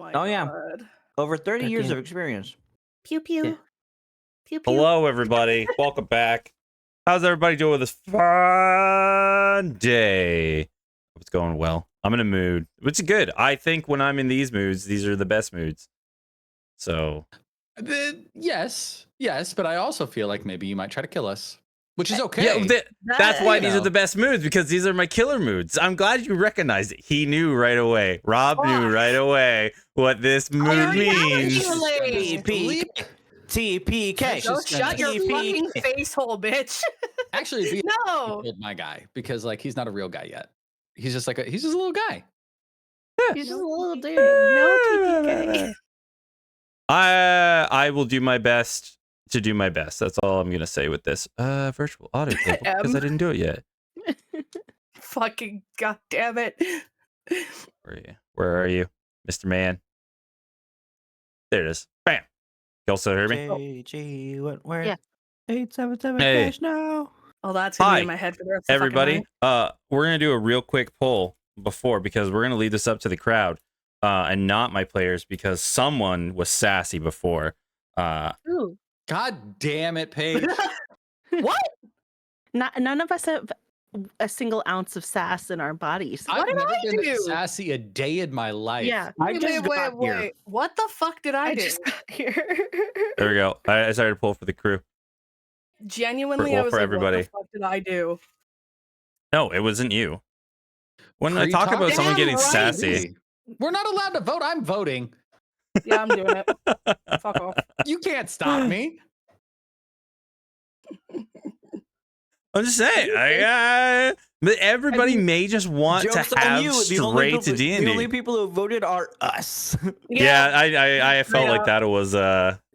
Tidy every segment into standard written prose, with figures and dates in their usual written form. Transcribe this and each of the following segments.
my Oh, yeah. god. Over 30 years Goddamn. of experience. Pew pew. Yeah. Pew pew. Hello, everybody. Welcome back. How's everybody doing with this fun day? Hope it's going well. I'm in a mood. It's good. I think when I'm in these moods, these are the best moods. So, Yes, but I also feel like maybe you might try to kill us, which is okay. yeah, that's why you these are know. the best moods, because these are my killer moods. I'm glad you recognized it. He knew right away. Rob knew right away what this mood means. TPK. TPK. Don't shut your fucking face hole, bitch. Actually, it'd be No. killed my guy because like he's not a real guy yet. He's just a little guy. He's just a little dude. No TPK. I will do my best to do my best. That's all I'm gonna say with this virtual audio table, because I didn't do it yet. Fucking goddamn it. Where are you? Where are you, Mr. Man? There it is. Bam. You also hear me? JG went where? Yeah. 877 Hey. cash now. Oh, that's gonna Hi, be in my head for the rest of the fucking Everybody, night. we're gonna do a real quick poll before, because we're gonna leave this up to the crowd, and not my players, because someone was sassy before. Ooh. God damn it, Paige. What? None of us have a single ounce of sass in our bodies. I've did never I been do? sassy a day in my life. Yeah. I just got here. What the fuck did I I do? just got here. There we go. I started to pull for the crew. Genuinely, For- I was for like, everybody. what the fuck did I do? No, it wasn't you. When I talk Pre-talk? about someone Damn getting right. sassy, We're not allowed to vote. I'm voting. Yeah, I'm doing it. Fuck off. You can't stop me. I'm just saying. But everybody may just want Joke's to on have you. The only straight to people- The only D&D. people who voted are us. Yeah, I felt Straight like up.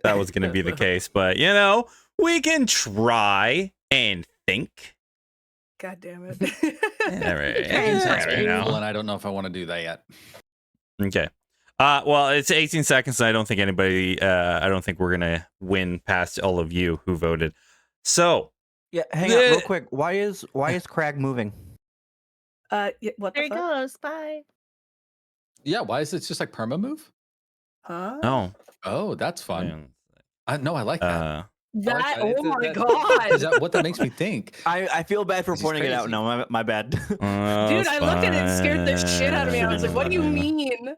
that was going to be the case, but you know, we can try and think. God damn it. Yeah, right. Sounds Yeah, right painful, now. and I don't know if I want to do that yet. Okay. Well, it's 18 seconds, and I don't think anybody. I don't think we're gonna win past all of you who voted. So Yeah, hang on real quick. Why is Crag moving? Yeah, what There the he fuck? goes. Bye. Yeah, why is it just like perma move? Huh? no, Oh, that's fun. man, No, I like that. uh, That, I like oh that. my Is god. that what that makes me think? I feel bad for This is pointing it out. crazy. No, my bad. Dude, I looked at it and scared the shit out of me. I was like, what do you mean?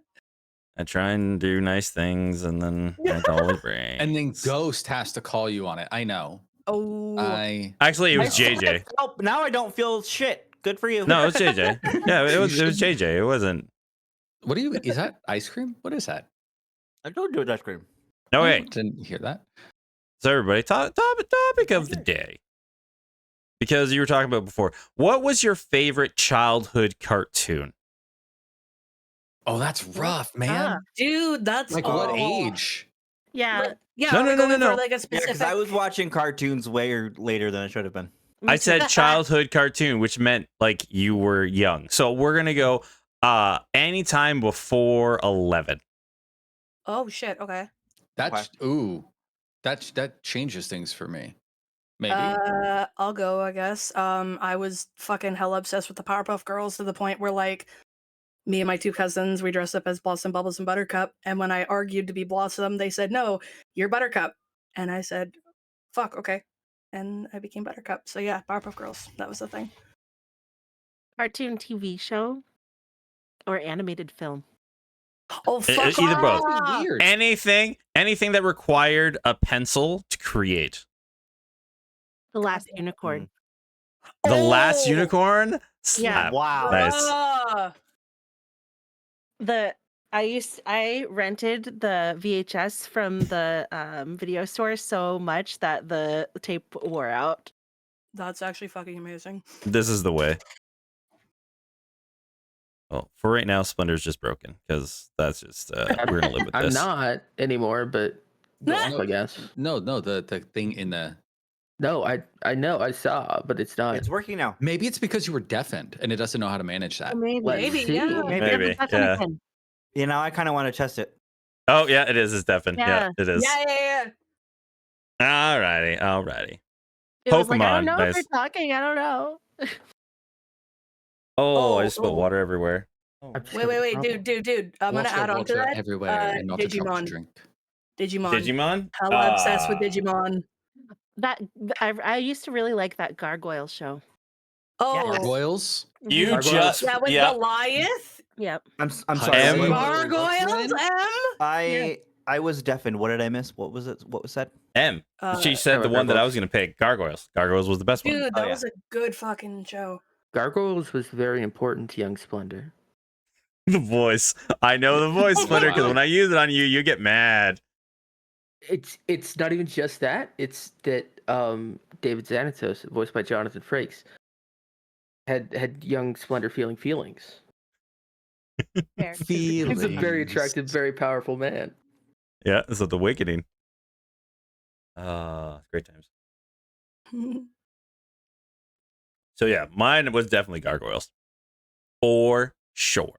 I try and do nice things, and then I always break. And then Ghost has to call you on it. I know. Oh. Actually, it was I- JJ. Oh, now I don't feel shit. Good for you. No, it was JJ. Yeah, it was JJ. It wasn't. What do you? Is that ice cream? What is that? I don't do ice cream. No, I wait. didn't hear that. So everybody, topic of the day, because you were talking about before. What was your favorite childhood cartoon? Oh, that's rough, man. Ah. Dude, that's Like oh. what age? Yeah. Yeah, No, are we no, no, going no, for, no. like a Yeah, specific. because I was watching cartoons way later than I should have been. I said childhood cartoon, which meant like you were young. So we're gonna go anytime before 11. Oh shit. Okay. That's that changes things for me. Maybe. I'll go. I guess. I was fucking hella obsessed with the Powerpuff Girls to the point where like me and my two cousins we dressed up as Blossom, Bubbles, and Buttercup. And when I argued to be Blossom, they said no, you're Buttercup, and I said, fuck, okay, and I became Buttercup. So yeah, Powerpuff Girls. That was the thing. Cartoon TV show or animated film. Oh fuck. Either both. off! Weird. Anything that required a pencil to create. The Last Goddamn. Unicorn. The Last Oh! Unicorn. Yeah. Slap. Wow. Nice. Ah! I rented the VHS from the video store so much that the tape wore out. That's actually fucking amazing. This is the way. Well, for right now, Splender's just broken, because that's just we're gonna live with I'm this. not anymore, but I guess. No, the thing in the. No, I know, I saw, but it's not. It's working now. Maybe it's because you were deafened and it doesn't know how to manage that. Maybe. Let's Maybe, see. yeah. Maybe, yeah. You know, I kind of want to test it. Oh yeah, it is. It's deafened. Yeah, Yeah. it is. Yeah. Alrighty. It was like, I Pokemon, don't know nice. if they're talking. I don't know. Oh, I Oh, just spilled oh. water everywhere. Oh. I'm just Wait, gonna wait, trouble. dude. I'm gonna add on to that. everywhere and not the trouble to Digimon. drink. Digimon. Digimon? Hella obsessed with Digimon. I used to really like that gargoyle show. Oh, Gargoyles. You Gargoyles. just yeah, with Goliath. Yep. I'm Hudson. sorry. M- Gargoyles. I was deafened. What did I miss? What was it? What was said? M. She said the one that I was going to pick, Gargoyles. Gargoyles was the best one. Dude, Oh, that yeah. was a good fucking show. Gargoyles was very important to Young Splendor. The voice. I know the voice splitter because Wow. when I use it on you, you get mad. It's not even just that. It's that David Xanatos, voiced by Jonathan Frakes, had Young Splendor feeling feelings. Fair. He's a very Feelings. attractive, very powerful man. Yeah, it's the Awakening. Great times. So yeah, mine was definitely Gargoyles. For sure.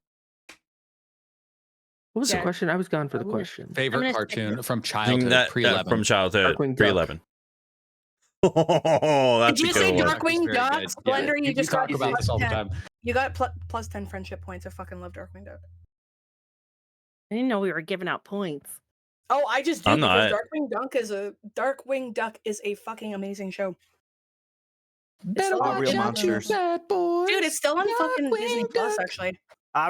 What was the Yeah. question? I was gone for the I'm gonna- question. I'm Favorite gonna stick cartoon with- from childhood, pre-11. From childhood, Darkwing Duck. pre-11. Oh, that's Did a you good say one. Darkwing Very Duck? good. Splendor, Yeah, you just talk got about this all the 10. time. You got plus 10 friendship points. I fucking love Darkwing Duck. I didn't know we were giving out points. Oh, I just do I'm because not. Darkwing Duck is a fucking amazing show. Better still on Real watch out, you monsters. bad boys. Dude, it's still on fucking Darkwing Disney Plus Duck. actually.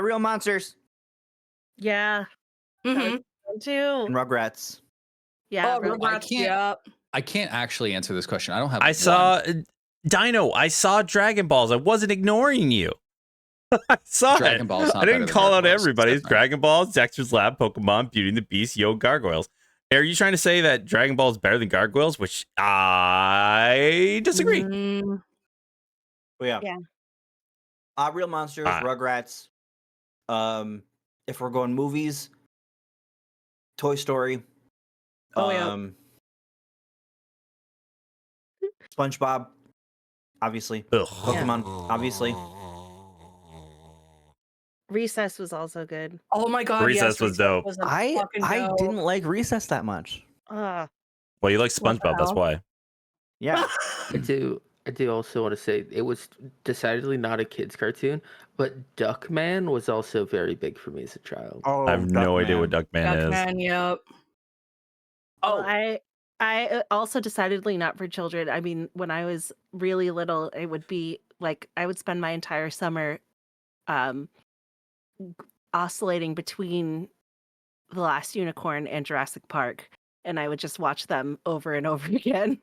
Real monsters Yeah. Mm-hmm. Too. and Rugrats. Yeah. Oh, really. Rugrats, can't- yeah. I can't actually answer this question. I don't have. I one. saw Dino. I saw Dragon Balls. I wasn't ignoring you. I saw Dragon it. Ball's not I didn't better than call out Gargoyles. everybody. It's It's Dragon Balls, Dexter's Lab, Pokemon, Beauty and the Beast, Yo, Gargoyles. Are you trying to say that Dragon Ball is better than Gargoyles? Which I disagree. Mm, Oh yeah. Yeah. Real monsters, Ah. Rugrats. If we're going movies, Toy Story. Oh, yeah. SpongeBob, obviously. Ugh. Pokemon, obviously. Recess was also good. oh my god, Recess yes, was dope. Was a I fucking dope. didn't like Recess that much. Ah. Well, you like What the SpongeBob. That's hell? why. Yeah. I do also want to say it was decidedly not a kids cartoon, but Duckman was also very big for me as a child. Oh, I have no idea what Duckman is. Duckman, yep. Well, I also decidedly not for children. I mean, when I was really little, it would be like I would spend my entire summer oscillating between The Last Unicorn and Jurassic Park, and I would just watch them over and over again.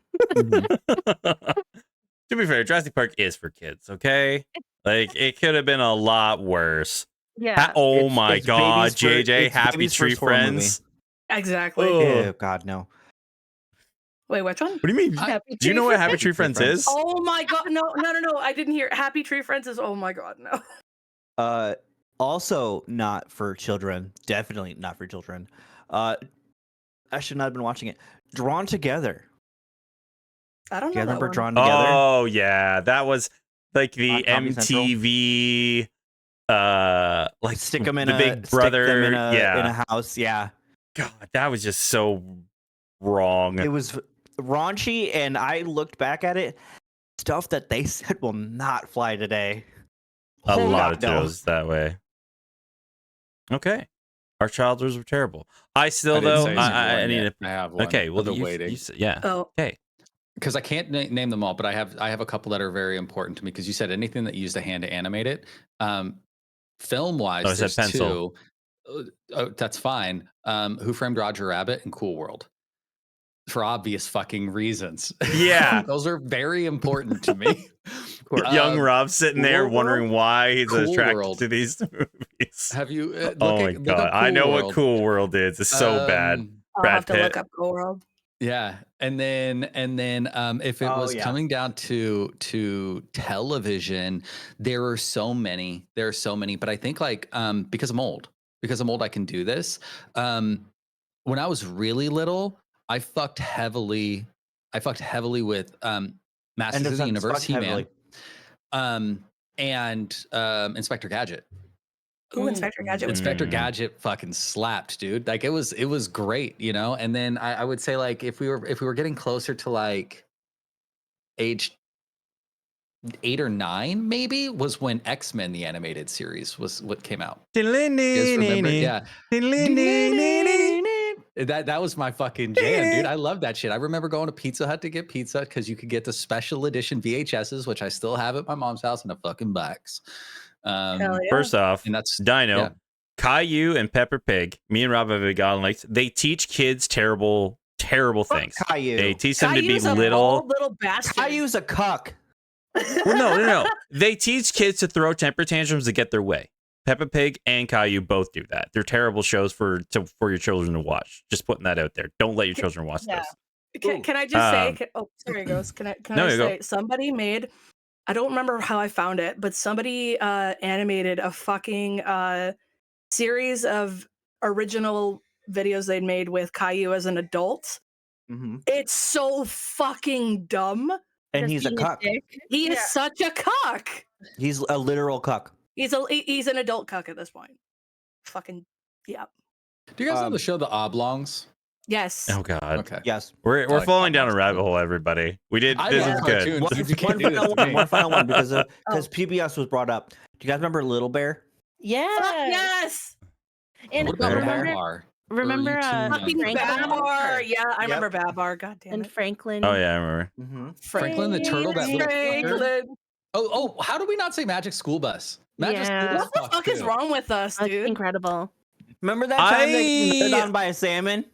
To be fair, Jurassic Park is for kids, okay? Like, it could have been a lot worse. Yeah. Oh It's- my it's god, baby's fir- JJ, it's Happy baby's Tree first horror movie. Friends. Exactly. Ugh. Ew, God, no. Wait, which one? What do you mean? Happy Do you know Tree what Happy Friends. Tree Friends Friends. is? Oh my god, no. I didn't hear. Happy Tree Friends is. Oh my god, no. Also not for children. Definitely not for children. I should not have been watching it. Drawn Together. I don't Do know. you That remember one. Drawn Together? Oh yeah, that was like the On Comedy Central? MTV like Stick them in the a Big Brother. in Yeah. a house. Yeah. God, that was just so wrong. It was raunchy, and I looked back at it. Stuff that they said will not fly today. A Oh, lot God, of no. shows that way. Okay. Our childhoods were terrible. I still I didn't though say a single I one need yet. to I have one. Okay, well the you waiting. said, yeah. Oh, Okay. Because I can't name them all, but I have a couple that are very important to me. Because you said anything that used a hand to animate it, film wise, Oh, I said there's pencil. two. Oh, that's fine. Who Framed Roger Rabbit and Cool World, for obvious fucking reasons. Yeah. Those are very important to me. course. Young Um, Rob sitting there Cool wondering why he's Cool attracted World. to these movies. Have you? Oh my god. I know what Cool World is. It's so bad. I'll Brad have to Pitt. look up Cool World. Yeah, and then if it Oh, was yeah. coming down to television, there are so many. But I think like because I'm old, I can do this. When I was really little, I fucked heavily with Masters of the Universe, He-Man, and Inspector Gadget. Ooh, Inspector Gadget was Inspector Mm. Gadget fucking slapped, dude. Like it was great, you know. And then I would say like if we were getting closer to like age 8 or 9 maybe was when X-Men the animated series was what came out. You guys remember? Yeah. That was my fucking jam, dude. I love that shit. I remember going to Pizza Hut to get pizza because you could get the special edition VHSs, which I still have at my mom's house in a fucking box. Hell yeah. First off, And that's Dino, yeah. Caillou and Pepper Pig. Me and Rob have gotten like they teach kids terrible things. Caillou. They teach them to be Caillou's a little. bald little bastard. Caillou's a cuck. Well, no. They teach kids to throw temper tantrums to get their way. Peppa Pig and Caillou both do that. They're terrible shows for your children to watch. Just putting that out there. Don't let your children watch Yeah. this. Can I just say? Oh, sorry, Ghost. Can No, I you go. say somebody made? I don't remember how I found it, but somebody animated a fucking series of original videos they'd made with Caillou as an adult. Mm-hmm. It's so fucking dumb. And Just he's a being cuck. dick. He is Yeah. such a cuck. He's a literal cuck. He's an adult cuck at this point. Fucking yeah. Do you guys know the show The Oblongs? Yes. Oh God. Okay. Yes. We're like falling that down a one. rabbit hole, everybody. We did. I This love is good. cartoons, dude. You can't do this to me. One final one because PBS was brought up. Do you guys remember Little Bear? Yeah. Fuck yes. And What about Bear? Babar? remember Or you too young Fucking for Franklin? Babar. Yeah, I remember Babar. God damn and it. Franklin. Oh yeah, I remember. Mm-hmm. Franklin the turtle, that little fucker? Franklin. Oh, how do we not say Magic School Bus? Magic Yeah. School Bus What the sucks, fuck is too. wrong with us, That's dude? incredible. Remember that time they got I on by a salmon?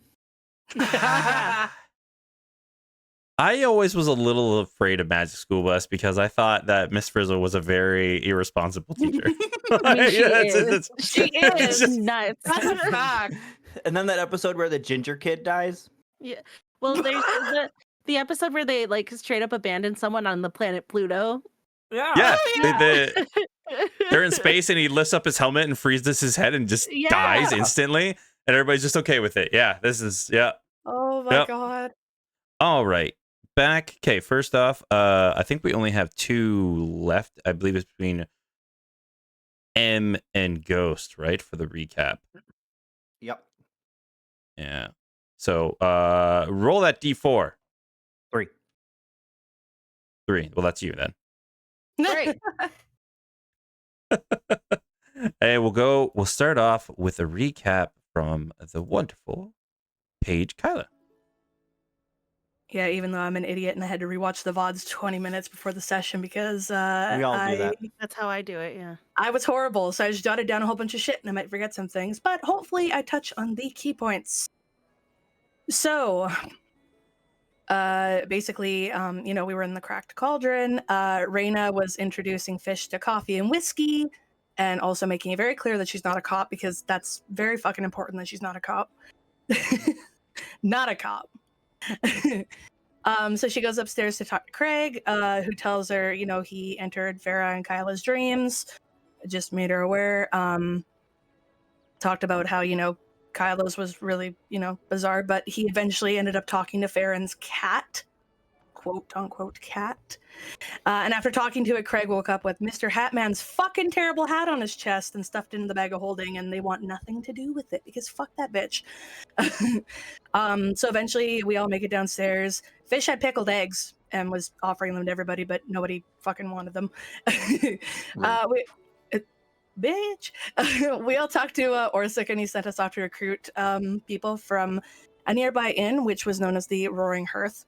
I always was a little afraid of Magic School Bus because I thought that Miss Frizzle was a very irresponsible teacher. I mean, she It's- is. it's- She it's is. just- Nuts. That's a fact. And then that episode where the ginger kid dies? Yeah. Well, there's the episode where they like straight up abandon someone on the planet Pluto. Yeah. yeah, Oh, they're in space and he lifts up his helmet and freezes his head and just Yeah. dies instantly, and everybody's just okay with it. Yeah, this is Oh my Yep. god. All right. Back. Okay, first off, I think we only have 2 left. I believe it's between M and Ghost, right? For the recap. Yep. Yeah. So roll that D4. 3. 3. Well, that's you then. Great. Hey, we'll start off with a recap from the wonderful Paige Kyla. Yeah, even though I'm an idiot and I had to rewatch the VODs 20 minutes before the session because We all do that. That's how I do it. Yeah. I was horrible, so I just jotted down a whole bunch of shit and I might forget some things, but hopefully I touch on the key points. So, basically, we were in the cracked cauldron. Raina was introducing Fish to coffee and whiskey and also making it very clear that she's not a cop because that's very fucking important that she's not a cop. Not a cop. So she goes upstairs to talk to Craig, who tells her, he entered Farah and Kyla's dreams, just made her aware. Talked about how, Kyla's was really, bizarre, but he eventually ended up talking to Farron's cat, quote unquote cat. And after talking to it, Craig woke up with Mr. Hatman's fucking terrible hat on his chest and stuffed into the bag of holding, and they want nothing to do with it because fuck that bitch. So eventually we all make it downstairs. Fish had pickled eggs and was offering them to everybody, but nobody fucking wanted them. Bitch. We all talked to Orsic, and he sent us off to recruit people from a nearby inn, which was known as the Roaring Hearth.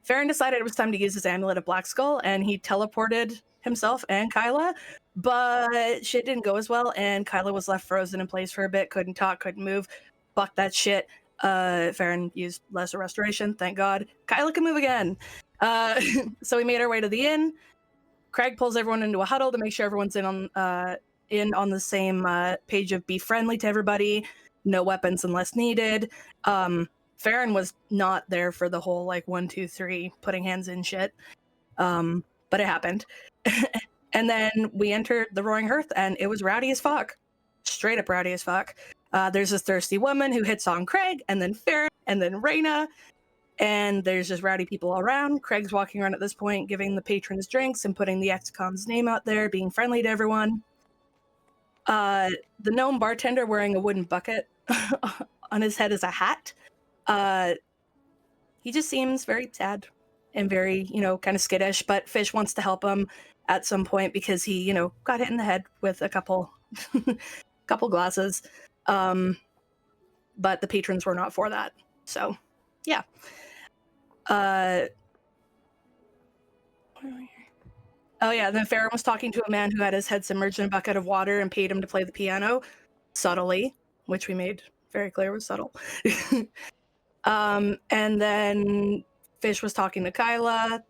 Farron decided it was time to use his amulet of Black Skull, and he teleported himself and Kyla, but shit didn't go as well, and Kyla was left frozen in place for a bit, couldn't talk, couldn't move. Fuck that shit. Farron used Lesser Restoration, thank God. Kyla can move again. So we made our way to the inn. Craig pulls everyone into a huddle to make sure everyone's in on the same page of be friendly to everybody, no weapons unless needed. Farron was not there for the whole 1, 2, 3 putting hands in shit, but it happened. And then we entered the Roaring Hearth, and it was rowdy as fuck, straight up rowdy as fuck. There's this thirsty woman who hits on Craig, and then Farron, and then Raina. And there's just rowdy people all around. Craig's walking around at this point, giving the patrons drinks and putting the XCOM's name out there, being friendly to everyone. The gnome bartender wearing a wooden bucket on his head as a hat. He just seems very sad. and very, kind of skittish, but Fish wants to help him at some point because he, got hit in the head with a couple couple glasses. But the patrons were not for that. So, yeah. Oh yeah, then Farron was talking to a man who had his head submerged in a bucket of water and paid him to play the piano subtly, which we made very clear was subtle. And then Fish was talking to Kyla.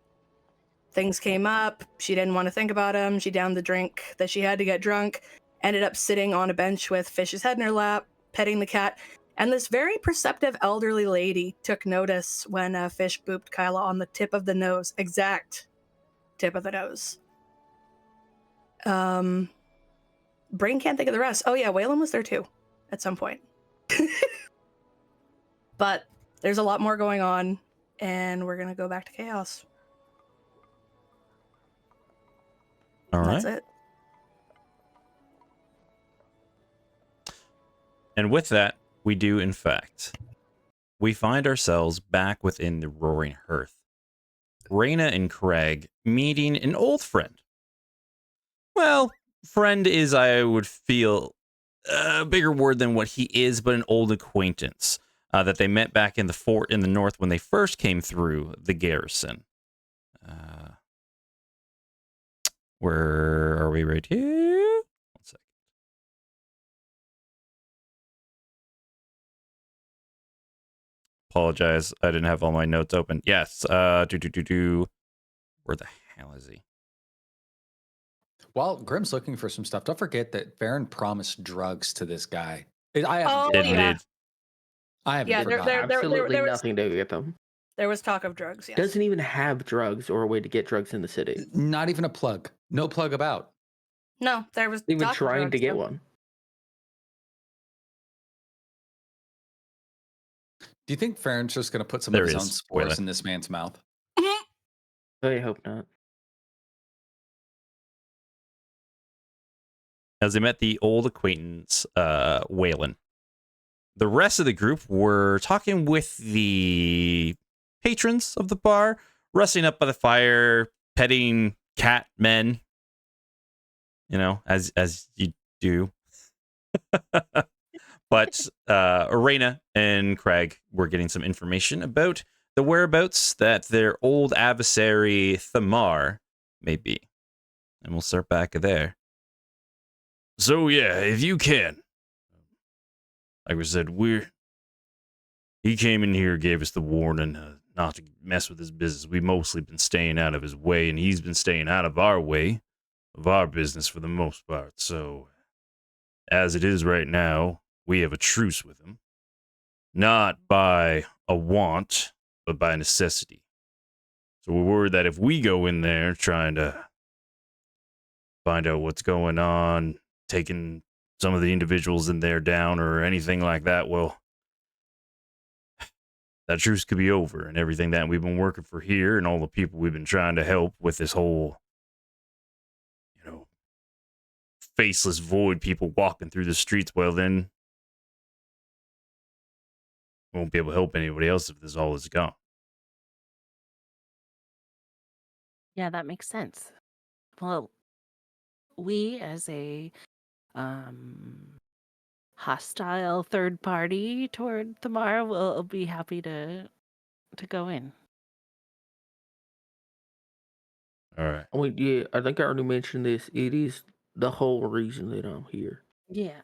Things came up. She didn't want to think about him. She downed the drink that she had to get drunk. Ended up sitting on a bench with Fish's head in her lap, petting the cat. And this very perceptive elderly lady took notice when Fish booped Kyla on the tip of the nose. Exact tip of the nose. Brain can't think of the rest. Oh yeah, Waylon was there too at some point. But there's a lot more going on, and we're gonna go back to chaos. All right. That's it. And with that, we do, in fact, we find ourselves back within the Roaring Hearth. Raina and Craig meeting an old friend. Well, friend is, I would feel, a bigger word than what he is, but an old acquaintance that they met back in the fort in the north when they first came through the garrison. Where are we right here? 1 second. Apologize, I didn't have all my notes open. Yes, Where the hell is he? While Grim's looking for some stuff, don't forget that Farron promised drugs to this guy. I Oh, haven't. yeah. I haven't Yeah, forgotten. Absolutely there was- nothing to get them. There was talk of drugs, yes. Doesn't even have drugs or a way to get drugs in the city. Not even a plug. No plug about. No, there was Even talk of trying to drugs, get though. one. Do you think Farron's just going to put some There of his own is, spores Waylon. in this man's mouth? I hope not. As they met the old acquaintance, Waylon. The rest of the group were talking with the patrons of the bar, resting up by the fire, petting cat men. You know, as you do. But Arena and Craig were getting some information about the whereabouts that their old adversary Thamar may be. And we'll start back there. So yeah, if you can. Like we said, he came in here, gave us the warning not to mess with his business. We've mostly been staying out of his way, and he's been staying out of our way, of our business for the most part. So, as it is right now, we have a truce with him. Not by a want, but by necessity. So we're worried that if we go in there trying to find out what's going on, taking some of the individuals in there down or anything like that, well, that truce could be over, and everything that we've been working for here and all the people we've been trying to help with this whole, faceless void people walking through the streets, well then, we won't be able to help anybody else if this all is gone. Yeah, that makes sense. Well, we as a hostile third party toward Thamar will be happy to go in. All right. Wait, yeah, I think I already mentioned this. It is the whole reason that I'm here. Yeah.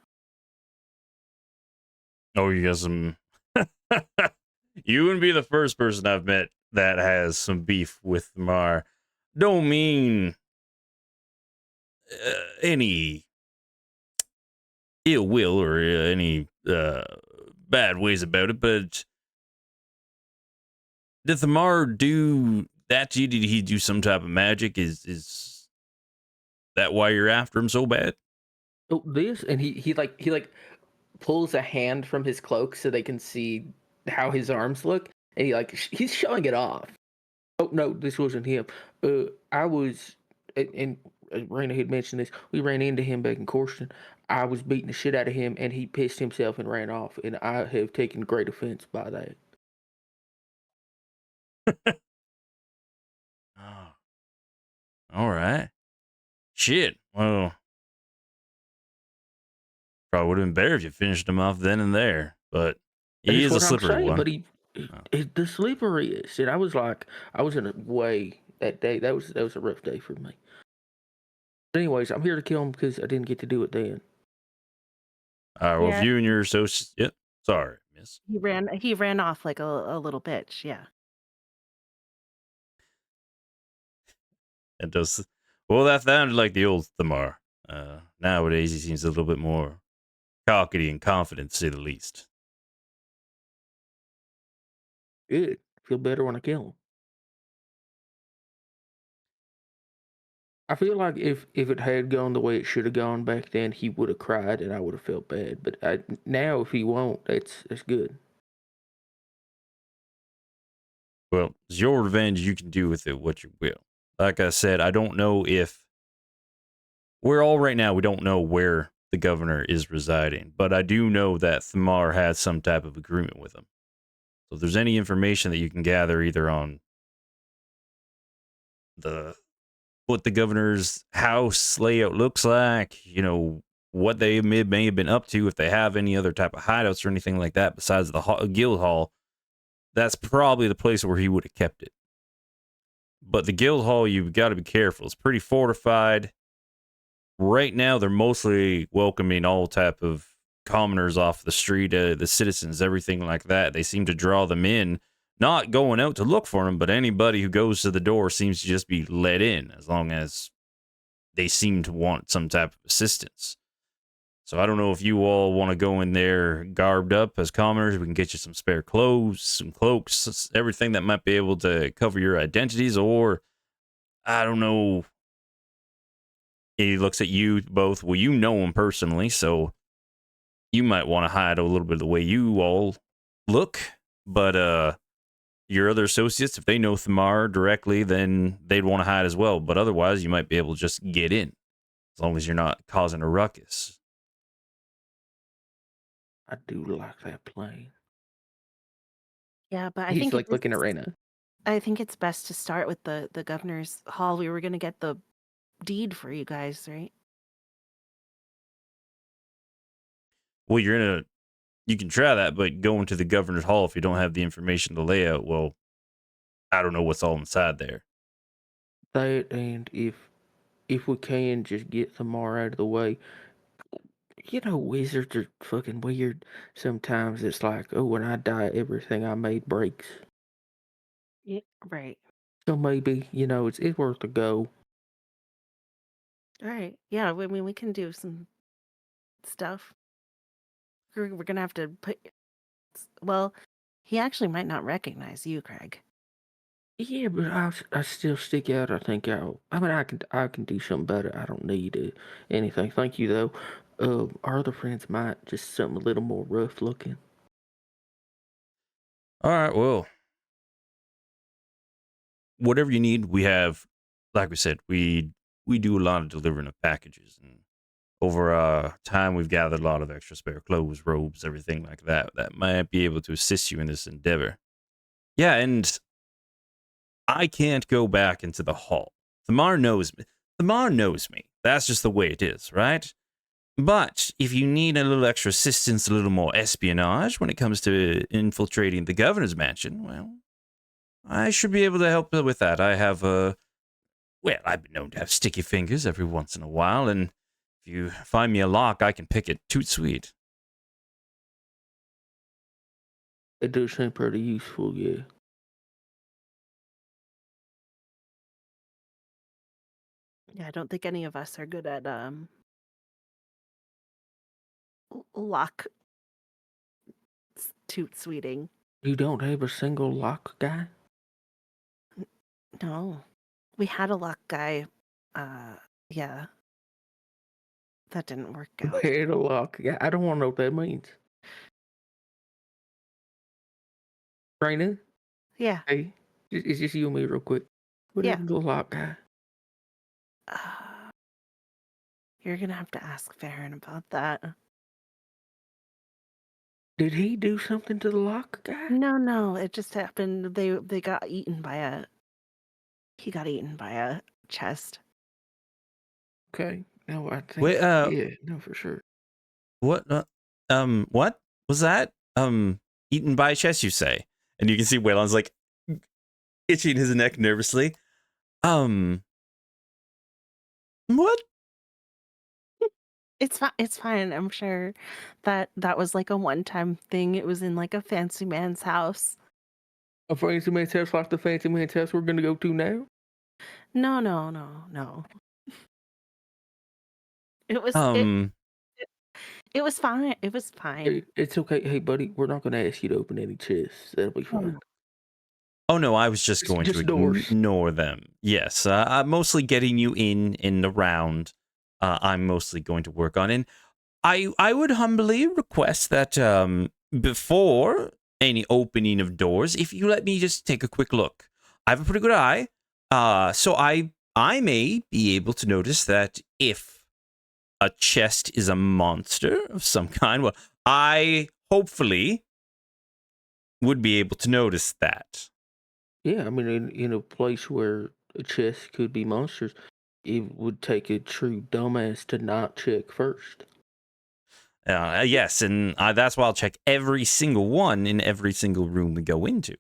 Oh, you got some. You wouldn't be the first person I've met that has some beef with Mar. Don't mean any ill will or any bad ways about it, but did Thamar do that to you? Did he do some type of magic? Is that why you're after him so bad? Oh, this, and he pulls a hand from his cloak so they can see how his arms look, and he's showing it off. Oh no, this wasn't him. I was, and Raina had mentioned this. We ran into him back in Corshton. I was beating the shit out of him, and he pissed himself and ran off. And I have taken great offense by that. All right. Shit. Well, probably would have been better if you finished him off then and there. But he That's is a what I'm slippery saying. one. But the slipperiest, and I was like, I was in a way that day. That was a rough day for me. But anyways, I'm here to kill him because I didn't get to do it then. All right. Well, if Yeah. you and your associate, yep. Sorry, miss. He ran off like a little bitch. Yeah. It does. Well, that sounded like the old Thamar. Nowadays, he seems a little bit more cockety and confident, to say the least. Good. Feel better when I kill him. I feel like if it had gone the way it should have gone back then, he would have cried and I would have felt bad. But now, if he won't, that's good. Well, it's your revenge. You can do with it what you will. Like I said, I don't know if we're all right now. We don't know where the governor is residing, but I do know that Thamar has some type of agreement with him. So if there's any information that you can gather either on what the governor's house layout looks like, what they may have been up to, if they have any other type of hideouts or anything like that besides the guild hall, that's probably the place where he would have kept it. But the guild hall, you've got to be careful. It's pretty fortified. Right now, they're mostly welcoming all type of commoners off the street, the citizens, everything like that. They seem to draw them in, not going out to look for them, but anybody who goes to the door seems to just be let in as long as they seem to want some type of assistance. So I don't know if you all want to go in there garbed up as commoners. We can get you some spare clothes, some cloaks, everything that might be able to cover your identities, or I don't know. He looks at you both. Well, you know him personally, so you might want to hide a little bit of the way you all look. But your other associates, if they know Thamar directly, then they'd want to hide as well. But otherwise, you might be able to just get in, as long as you're not causing a ruckus. I do like that plane. Yeah, but I He's think like looking at Raina. I think it's best to start with the governor's hall. We were gonna get the deed for you guys, right? Well, you can try that, but going to the governor's hall if you don't have the information to lay out, well, I don't know what's all inside there. That, and if we can just get Thamar out of the way. Wizards are fucking weird. Sometimes it's like, oh, when I die, everything I made breaks. Yeah, right. So maybe, it's worth a go. All right. Yeah, I mean, we can do some stuff. We're gonna have to put. Well, he actually might not recognize you, Craig. Yeah, but I still stick out. I can do something better. I don't need anything. Thank you though. Our other friends might just something a little more rough looking. All right, well, whatever you need, we have. Like we said, we do a lot of delivering of packages, and over time, we've gathered a lot of extra spare clothes, robes, everything like that that might be able to assist you in this endeavor. Yeah, and I can't go back into the hall. Thamar knows me. Thamar knows me. That's just the way it is, right? But if you need a little extra assistance, a little more espionage when it comes to infiltrating the governor's mansion, well, I should be able to help with that. I have I've been known to have sticky fingers every once in a while, and if you find me a lock, I can pick it toot sweet. It does seem pretty useful, yeah. Yeah, I don't think any of us are good at lock toot sweeting. You don't have a single lock guy? No, we had a lock guy. Yeah, that didn't work out. Had a lock guy. I don't want to know what that means. Raina? Yeah. Hey, it's just you and me real quick. What Yeah. happened to the lock guy? You're gonna have to ask Farron about that. Did he do something to the lock guy? No, it just happened. They got eaten by a. He got eaten by a chest. Okay. No, I think. Wait, Yeah. No, for sure. what? What was that? Eaten by a chest, you say? And you can see Waylon's like itching his neck nervously. What? It's fine. It's fine. I'm sure that was like a one-time thing. It was in like a fancy man's house. A fancy man's house like the fancy man's house we're gonna go to now. No, no, no, no. It was Um. it was fine. It was fine. Hey, it's okay. Hey, buddy, we're not gonna ask you to open any chests. That'll be fine. Oh no, I was just going to Just doors. ignore them. Yes, I'm mostly getting you in the round. I'm mostly going to work on, and I would humbly request that before any opening of doors, if you let me just take a quick look. I have a pretty good eye, so I may be able to notice that if a chest is a monster of some kind. Well, I hopefully would be able to notice that. Yeah, I mean, in a place where a chest could be monsters, it would take a true dumbass to not check first. Yes, and that's why I'll check every single one in every single room we go into.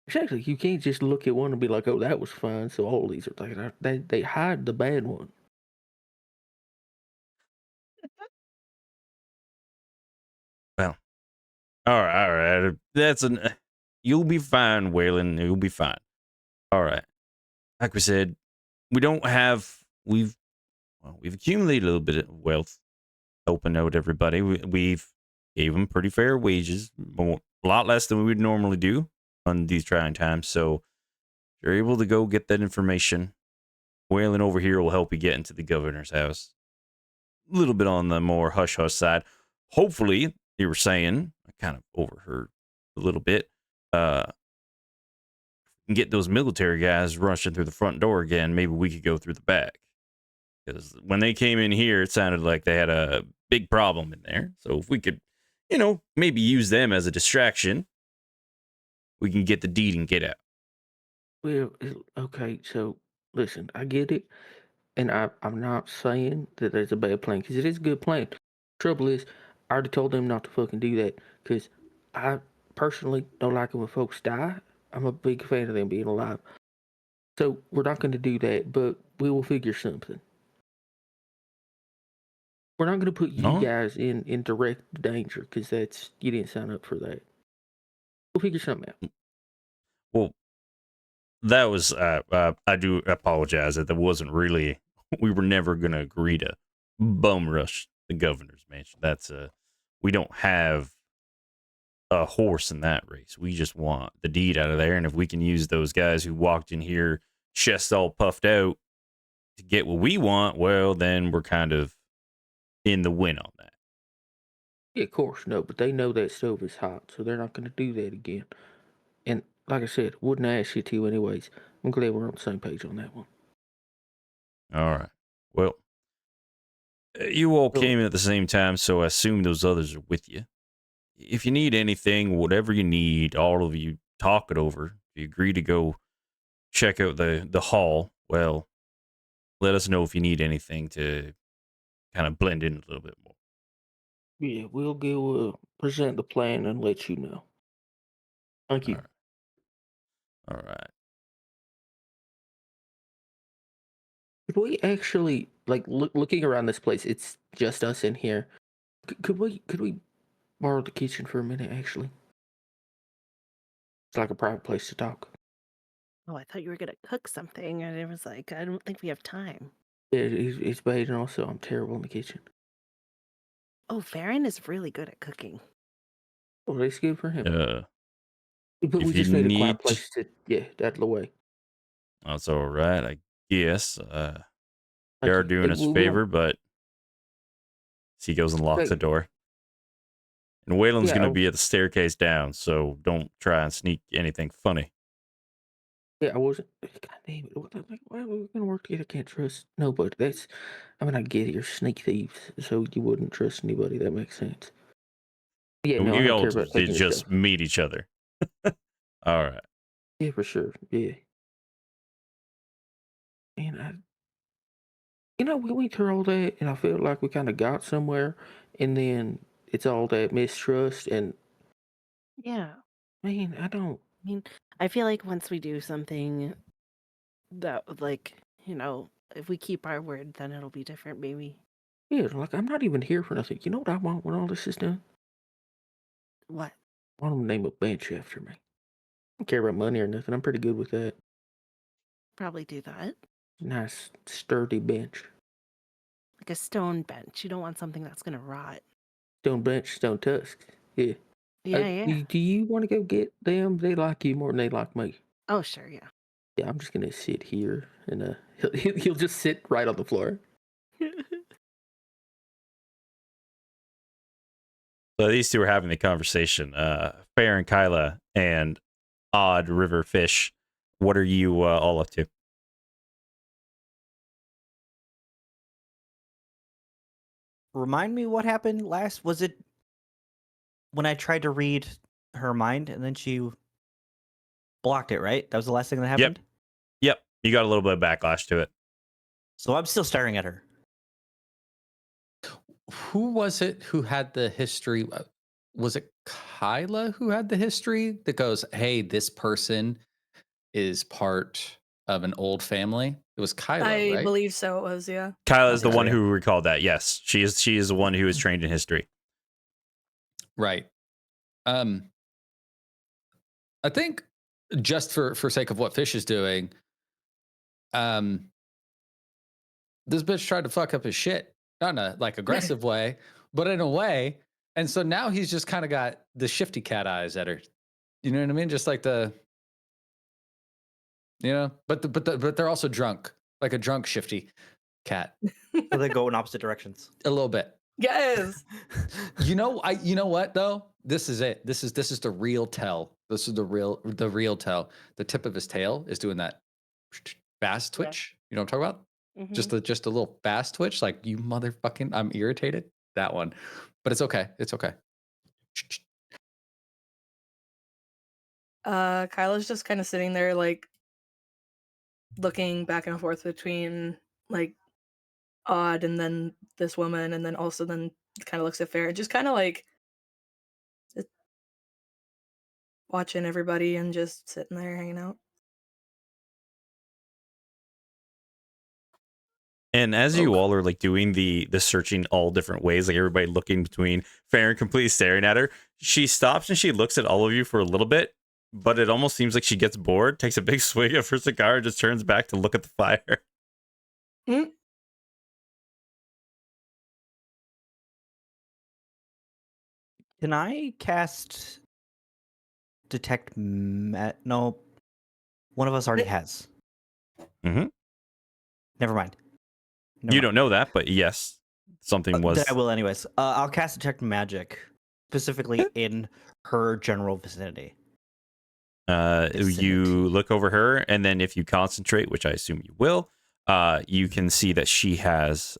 Exactly. You can't just look at one and be like, "Oh, that was fine." So all these are like that. They hide the bad one. Well, all right. That's an. You'll be fine, Waylon. You'll be fine. All right. Like we said, we don't have. We've accumulated a little bit of wealth, helping out everybody. We've gave them pretty fair wages, a lot less than we would normally do on these trying times. So you're able to go get that information. Waylon over here will help you get into the governor's house. A little bit on the more hush hush side. Hopefully, you were saying, I kind of overheard a little bit. And get those military guys rushing through the front door again. Maybe we could go through the back. Because when they came in here, it sounded like they had a big problem in there. So if we could, maybe use them as a distraction, we can get the deed and get out. Well, okay. So listen, I get it, and I'm not saying that there's a bad plan because it is a good plan. Trouble is, I already told them not to fucking do that because I personally don't like it when folks die. I'm a big fan of them being alive. So we're not going to do that, but we will figure something. We're not going to put you No? guys in direct danger because you didn't sign up for that. We'll figure something out. Well, that was, I do apologize that wasn't really, we were never going to agree to bum rush the governor's mansion. That's, we don't have a horse in that race. We just want the deed out of there. And if we can use those guys who walked in here, chest all puffed out, to get what we want, well, then we're kind of in the win on that. Yeah, of course, no, but they know that stove is hot, so they're not going to do that again. And like I said, wouldn't ask you to anyways. I'm glad we're on the same page on that one. All right. Well, you all So, came in at the same time, so I assume those others are with you. If you need anything, whatever you need, all of you talk it over. If you agree to go check out the hall, well, let us know if you need anything to kind of blend in a little bit more. yeah, we'll go present the plan and let you know. Thank All you. right. All right. Could we actually looking around this place? It's just us in here. Could we borrow the kitchen for a minute? Actually, it's like a private place to talk. Oh, I thought you were gonna cook something, and it was like, I don't think we have time. Yeah, it's bad, and also I'm terrible in the kitchen. Oh, Farron is really good at cooking. Well, that's good for him. But we If you just need a quiet need, place to out of the way. that's all right, I guess. You Thank are you. doing us a We don't. favor, but he goes and locks Hey, the door. And Waylon's yeah, going to be at the staircase down, so don't try and sneak anything funny. yeah, I wasn't. God damn it! Why are we gonna work together? Can't trust nobody. I mean, I get it. You're sneak thieves, so you wouldn't trust anybody. That makes sense. Yeah, no, I We don't all care about did taking your just stuff. meet each other. All right. Yeah, for sure. Yeah. And we went through all that, and I felt like we kind of got somewhere, and then it's all that mistrust, and Yeah. man, I don't. I mean, I feel like once we do something that, like, if we keep our word, then it'll be different, maybe. Yeah, like I'm not even here for nothing. You know what I want when all this is done? What? I want them to name a bench after me. I don't care about money or nothing. I'm pretty good with that. Probably do that. Nice, sturdy bench. Like a stone bench. You don't want something that's gonna rot. Stone bench, stone tusks. Yeah. Yeah, yeah. Do you want to go get them? They like you more than they like me. Oh, sure, yeah. Yeah, I'm just gonna sit here, and he'll just sit right on the floor. So these two are having the conversation. Fair and Kyla and Odd River Fish. What are you all up to? Remind me what happened last? Was it when I tried to read her mind and then she blocked it, right? That was the last thing that happened? Yep. You got a little bit of backlash to it. So I'm still staring at her. Who was it who had the history? Was it Kyla who had the history that goes, hey, this person is part of an old family? It was Kyla, I right? believe so. It was, yeah. Kyla is the Okay. one who recalled that. Yes, she is the one who is trained in history. Right. I think just for sake of what Fish is doing, this bitch tried to fuck up his shit, not in a like aggressive way, but in a way. And so now he's just kind of got the shifty cat eyes at her. You know what I mean? Just like but they're also drunk, like a drunk shifty cat, So they go in opposite directions. a little bit. Yes. You know what though? This is it. This is the real tell. This is the real tell. The tip of his tail is doing that fast twitch. You know what I'm talking about? Mhm. Just a little fast twitch, like you motherfucking. I'm irritated. That one, but it's okay. It's okay. Kyla's just kind of sitting there, like, looking back and forth between, like, Odd and then this woman, and then also then kind of looks at Fair, and just kind of like just watching everybody and just sitting there hanging out. And as you Okay. all are like doing the searching all different ways, like everybody looking between Fair and completely staring at her, she stops and she looks at all of you for a little bit, but it almost seems like she gets bored, takes a big swig of her cigar, and just turns back to look at the fire. Mm. Can I cast detect no, one of us already has. Mm-hmm. Never mind. Never You mind. don't know that, but yes, something was. Then I will anyways. I'll cast detect magic, specifically in her general vicinity. You look over her, and then if you concentrate, which I assume you will, you can see that she has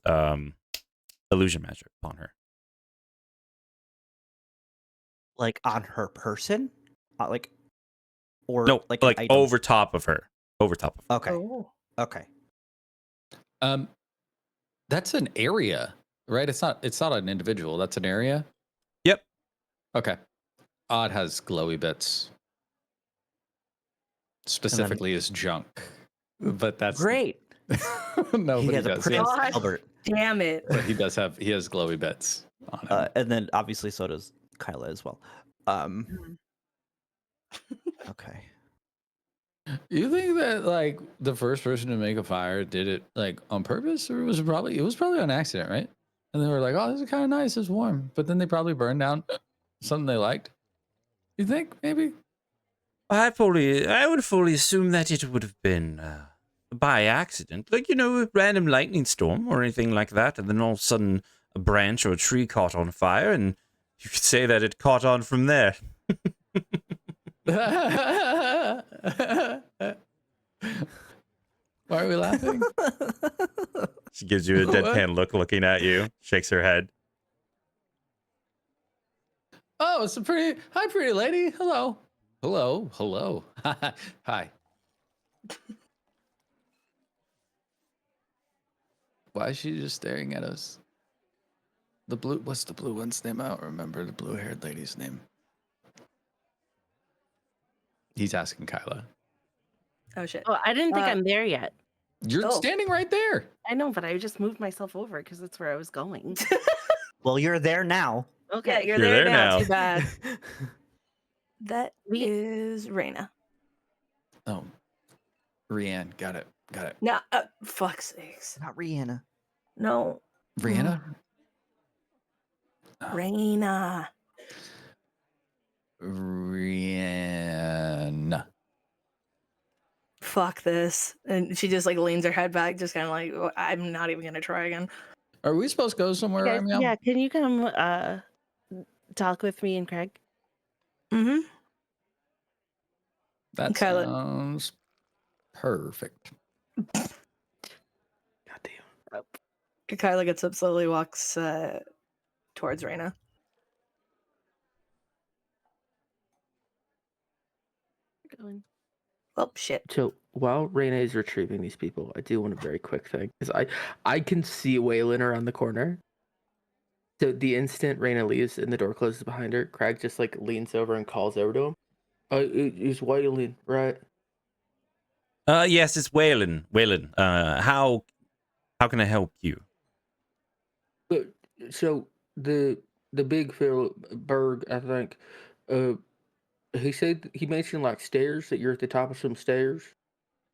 illusion magic on her. Like on her person? Like, or No, like, like an item? over top of her. Over top of her. Okay. Oh. Okay. That's an area, right? It's not an individual. That's an area. Yep. Okay. Odd has glowy bits. Specifically his junk. But that's Great. nobody He has a does. Prince God. Albert. Damn it. But he has glowy bits on him. And then obviously so does Kyla as well. Mm. Okay. You think that like the first person to make a fire did it like on purpose, or it was probably on accident, right? And they were like, "Oh, this is kind of nice. It's warm," but then they probably burned down something they liked. You think maybe? I would fully assume that it would have been by accident, like a random lightning storm or anything like that, and then all of a sudden a branch or a tree caught on fire, and you could say that it caught on from there. Why are we laughing? She gives you a What? deadpan look, looking at you, shakes her head. Oh, it's hi, pretty lady. Hello. Hi. Why is she just staring at us? The blue. What's the blue one's name? I don't remember the blue-haired lady's name. He's asking Kyla. Oh shit. Oh, I didn't think Uh, I'm there yet. You're Oh. standing right there. I know, but I just moved myself over because that's where I was going. Well, you're there now. Okay. Yeah, you're You're there there now. now. Too bad. That We- is Raina. Oh, Rianne. Got it. Got it. No, fuck's sakes. Not Rihanna. No, Rihanna. Oh. Raina. Rihanna. Fuck this. And she just like leans her head back, just kind of like, "Oh, I'm not even gonna try again. Are we supposed to go somewhere Guys, right now? yeah, can you come talk with me and Craig? Mm-hmm. That Kyla. sounds perfect. Goddamn. Kyla gets up, slowly walks towards Raina. Going. Oh shit. So while Raina is retrieving these people, I do want a very quick thing because I can see Waylon around the corner. So the instant Raina leaves and the door closes behind her, Craig just like leans over and calls over to him. It's Waylon, right? Yes, it's Waylon. Waylon, how can I help you? But so the big Philip Berg, I think, he said he mentioned like stairs that you're at the top of some stairs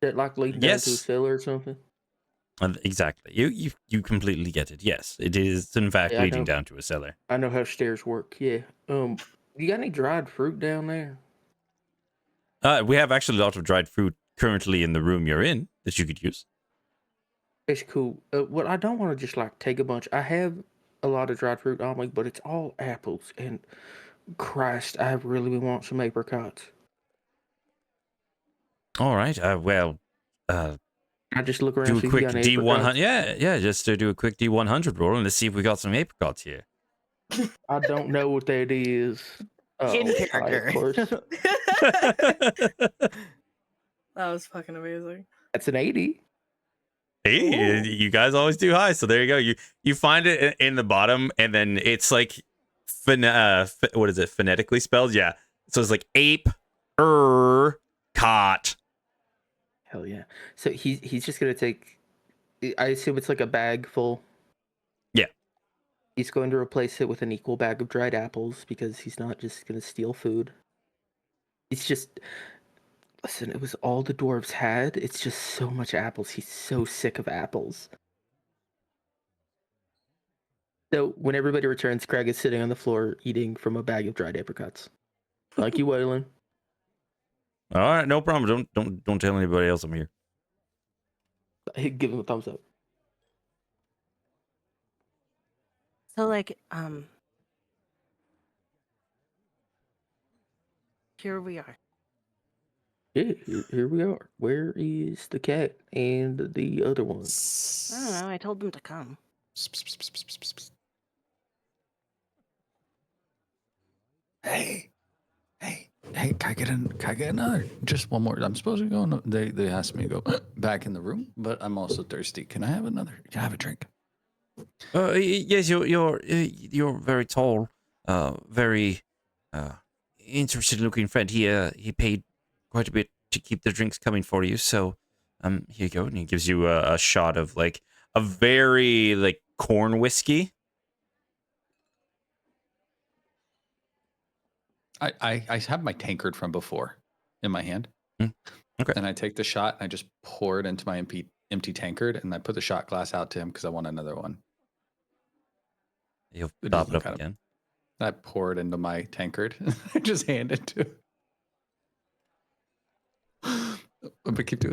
that like lead down to a Yes. cellar or something. Exactly. You completely get it. Yes, it is in fact Yeah, I leading know. down to a cellar. I know how stairs work. Yeah. You got any dried fruit down there? We have actually a lot of dried fruit currently in the room you're in that you could use. It's cool. Well, I don't want to just like take a bunch. I have a lot of dried fruit on me, but it's all apples. And Christ, I really want some apricots. All right. Well, I just look around do a see if you quick got any D100. apricots. Yeah. Just to do a quick D100 roll and let's see if we got some apricots here. I don't know what that is. In Oh, character. of course. That was fucking amazing. That's an 80. Hey, Ooh. you guys always do high, so there you go. You find it in the bottom, and then it's like, what is it? Phonetically spelled, yeah. So it's like ape, cot. Hell yeah. So he's just gonna take. I assume it's like a bag full. Yeah. He's going to replace it with an equal bag of dried apples because he's not just gonna steal food. He's just. Listen, it was all the dwarves had. It's just so much apples. He's so sick of apples. So when everybody returns, Craig is sitting on the floor eating from a bag of dried apricots. Thank you, Waylon. All right, no problem. Don't tell anybody else I'm here. Give him a thumbs up. So like here we are. Yeah, here we are. Where is the cat and the other one? I don't know. I told them to come. Hey, can I get another? Just one more. I'm supposed to go. They asked me to go back in the room, but I'm also thirsty. Can I have another? Can I have a drink? Yes, you're very tall, very interested looking friend. He paid quite a bit to keep the drinks coming for you. So here you go, and he gives you a shot of like a very like corn whiskey. I have my tankard from before in my hand. Okay. And I take the shot and I just pour it into my empty tankard and I put the shot glass out to him because I want another one. You'll It top doesn't it up kind of- again. I pour it into my tankard. I just hand it to him. I'm gonna keep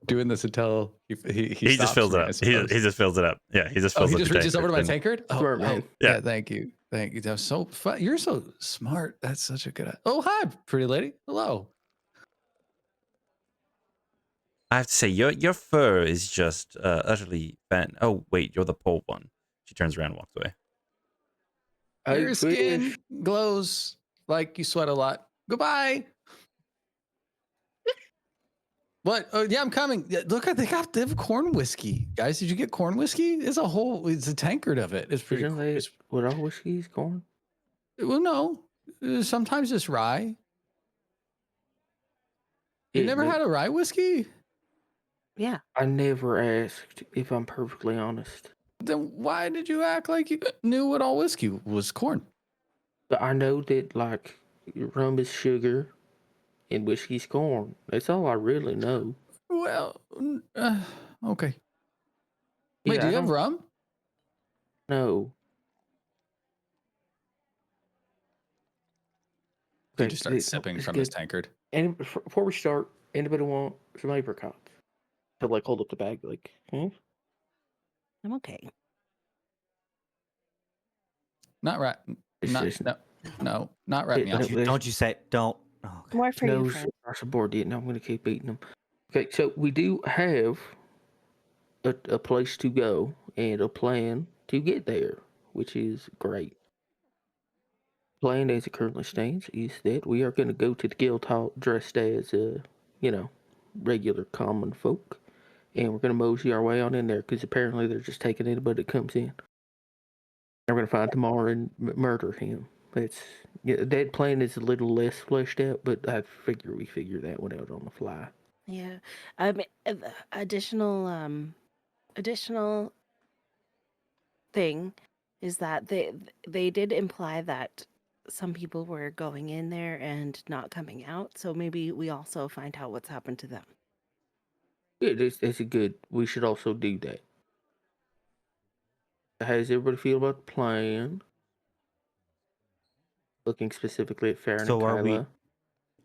doing this until he He just stops fills me, it I up. suppose. He just fills it up. Yeah, he just Oh, fills he up just your reaches over to my tankard. tankard. Smart man. Yeah, Yeah. thank you. That was so fun. You're so smart. That's such a good. Oh, hi, pretty lady. Hello. I have to say, your fur is just utterly fan. Oh wait, you're the pole one. She turns around and walks away. Your skin glows like you sweat a lot. Goodbye. What? Oh yeah, I'm coming. Yeah, look, they have corn whiskey, guys. Did you get corn whiskey? It's a tankard of it. It's pretty. Isn't Cool. that what all whiskey's corn? Well, no. Sometimes it's rye. You Yeah, never had a rye whiskey? Yeah. I never asked, if I'm perfectly honest. Then why did you act like you knew what all whiskey was? Corn. But I know that, like, rum is sugar and whiskey's corn. That's all I really know. Well, okay. Wait, Yeah, do I you have don't rum? know. He Okay, just starts sipping it's from his good. tankard. And before we start, anybody want some apricots? To, like, hold up the bag, like, I'm okay. Not right. It's Not just no, not right. It- Meow. no, there's- Don't you say don't. Oh, okay. More for you, no friend. across the board yet. No, I'm going to keep eating them. Okay, so we do have a place to go and a plan to get there, which is great. Plan as it currently stands is that we are going to go to the guild hall dressed as, regular common folk, and we're going to mosey our way on in there because apparently they're just taking anybody that comes in. We're going to find Tamar and murder him. That plan is a little less fleshed out, but I figure we figure that one out on the fly. Yeah. Additional thing is that they did imply that some people were going in there and not coming out. So maybe we also find out what's happened to them. Yeah, that's a good. We should also do that. How does everybody feel about the plan? Looking specifically at Farron So and Kyla.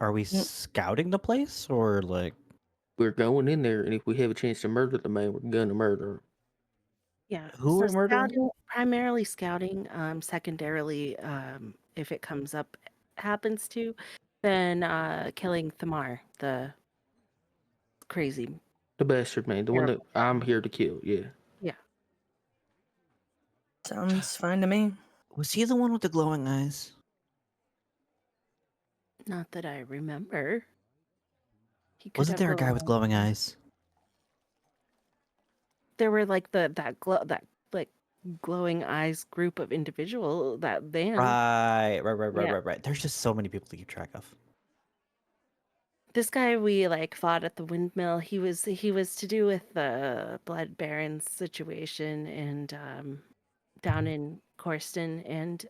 are we scouting the place or like? We're going in there, and if we have a chance to murder the man, we're gonna murder him. Yeah. Who are murdering? Scouting, primarily scouting, secondarily, if it comes up, happens to, then killing Thamar, the crazy. The bastard man, the one that I'm here to kill. Yeah. Yeah. Sounds fine to me. Was he the one with the glowing eyes? Not that I remember. He could Wasn't have there a guy with glowing eyes? There were like that glowing eyes group of individual, that band. Right. Yeah. There's just so many people to keep track of. This guy we like fought at the windmill. He was to do with the Blood Barons situation and down in Corston, and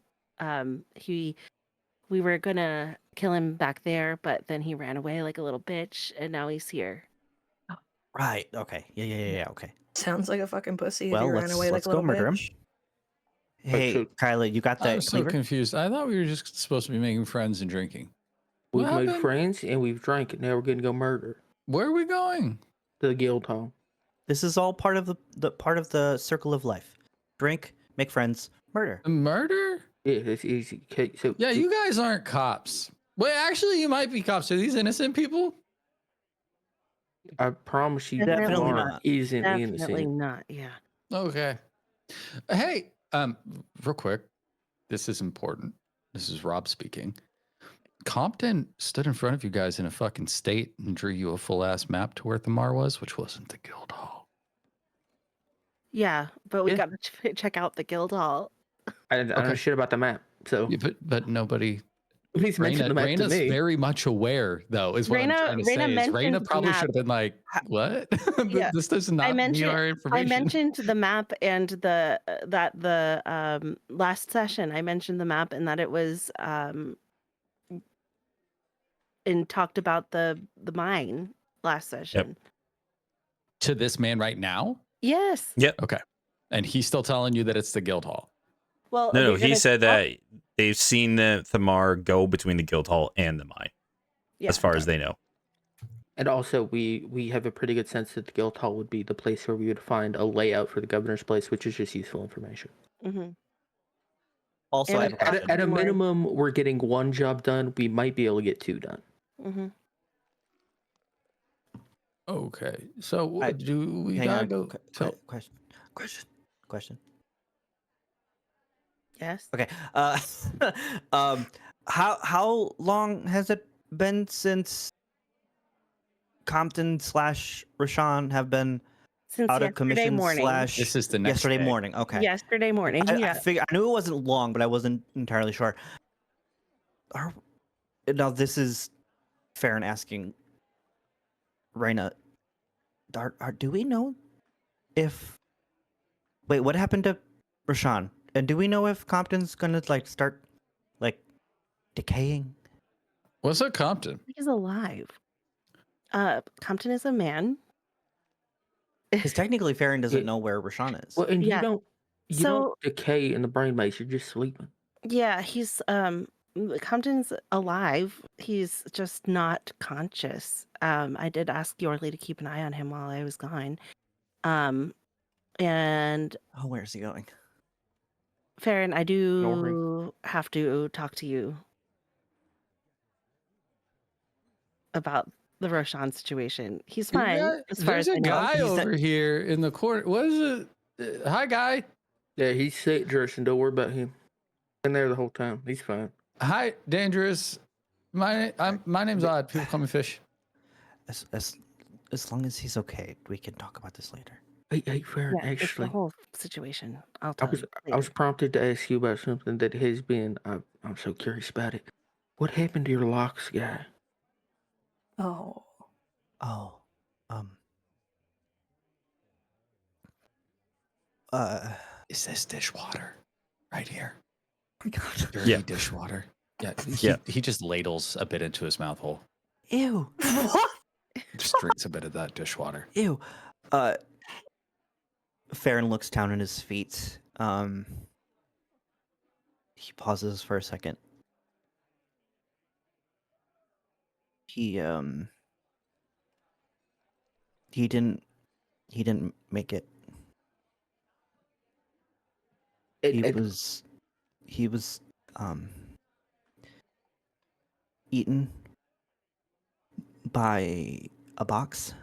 we were gonna kill him back there, but then he ran away like a little bitch, and now he's here. Right. Okay. Yeah. Okay. Sounds like a fucking pussy if Well, he ran away like let's a go little murder him. bitch. Hey, so- Kyla, you got that I'm so cleaver? confused. I thought we were just supposed to be making friends and drinking. We've What made happened? friends and we've drank it. Now we're gonna go murder Where are we going? the guild hall. This is all part of the part of the circle of life. Drink, make friends, murder. Murder? Yeah, that's easy. Okay, so Yeah, you guys aren't cops. Wait, actually, you might be cops. Are these innocent people? I promise you, Definitely Tamar not. isn't Definitely innocent. not. Yeah. Okay. Hey, real quick, this is important. This is Rob speaking. Compton stood in front of you guys in a fucking state and drew you a full ass map to where Thamar was, which wasn't the guild hall. Yeah, but we Yeah. got to check out the guild hall. I don't know Okay. shit about the map, so Yeah, but nobody. please mention the map to Raina's me. very much aware, though, is what I'm trying to say. Is mentioned Raina the probably map. should have been like, "What? Yeah. This does not meet our I information." mentioned the map and the last session. I mentioned the map and that it was and talked about the mine last session. To this man right now. Yes. Yep. Okay, and he's still telling you that it's the guild hall. Well, No, they're he gonna said talk- that they've seen the Thamar go between the guild hall and the mine, Yeah. as far as they know. And also, we have a pretty good sense that the guild hall would be the place where we would find a layout for the governor's place, which is just useful information. Mhm. Also, And I have a question. At a More. minimum, we're getting one job done. We might be able to get two done. Mhm. Okay, so I- do we Hang gotta on. go? So, Question. Yes. Okay. How long has it been since Compton / Rashawn have been Since out of yesterday commission morning. This is the next yesterday day. morning. Okay. Yesterday morning. Yeah. I knew it wasn't long, but I wasn't entirely sure. Now this is Farron asking Raina. Do we know if? Wait, what happened to Rashawn? And do we know if Compton's gonna like start like decaying? What's up, Compton? He's alive. Compton is a man. Because technically, Farron doesn't Yeah. know where Rashawn is. Well, and Yeah. you So- don't decay in the brain maze. You're just sleeping. Yeah, he's Compton's alive. He's just not conscious. I did ask Yorley to keep an eye on him while I was gone. And Oh, where is he going? Farron, I do Yorley. have to talk to you about the Roshan situation. He's fine as far There's as a I know. guy He's not- over here in the corner. What is it? Hi, guy. Yeah, he's sick, Jerson. Don't worry about him. Been there the whole time. He's fine. Hi, Dangerous. My name's Odd. People call me Fish. As long as he's okay, we can talk about this later. Hey, Farron. Yeah, it's the Actually, whole situation. I'll I tell was you. I was later. prompted to ask you about something that has been. I'm so curious about it. What happened to your locks guy? Oh. Oh, Is this dishwater right here? my God. Dirty Yeah. dishwater. Yeah. Yeah. He just ladles a bit into his mouth hole. Ew. What? Just drinks a bit of that dishwater. Ew. Farron looks down at his feet. He pauses for a second. He didn't make it. He was eaten by a box.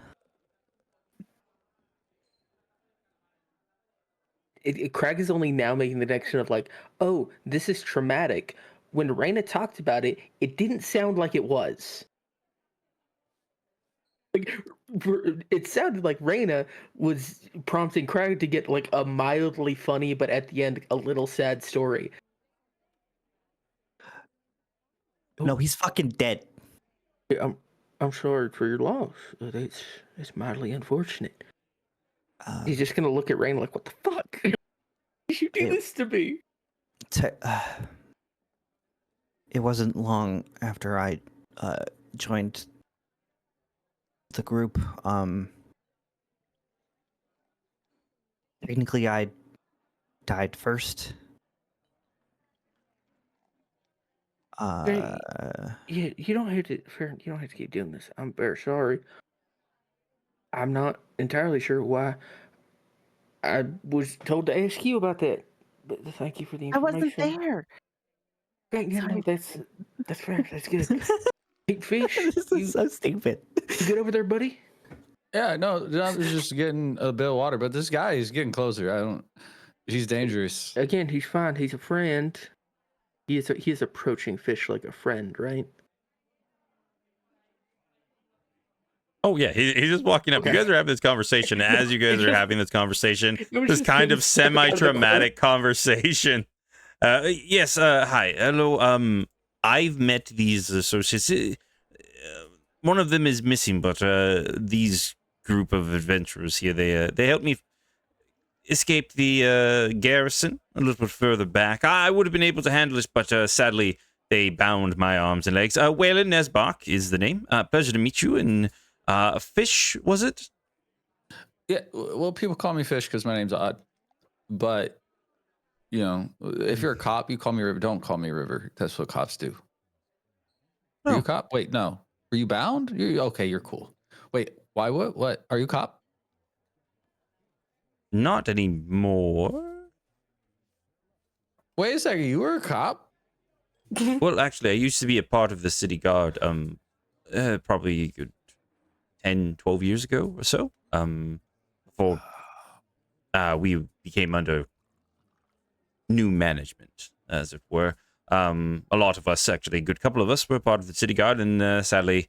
Craig is only now making the connection of like, oh, this is traumatic. When Raina talked about it, it didn't sound like it was. Like, it sounded like Raina was prompting Craig to get like a mildly funny, but at the end a little sad story. No, he's fucking dead. Yeah, I'm sorry for your loss. It's mildly unfortunate. He's just gonna look at Raina like, what the fuck? Did you do Ew. this to me? It wasn't long after I joined the group. Technically, I died first. Yeah, you don't have to. Farron, you don't have to keep doing this. I'm very sorry. I'm not entirely sure why I was told to ask you about that. But thank you for the I information. wasn't there. Okay, yeah, no, Sorry. that's fair. That's good. Hey, Fish, This you is so stupid. good over there, buddy? Yeah, no, I was just getting a bit of water, but this guy is getting closer. He's dangerous. Again, he's fine. He's a friend. He is approaching Fish like a friend, right? Oh yeah, he's just walking up. Okay. You guys are having this conversation as you guys are having this conversation. It was This just kind him of stepping out of the semi-traumatic conversation. Yes. Hi. Hello. I've met these associates. One of them is missing, but these group of adventurers here, they helped me escape the garrison a little bit further back. I would have been able to handle this, but sadly they bound my arms and legs. Waylon Nesbach is the name. Pleasure to meet you. And Fish, was it? Yeah, well, people call me Fish because my name's Odd. But, you know, if you're a cop, you call me River. Don't call me River. That's what cops do. Are you a cop? Wait, no. Were you bound? Okay, you're cool. Wait, why? What? Are you a cop? Not anymore. Wait a second. You were a cop? Well, actually, I used to be a part of the city guard. Probably good 10, 12 years ago or so. Before we became under new management, as it were. A lot of us, actually, a good couple of us, were part of the city guard, and sadly,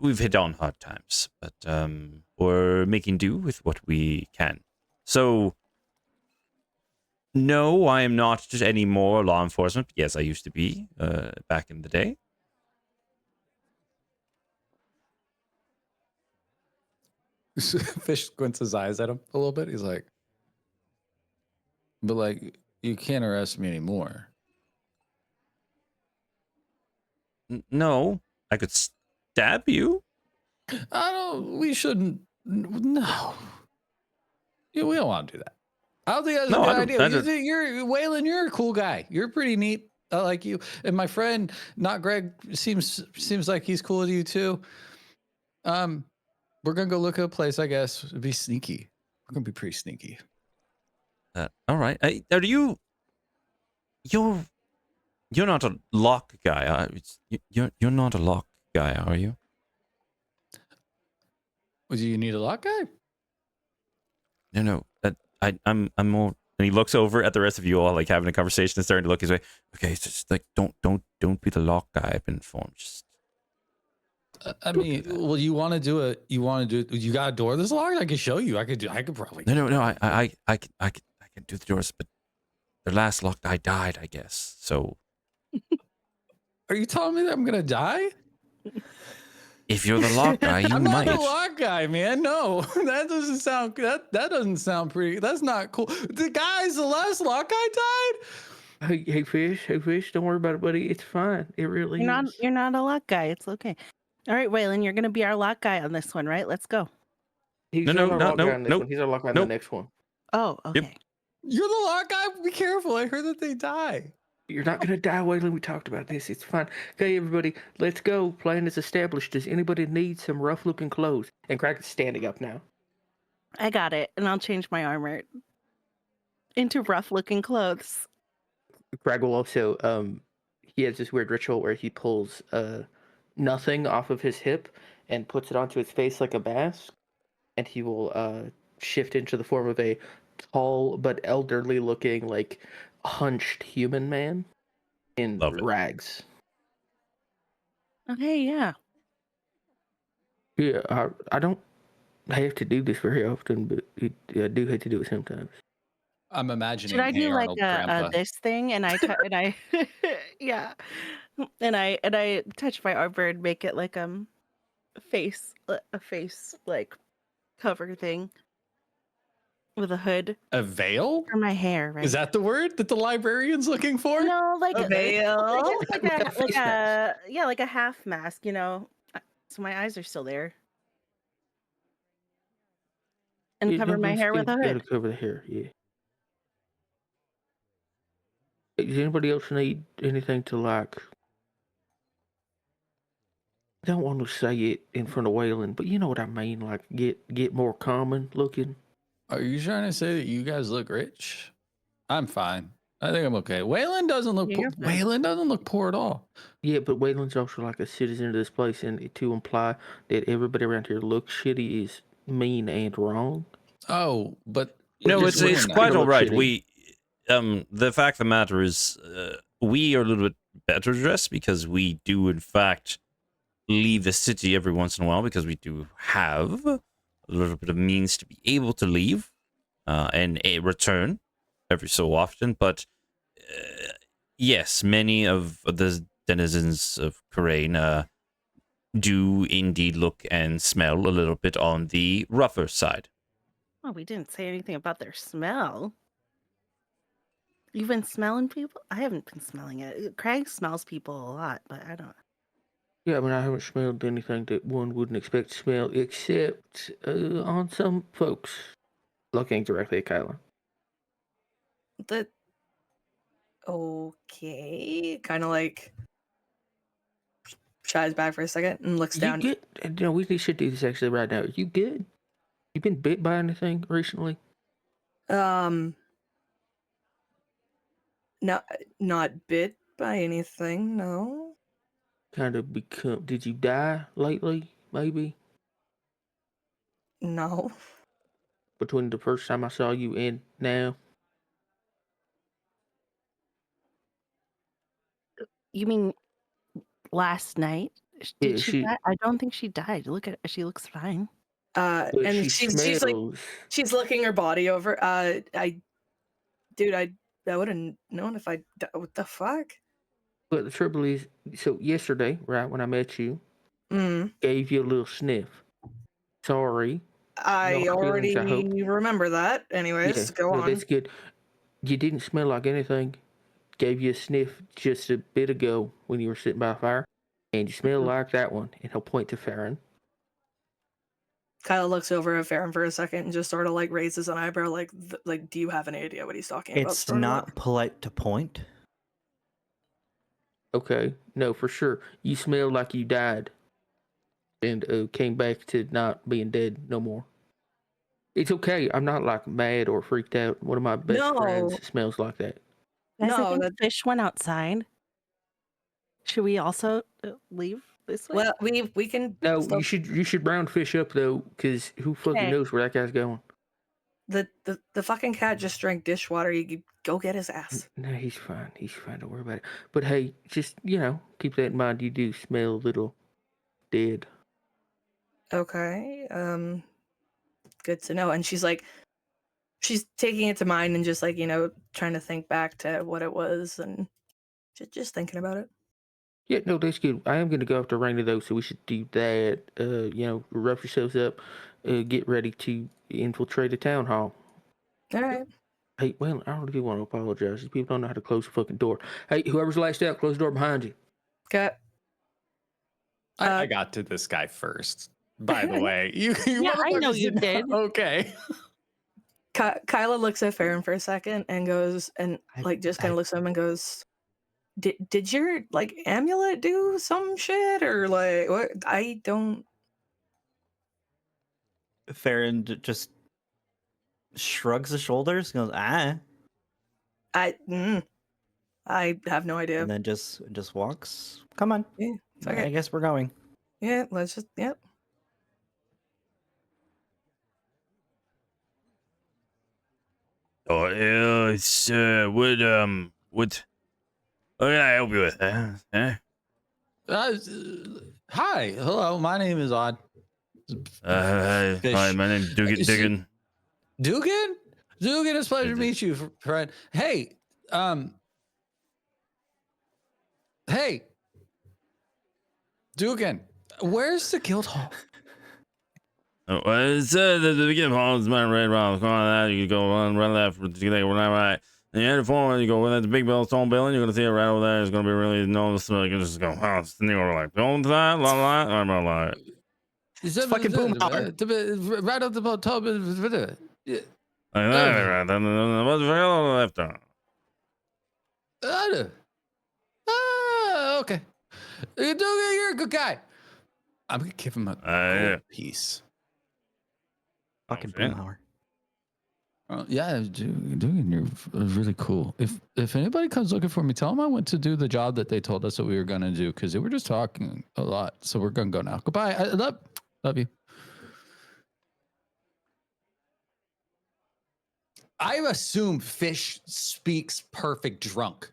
we've hit on hard times, but we're making do with what we can. So, no, I am not just any more law enforcement. Yes, I used to be back in the day. Fish squints his eyes at him a little bit. He's like, but like, you can't arrest me anymore. No, I could stab you. I don't. We shouldn't. No. Yeah, we don't want to do that. I don't think that's No, a I good don't. idea. I don't. You're Waylon. You're a cool guy. You're pretty neat. I like you. And my friend, not Greg, seems like he's cool with you too. We're gonna go look at a place. I guess be sneaky. We're gonna be pretty sneaky. All right. Are you? You're not a lock guy. You're not a lock guy, are you? Do you need a lock guy? No. That I'm more. And he looks over at the rest of you all, like having a conversation, and starting to look his way. Okay, it's just like don't be the lock guy. I've been informed. Just I mean, well, you want to do it? You want to do? You got a door that's locked? I can show you. I could probably. no. I can do the doors, but the last lock guy died, I guess. So Are you telling me that I'm gonna die? if you're the lock guy, you I'm not might. the lock guy, man. No, that doesn't sound that doesn't sound pretty. That's not cool. The last lock guy died. Hey, fish. Don't worry about it, buddy. It's fine. It really is. You're not a lock guy. It's okay. All right, Waylon, you're gonna be our lock guy on this one, right? Let's go. He's No, not our lock guy on this no, one. He's our lock guy on nope. the next one. Oh, okay. You're the lock guy. Be careful. I heard that they die. You're not gonna die, Waylon. We talked about this. It's fine. Okay, everybody, let's go. Plan is established. Does anybody need some rough-looking clothes? And Crack is standing up now. I got it, and I'll change my armor into rough-looking clothes. Craig will also he has this weird ritual where he pulls nothing off of his hip and puts it onto his face like a mask, and he will shift into the form of a tall but elderly looking, like hunched human man in Love it. rags. Okay, yeah. Yeah, I don't have to do this very often, but I do have to do it sometimes. I'm imagining. Should I Hey do like Arnold, Grandpa. this thing and and I yeah, and I touch my armor and make it like a face like cover thing with a hood A veil? for my hair, right? Is that the word that the librarian's looking for? no like A veil? like Like a face mask. yeah, like a half mask, so my eyes are still there, and Yeah, cover no, my that's hair with good. a You hood. gotta cover the hair, yeah. Hey, does anybody else need anything to like? I don't want to say it in front of Waylon, but you know what I mean. Like get more common looking. Are you trying to say that you guys look rich? I'm fine. I think I'm okay. Waylon doesn't look Yeah, poor. you're fine. Waylon doesn't look poor at all. Yeah, but Waylon's also like a citizen of this place, and to imply that everybody around here looks shitty is mean and wrong. Oh, but No, We're it's just it's wearing quite that. all right. Shitty. We the fact of the matter is we are a little bit better dressed because we do in fact leave the city every once in a while because we do have a little bit of means to be able to leave and a return every so often. But yes, many of the denizens of Karain do indeed look and smell a little bit on the rougher side. Oh, we didn't say anything about their smell. You've been smelling people? I haven't been smelling it. Craig smells people a lot, but I don't. Yeah, I mean, I haven't smelled anything that one wouldn't expect to smell, except on some folks. Looking directly at Kyla. That okay. Kind of like shies back for a second and looks You down. good? We should do this actually right now. Are you good? You been bit by anything recently? Not bit by anything, no. Kind of become. Did you die lately? Maybe No. between the first time I saw you and now. You mean last night? Did Yeah, she she die? I don't think she died. Look at her. She looks fine. but And she she's like smells. she's looking her body over. Dude, I would have known if what the fuck? But the trouble is, so yesterday, right when I met you, Mm. gave you a little sniff. Sorry, no I hard feelings. I hope. already remember that. Yeah, Anyways, go no, on. that's good. You didn't smell like anything. Gave you a sniff just a bit ago when you were sitting by a fire, and you smell like that one. And he'll point to Farron. Kyle looks over at Farron for a second and just sort of like raises an eyebrow, like, do you have any idea what he's talking about? It's Sort of not look. polite to point. Okay, no, for sure. You smell like you died, and came back to not being dead no more. It's okay. I'm not like mad or freaked out. One of my best No. friends smells like that. Guys, I No, think that Fish went outside. Should we also leave this way? well, we can No, still, you should round Fish up though, because who fucking Okay. knows where that guy's going? the fucking cat just drank dishwater. You could go get his ass. No, he's fine. He's fine. Don't worry about it. But hey, just keep that in mind. You do smell a little dead. Okay. Good to know. And she's taking it to mind and just like, trying to think back to what it was and just thinking about it. Yeah, no, that's good. I am going to go after Raina though, so we should do that. Rough yourselves up. Get ready to infiltrate a town hall. All right. Hey, well, I don't really want to apologize. These people don't know how to close the fucking door. Hey, whoever's last out, close the door behind you. Okay. I got to this guy first. By the way, you Yeah, I know motherfuckers you didn't- did. Okay. Kyla looks at Farron for a second and goes and just kind of looks at him and goes, Did your like amulet do some shit or like what? I don't. Farron just shrugs his shoulders, goes I have no idea. and then just walks. Come on, Yeah, fuck I it. guess we're going. Yeah, let's just yep. Oh, yeah, it's what can I help you with? Hi, hello. My name is Odd. Hi, Fish. my name's Dugan. Dugan? Dugan, it's a pleasure to meet you, friend. Hey, hey, Dugan, where's the guild hall? Oh, well, it's the beginning hall is my red round. Come on, that you go on right left, right. And you enter forward, you go with that big stone building. You're gonna see it right over there. It's gonna be really noticeable. You can just go, oh, it's like going to that, I'm not like. It's fucking boom holler. Right up the top. Yeah. Like that, right? Then what's the left on? Okay. Dugan, you're a good guy. I'm gonna give him a Yeah. gold piece. Fucking Okay. boom hour. Yeah, Dugan, you're really cool. If anybody comes looking for me, tell them I went to do the job that they told us that we were gonna do because they were just talking a lot. So we're gonna go now. Goodbye. I love you. I assume Fish speaks perfect drunk.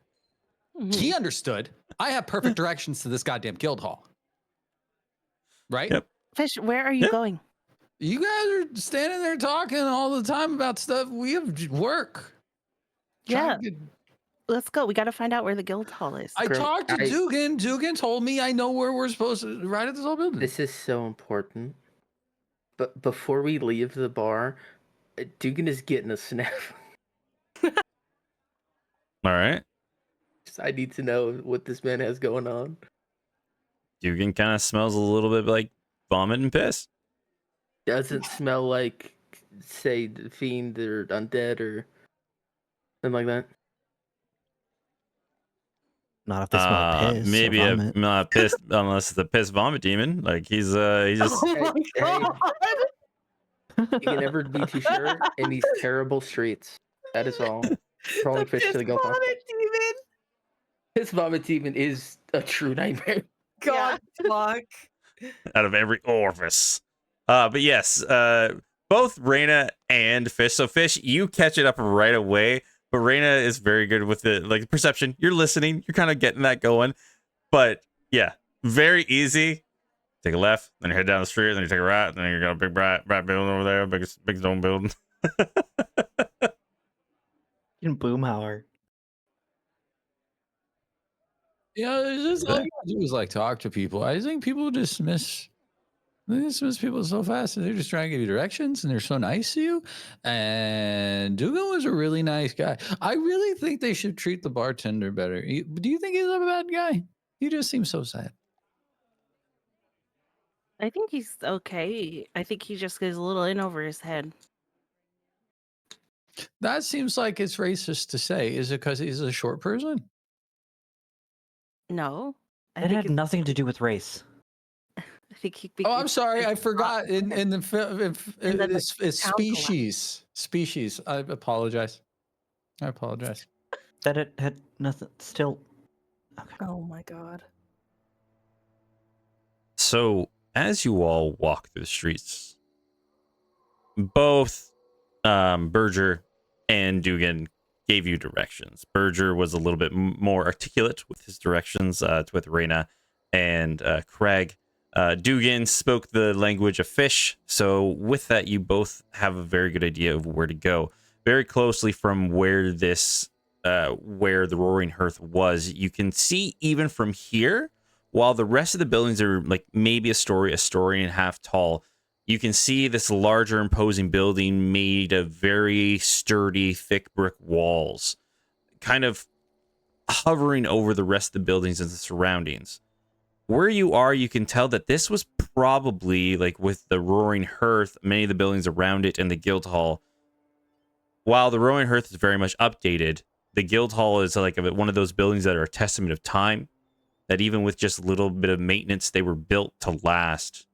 He understood. I have perfect directions to this goddamn guild hall. Right? Yep. Fish, where are you Yeah. going? You guys are standing there talking all the time about stuff. We have work. Yeah, Trying to get- let's go. We got to find out where the guild hall is. I Great. talked to Dugan. Dugan told me I know where we're supposed to right at this whole building. This is so important. But before we leave the bar, Dugan is getting a sniff. All right. I need to know what this man has going on. Dugan kind of smells a little bit like vomit and piss. Doesn't smell like, say, the fiend or undead or something like that. Not if they smell piss. Maybe or a vomit. not piss unless it's a piss vomit demon. Like he's just Oh my Hey, god! You can never be too sure in these terrible streets. That is all. Crawling The fish to the piss guild hall. vomit demon. This vomit demon is a true nightmare. God fuck. out of every orifice. But yes, both Reina and Fish. So Fish, you catch it up right away, but Reina is very good with the perception. You're listening. You're kind of getting that going. But yeah, Very easy. Take a left, then you head down the street, then you take a right, then you got a big bright building over there, big stone building. In Boomhauer. Yeah, it's just all you gotta do is like talk to people. I think people dismiss people so fast, and they're just trying to give you directions, and they're so nice to you. And Dugan was a really nice guy. I really think they should treat the bartender better. Do you think he's a bad guy? He just seems so sad. I think he's okay. I think he just goes a little in over his head. That seems like it's racist to say. Is it because he's a short person? No, I It think had nothing to do with race. I think he. Oh, I'm sorry. I forgot. In the And then the it's town collapsed. species. I apologize. That it had nothing. Still, Oh my god. So, as you all walk through the streets, both Berger and Dugan gave you directions. Berger was a little bit more articulate with his directions with Reyna and Craig. Dugan spoke the language of fish, so with that, you both have a very good idea of where to go. Very closely from where this, where the Roaring Hearth was, you can see even from here, while the rest of the buildings are like maybe a story and a half tall, you can see this larger, imposing building made of very sturdy, thick brick walls, kind of hovering over the rest of the buildings and the surroundings. Where you are, you can tell that this was probably, like with the Roaring Hearth, many of the buildings around it, and the Guildhall. While the Roaring Hearth is very much updated, the Guildhall is like one of those buildings that are a testament of time, that even with just a little bit of maintenance, they were built to last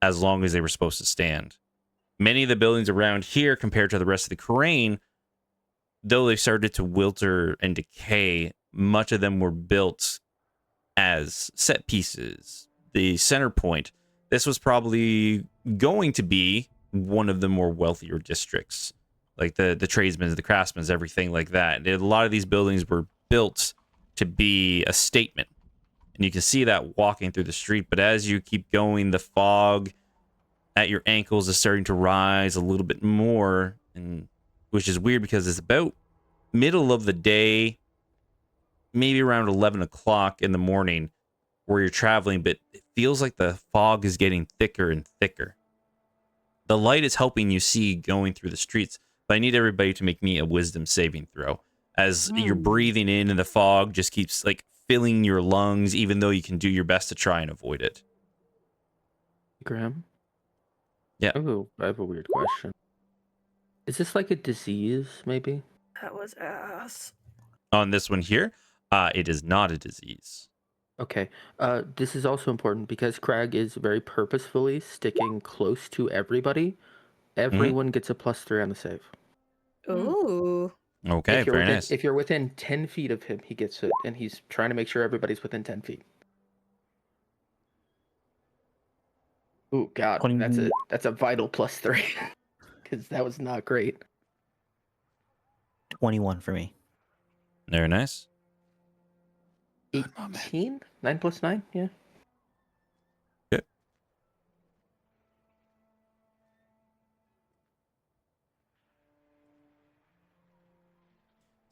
as long as they were supposed to stand. Many of the buildings around here, compared to the rest of the Crane, though they started to wilter and decay, much of them were built as set pieces. The center point, this was probably going to be one of the more wealthier districts, like the tradesmen, the craftsmen, everything like that. A lot of these buildings were built to be a statement, and you can see that walking through the street. But as you keep going, the fog at your ankles is starting to rise a little bit more, and which is weird because it's about middle of the day, maybe around 11 o'clock in the morning where you're traveling, but it feels like the fog is getting thicker and thicker. The light is helping you see going through the streets, but I need everybody to make me a wisdom saving throw, as you're breathing in and the fog just keeps like filling your lungs, even though you can do your best to try and avoid it. Graham? Yeah. Oh, I have a weird question. Is this like a disease, maybe? That was ass. On this one here, it is not a disease. Okay. This is also important because Crag is very purposefully sticking close to everybody. Everyone gets a +3 on the save. Ooh. Okay, If you're very within, nice. If you're within 10 feet of him, he gets it, and he's trying to make sure everybody's within 10 feet. Ooh, God, 20 that's a vital +3, because that was not great. 21 for me. Very nice. 18? 9 + 9? Yeah. Okay.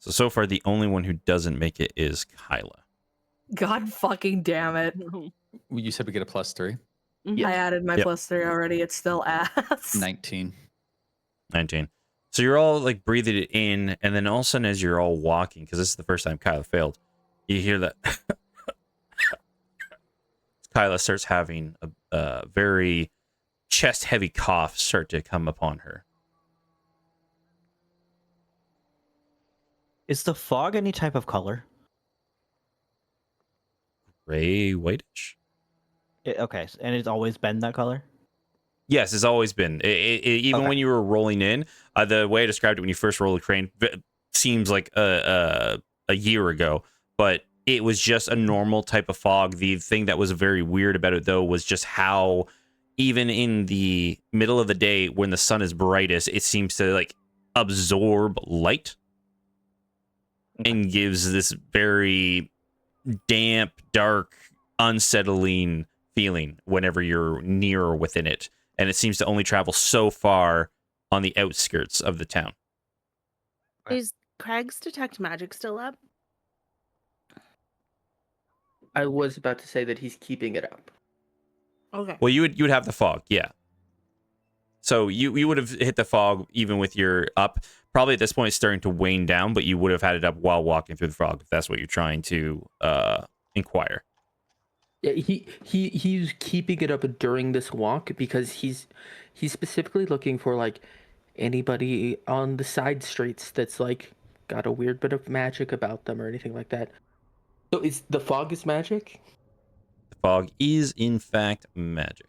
So far, the only one who doesn't make it is Kyla. God fucking damn it. You said we get a +3. I added my Yep. +3 already. It's still ass. 19. 19. So you're all like breathing it in, and then all of a sudden, as you're all walking, because this is the first time Kyla failed, you hear that Kyla starts having a very chest-heavy cough start to come upon her. Is the fog any type of color? Gray, whitish. Okay, and it's always been that color? Yes, it's always been. Even Okay. when you were rolling in, the way I described it when you first rolled the Crane seems like a year ago, but it was just a normal type of fog. The thing that was very weird about it, though, was just how even in the middle of the day when the sun is brightest, it seems to like absorb light and gives this very damp, dark, unsettling feeling whenever you're near or within it, and it seems to only travel so far on the outskirts of the town. Is Craig's detect magic still up? I was about to say that he's keeping it up. Okay. Well, you would have the fog, yeah. So you would have hit the fog even with your up. Probably at this point it's starting to wane down, but you would have had it up while walking through the fog if that's what you're trying to inquire. Yeah, he's keeping it up during this walk because he's specifically looking for like anybody on the side streets that's like got a weird bit of magic about them or anything like that. So is the fog is magic? The fog is in fact magic.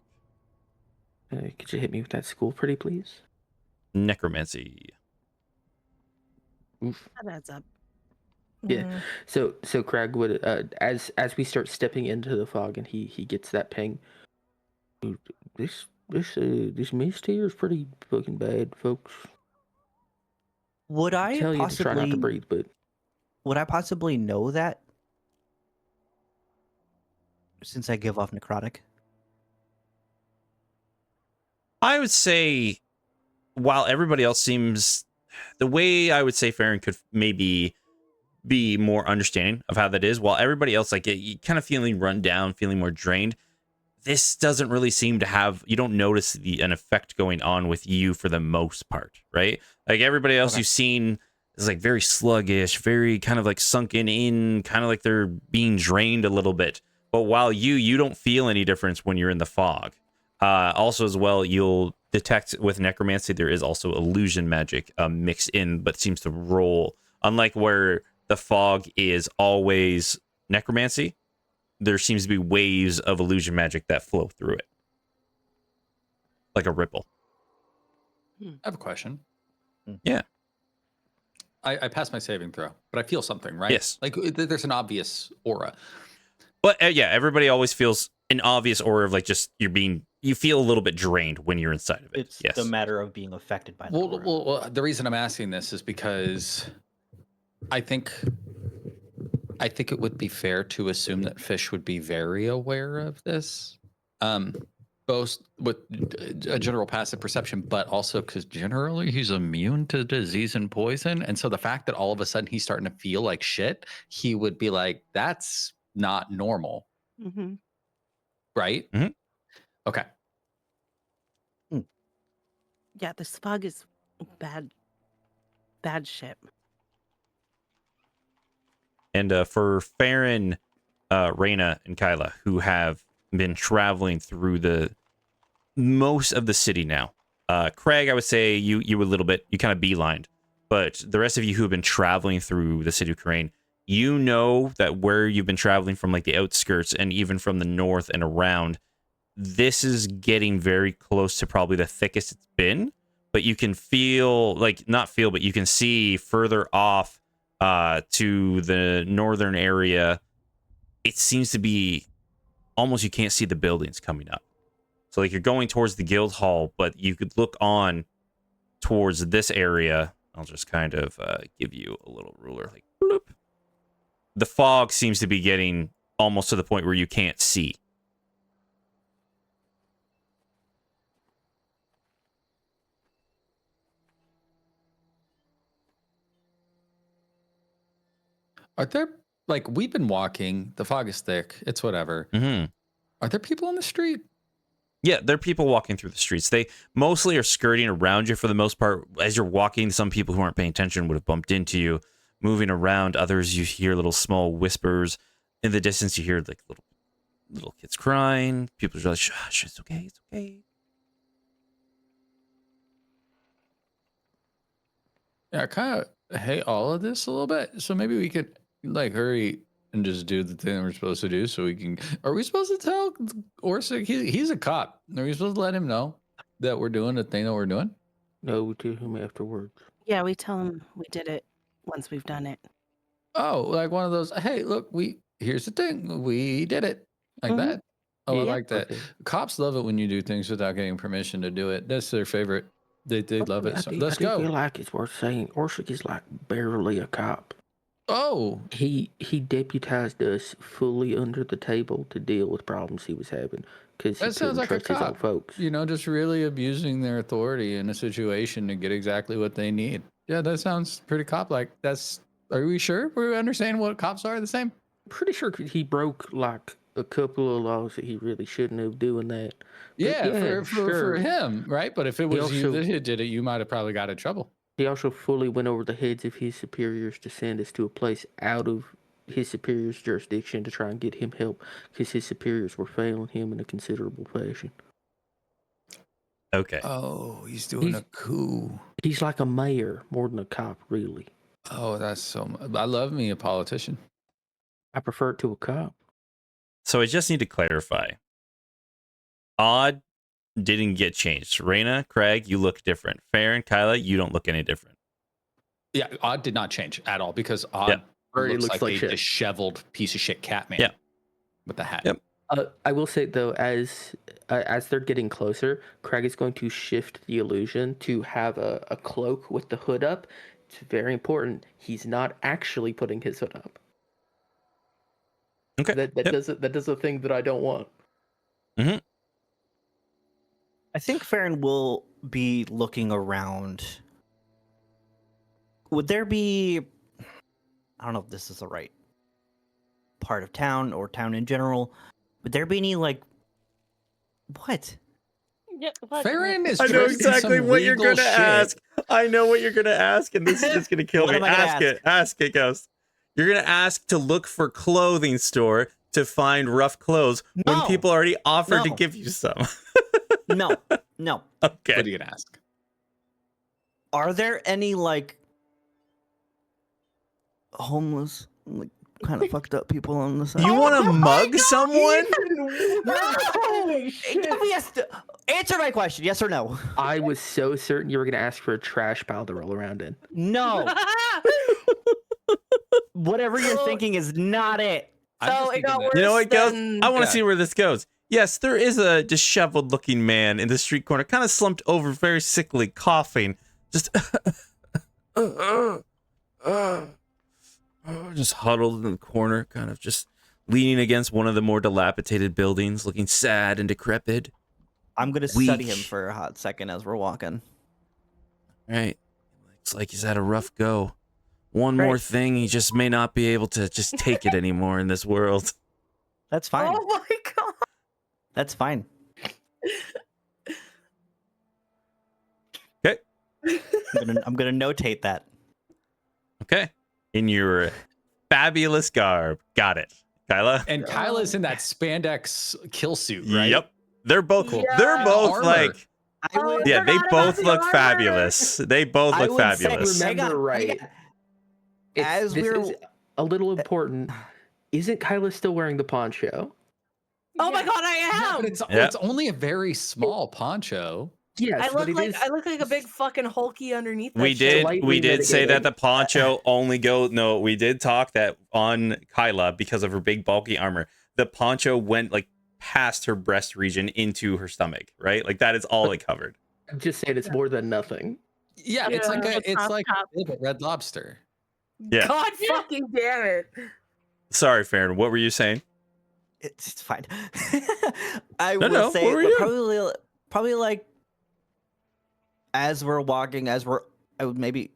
Could you hit me with that school pretty please? Necromancy. Oof. That adds up. Yeah. Mm. So Craig would as we start stepping into the fog and he gets that ping. "Ooh, this mist here is pretty fucking bad, folks. Would I Tell you to try not to possibly breathe, but know that since I give off necrotic? I would say, while everybody else seems, the way I would say Farron could maybe be more understanding of how that is, while everybody else like you kind of feeling run down, feeling more drained. This doesn't really seem to have, you don't notice an effect going on with you for the most part, right? Like everybody else you've seen is like very sluggish, very kind of like sunken in, kind of like they're being drained a little bit. But while you don't feel any difference when you're in the fog. Also as well, you'll detect with necromancy, there is also illusion magic mixed in, but seems to roll. Unlike where the fog is always necromancy, there seems to be waves of illusion magic that flow through it. Like a ripple. I have a question. Yeah. I passed my saving throw, but I feel something, right? Yes. Like there's an obvious aura. But yeah, everybody always feels an obvious aura of like just you feel a little bit drained when you're inside of it. It's Yes. the matter of being affected by the aura. Well, the reason I'm asking this is because I think it would be fair to assume that Fish would be very aware of this, both with a general passive perception, but also because generally he's immune to disease and poison. And so the fact that all of a sudden he's starting to feel like shit, he would be like, that's not normal. Mm-hmm. Right? Mhm. Okay. Yeah, this fog is bad shit. And for Farron, Reyna, and Kyla, who have been traveling through the most of the city now. Craig, I would say you a little bit, you kind of beelined. But the rest of you who have been traveling through the city of Crane, you know that where you've been traveling from like the outskirts and even from the north and around, this is getting very close to probably the thickest it's been. But you can feel, like, not feel, but you can see further off to the northern area, it seems to be almost you can't see the buildings coming up. So like you're going towards the guild hall, but you could look on towards this area. I'll just kind of give you a little ruler, like bloop. The fog seems to be getting almost to the point where you can't see. Are there, like, we've been walking, the fog is thick, it's whatever. Mm-hmm. Are there people on the street? Yeah, there are people walking through the streets. They mostly are skirting around you for the most part. As you're walking, some people who aren't paying attention would have bumped into you. Moving around, others you hear little small whispers. In the distance, you hear like little kids crying. People are like, "Shush, it's okay, it's okay." Yeah, I kind of hate all of this a little bit. So maybe we could like hurry and just do the thing we're supposed to do. So we can. Are we supposed to tell Orsic? He's a cop. Are we supposed to let him know that we're doing the thing that we're doing? no, we tell him afterwards. Yeah, we tell him we did it once we've done it. Oh, like one of those. Hey, look, here's the thing. We did it like Mhm. that. Oh, I Yeah, like that. okay. Cops love it when you do things without getting permission to do it. That's their favorite. They love it. So, let's I do go. feel like it's worth saying Orsic is like barely a cop. Oh, He deputized us fully under the table to deal with problems he was having because he that sounds couldn't like a trust his own cop. folks. You know, just really abusing their authority in a situation to get exactly what they need. Yeah, that sounds pretty cop-like. Are we sure we understand what cops are the same? Pretty sure he broke like a couple of laws that he really shouldn't have doing that. But Yeah, yeah, for sure. him, right? But if it He was you also that did it, you might have probably got in trouble. he also fully went over the heads of his superiors to send us to a place out of his superior's jurisdiction to try and get him help because his superiors were failing him in a considerable fashion. Okay. Oh, he's doing He's- a coup. He's like a mayor more than a cop, really. Oh, that's so. I love me a politician. I prefer it to a cop. So I just need to clarify. Odd didn't get changed. Raina, Craig, you look different. Farron, Kyla, you don't look any different. Yeah, Odd did not change at all because Odd Yep. Already looks looks like like a shit. disheveled piece of shit cat man. Yep. With the hat. Yep. I will say though, as they're getting closer, Craig is going to shift the illusion to have a cloak with the hood up. It's very important. He's not actually putting his hood up. Okay. That does a thing that I don't want. I think Farron will be looking around. Would there be, I don't know if this is the right part of town or town in general, would there be any like, what? Yeah, what? Farron is I know dressed in exactly some what you're legal gonna shit. ask. I know what you're gonna ask, and this is just gonna kill What me. am I gonna Ask it. Ask it, Ghost. You're gonna ask to look for clothing store to find rough clothes when No. people already offered to No. give you some. No, no. Okay. What are you gonna ask? Are there any like homeless, like kind of fucked up people on the side? You want to mug someone? Holy Give me answer my question, yes or no? I was so certain you were going to ask for a trash pile to roll around in. No. Whatever you're So- thinking is not it. I'm just So it thinking got that- worse. You know what, Ghost? than- I want to Yeah. see where this goes. Yes, there is a disheveled looking man in the street corner, kind of slumped over, very sickly, coughing. Just just huddled in the corner, kind of just leaning against one of the more dilapidated buildings, looking sad and decrepit. I'm gonna study Weak. him for a hot second as we're walking. Right. Looks like he's had a rough go. One more Right. thing, he just may not be able to just take it anymore in this world. That's fine. Oh my god. That's fine. Okay. I'm gonna notate that. Okay. In your fabulous garb. Got it. Kyla? And Kyla's in that spandex kill suit, right? Yep. They're both Cool. they're Yeah. both Armor. like I would, yeah, they forgot about both the look armor. fabulous. They both I look would say- fabulous. Hang on, Remember hang right. on. As This we're- is a little important. Isn't Kyla still wearing the poncho? Oh my god, I Yeah, am. but it's Yeah. it's only a very small poncho. Yes, I but look it like is- I look like a big fucking hulky underneath that We shit. did Slightly say that mitigated. the poncho only go no, we did talk that on Kyla because of her big bulky armor. The poncho went like past her breast region into her stomach, right? Like that is all it covered. I'm just saying it's more than nothing. Yeah, it's like Yeah. it's Top, like top. a bib at Red Lobster. Yeah. God fucking damn it. Sorry, Farron. What were you saying? It's fine. I No, would no, say what were you? probably like as we're walking, I would maybe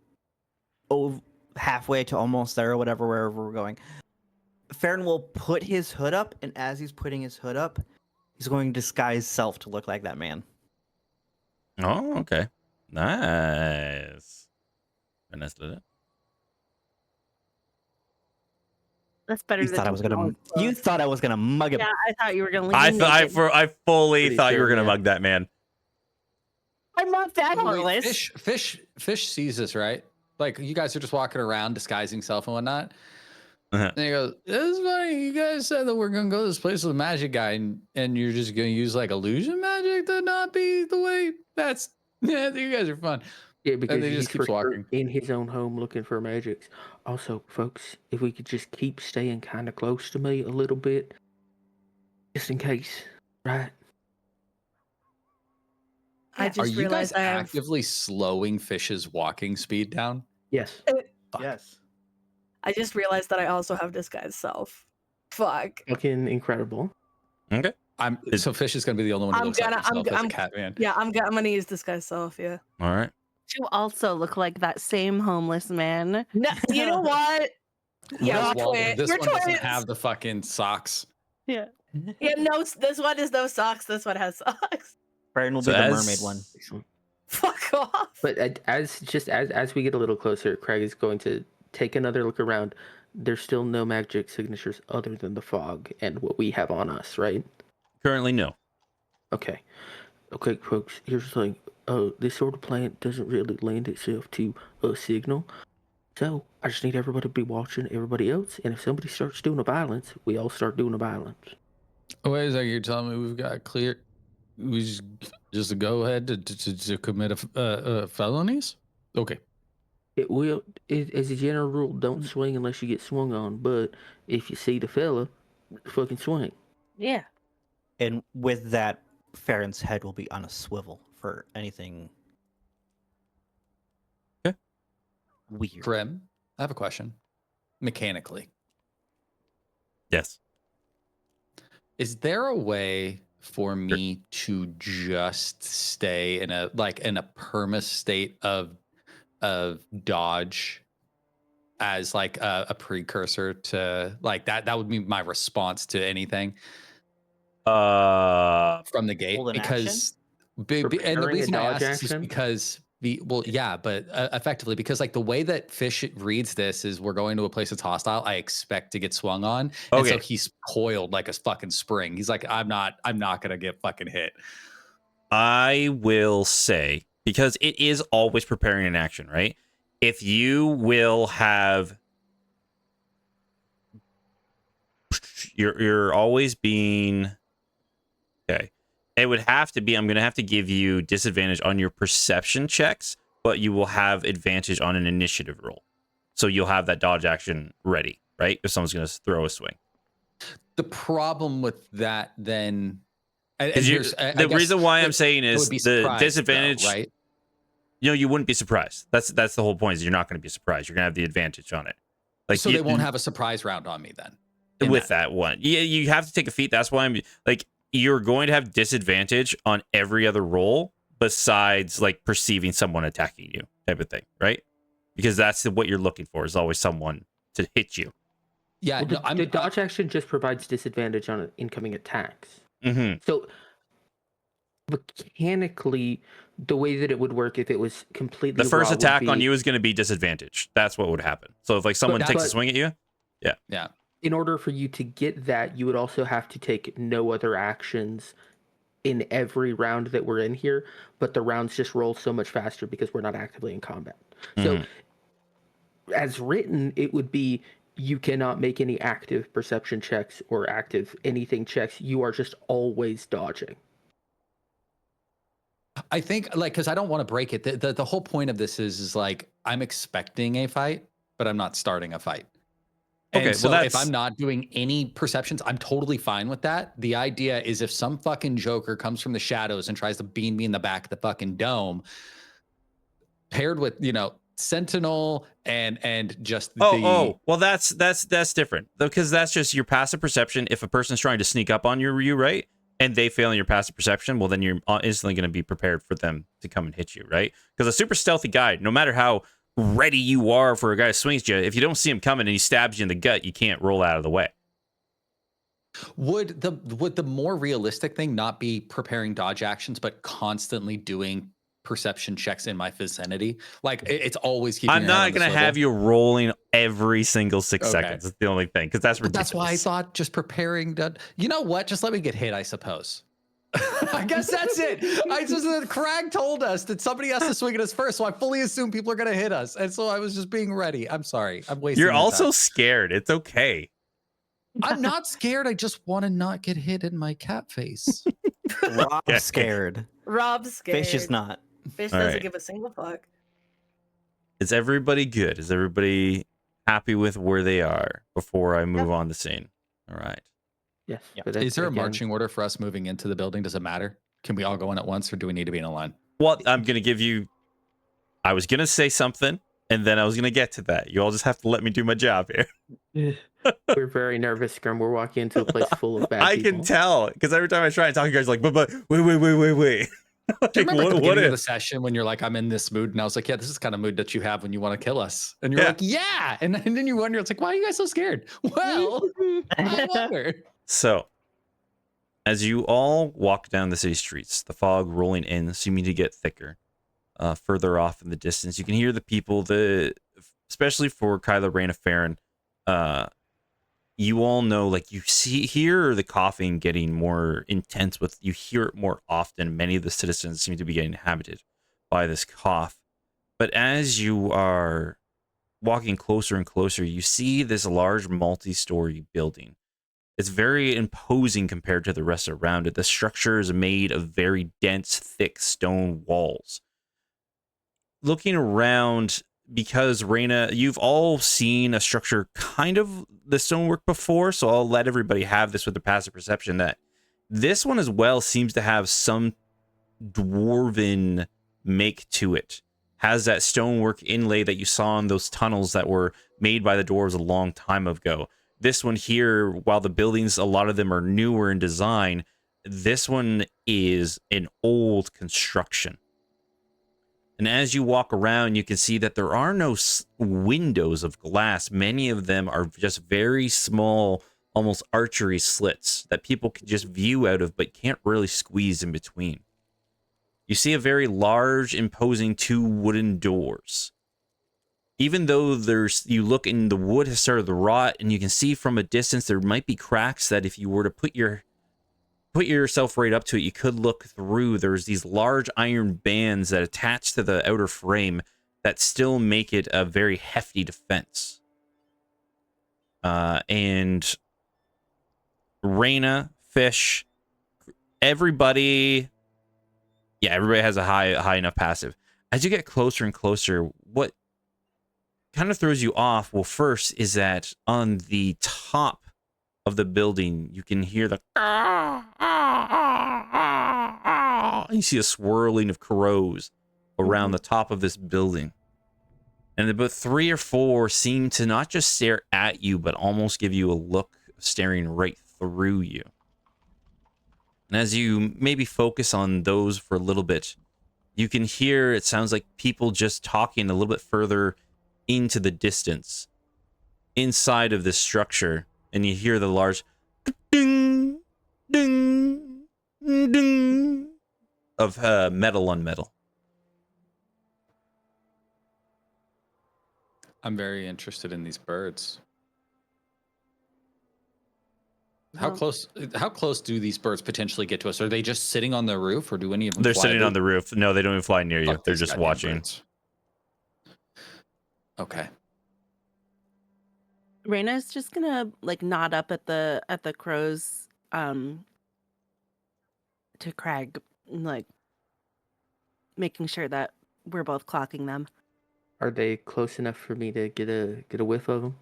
halfway to almost there or whatever, wherever we're going. Farron will put his hood up, and as he's putting his hood up, he's going to disguise self to look like that man. Oh, okay. Nice. Very nice, little. That's better You than thought I was just gonna. going You close. thought I was gonna mug him. Yeah, I thought you were gonna leave. I me thought naked. I fully Pretty thought you were sure, gonna yeah. mug that man. I'm not that Wait, heartless. Fish sees this, right? Like you guys are just walking around disguising self and whatnot. Uh-huh. And he goes, "This is funny. You guys said that we're gonna go to this place with a magic guy, and you're just gonna use like illusion magic to not be the way. That's yeah. You guys are fun." Yeah, because they he's just keeps for sure walking. in his own home looking for magics. Also, folks, if we could just keep staying kind of close to me a little bit, just in case, right? I Are just you guys realized I have actively slowing Fish's walking speed down? Yes. Fuck. Yes. I just realized that I also have disguise self. Fuck. Fucking incredible. Okay. So Fish is gonna be the only one who I'm looks like gonna, himself as a I'm, cat man. yeah, I'm gonna use disguise self. Yeah. All right. You also look like that same homeless man. No, you know what? Yeah, Whereas we're this we're one doesn't twins. have the fucking socks. Yeah. Yeah, no, this one is no socks. This one has socks. Farron will So be the as- mermaid one. Excellent. Fuck off. But as we get a little closer, Craig is going to take another look around. There's still no magic signatures other than the fog and what we have on us, right? Currently, no. Okay. Okay, folks, here's the thing. This sort of plant doesn't really lend itself to a signal. So I just need everybody to be watching everybody else, and if somebody starts doing a violence, we all start doing a violence. Oh, wait a second, you're telling me we've got clear, we just go ahead to commit felonies? Okay. It will, as a general rule, don't swing unless you get swung on. But if you see the fella, fucking swing. Yeah. And with that, Farron's head will be on a swivel for anything. Okay. Weird. Grim, I have a question. Mechanically, Yes. is there a way for me to just stay in a perma state of dodge as like a precursor to like that would be my response to anything from the gate? Hold an Because and the Preparing a reason I dodge ask this is action? because but effectively because like the way that Fish reads this is we're going to a place that's hostile. I expect to get swung on, and so Okay. he's coiled like a fucking spring. He's like, I'm not gonna get fucking hit. I will say, because it is always preparing an action, right? If you will have, you're always being, okay. It would have to be, I'm going to have to give you disadvantage on your perception checks, but you will have advantage on an initiative roll. So you'll have that dodge action ready, right? If someone's going to throw a swing. The problem with that then, and Because here's, I the guess reason why I'm it- saying it would is be the surprised, though, disadvantage, right? you know, you wouldn't be surprised. That's the whole point, is you're not going to be surprised. You're going to have the advantage on it. Like, So they won't have a surprise round on me then. in with that one. Yeah, you have to take a feat. That's why I'm like, you're going to have disadvantage on every other roll besides like perceiving someone attacking you type of thing, right? Because that's what you're looking for, is always someone to hit you. Yeah, Well, no, the dodge action just provides disadvantage on incoming attacks. Mm-hmm. So mechanically, the way that it would work if it was completely The first raw would attack on be- you is going to be disadvantage. That's what would happen. So if like someone takes a swing at you, yeah. in order for you to get that, you would also have to take no other actions in every round that we're in here, but the rounds just roll so much faster because we're not actively in combat. So as written, it would be you cannot make any active perception checks or active anything checks. You are just always dodging. I think like because I don't want to break it. The whole point of this is like I'm expecting a fight, but I'm not starting a fight. And Okay, so well, if that's- I'm not doing any perceptions, I'm totally fine with that. The idea is if some fucking joker comes from the shadows and tries to bean me in the back of the fucking dome, paired with Sentinel and just well, that's different, because that's just your passive perception. If a person's trying to sneak up on you, right, and they fail in your passive perception, well, then you're instantly going to be prepared for them to come and hit you, right? Because a super stealthy guy, no matter how ready you are for a guy who swings at you, if you don't see him coming and he stabs you in the gut, you can't roll out of the way. Would the more realistic thing not be preparing dodge actions, but constantly doing perception checks in my vicinity? Like it's always keeping. I'm not going to have you rolling every single 6 seconds. That's the only thing, because that's ridiculous. That's why I thought just preparing. You know what? Just let me get hit, I suppose. I guess that's it. Crag told us that somebody has to swing at us first, so I fully assume people are going to hit us, and so I was just being ready. I'm sorry. I'm wasting. You're your also time. scared. It's okay. I'm not scared. I just want to not get hit in my cat face. Rob's scared. Rob's scared. Fish is not. Fish All doesn't right. give a single fuck. Is everybody good? Is everybody happy with where they are before I move on the scene? All right. Yes. Yeah. But Is there a again, marching order for us moving into the building? Does it matter? Can we all go in at once, or do we need to be in a line? Well, I'm going to give you, I was going to say something, And then I was gonna get to that. You all just have to let me do my job here. We're very nervous, Scrum. We're walking into a place full of bad I people. can tell because every time I try and talk, you guys are like, but wait. Do you remember at the what beginning of if? the session when you're like, I'm in this mood? And I was like, yeah, this is the kind of mood that you have when you want to kill us. And you're Yeah. like, yeah. And then you wonder, it's like, why are you guys so scared? Well, I wonder. So, as you all walk down the city streets, the fog rolling in, seeming to get thicker. Further off in the distance, you can hear the people. Especially for Kylo, Reyna, Farron, you all know, like you hear the coughing getting more intense. You hear it more often. Many of the citizens seem to be getting inhabited by this cough. But as you are walking closer and closer, you see this large multi-story building. It's very imposing compared to the rest around it. The structure is made of very dense, thick stone walls. Looking around, because Reyna, you've all seen a structure kind of the stonework before, so I'll let everybody have this with the passive perception that this one as well seems to have some dwarven make to it. Has that stonework inlay that you saw in those tunnels that were made by the dwarves a long time ago. This one here, while the buildings, a lot of them are newer in design, this one is an old construction. And as you walk around, you can see that there are no windows of glass. Many of them are just very small, almost archery slits that people can just view out of, but can't really squeeze in between. You see a very large, imposing 2 wooden doors. Even though you look and the wood has started to rot, and you can see from a distance there might be cracks that if you were to put yourself right up to it, you could look through. There's these large iron bands that attach to the outer frame that still make it a very hefty defense. And Reyna, Fish, everybody has a high enough passive. As you get closer and closer, what kind of throws you off, well, first is that on the top of the building, you can hear the you see a swirling of crows around the top of this building. And about 3 or 4 seem to not just stare at you, but almost give you a look staring right through you. And as you maybe focus on those for a little bit, you can hear, it sounds like people just talking a little bit further into the distance inside of this structure. And you hear the large ding, ding, ding of metal on metal. I'm very interested in these birds. How close do these birds potentially get to us? Are they just sitting on the roof, or do any of them They're fly? sitting on the roof. No, they don't even fly near you. Fuck They're these just goddamn watching. birds. Okay. Reyna's just gonna like nod up at the crows to Craig, like making sure that we're both clocking them. Are they close enough for me to get a whiff of them?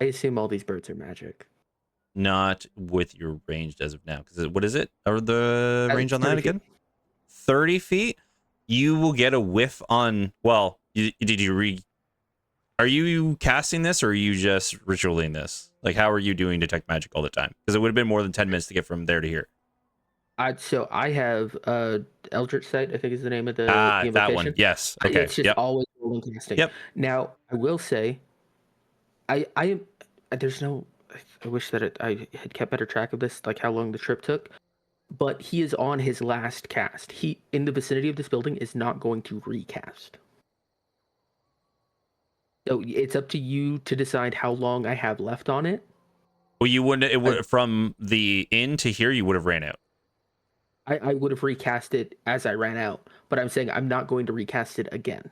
I assume all these birds are magic. Not with your range as of now. Because what is it? Or the range on that 30 feet. again? 30 feet? You will get a whiff on... Well, are you casting this, or are you just ritualing this? Like, how are you doing detect magic all the time? Because it would have been more than 10 minutes to get from there to here. So I have Eldritch Sight, I think is the name of the That invocation. one. Yes. Okay. It's just always rolling casting. Yep. Now I will say, I there's no. I wish that I had kept better track of this, like how long the trip took. But he is on his last cast. He, in the vicinity of this building, is not going to recast. So it's up to you to decide how long I have left on it. Well, you wouldn't. It would from the inn to here. You would have ran out. I would have recast it as I ran out, but I'm saying I'm not going to recast it again.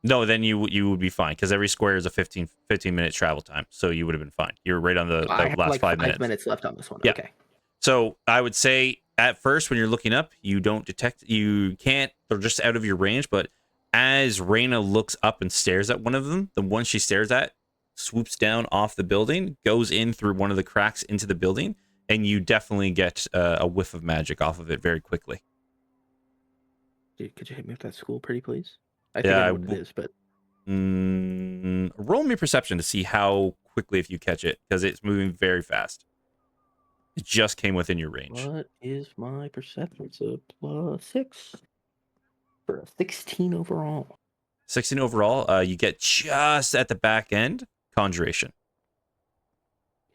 No, then you would be fine, because every square is a 15 minute travel time, so you would have been fine. You're right on the I have last like 5 minutes. 5 minutes left on this one. Yeah. Okay. So I would say at first, when you're looking up, you don't detect, you can't, they're just out of your range. But as Reyna looks up and stares at one of them, the one she stares at swoops down off the building, goes in through one of the cracks into the building, and you definitely get a whiff of magic off of it very quickly. Could you hit me with that school, pretty please? I think Yeah, I I know what it w- is, but roll me perception to see how quickly if you catch it, because it's moving very fast. It just came within your range. what is my perception? It's a +6 for a 16 overall. 16 overall. You get just at the back end, conjuration.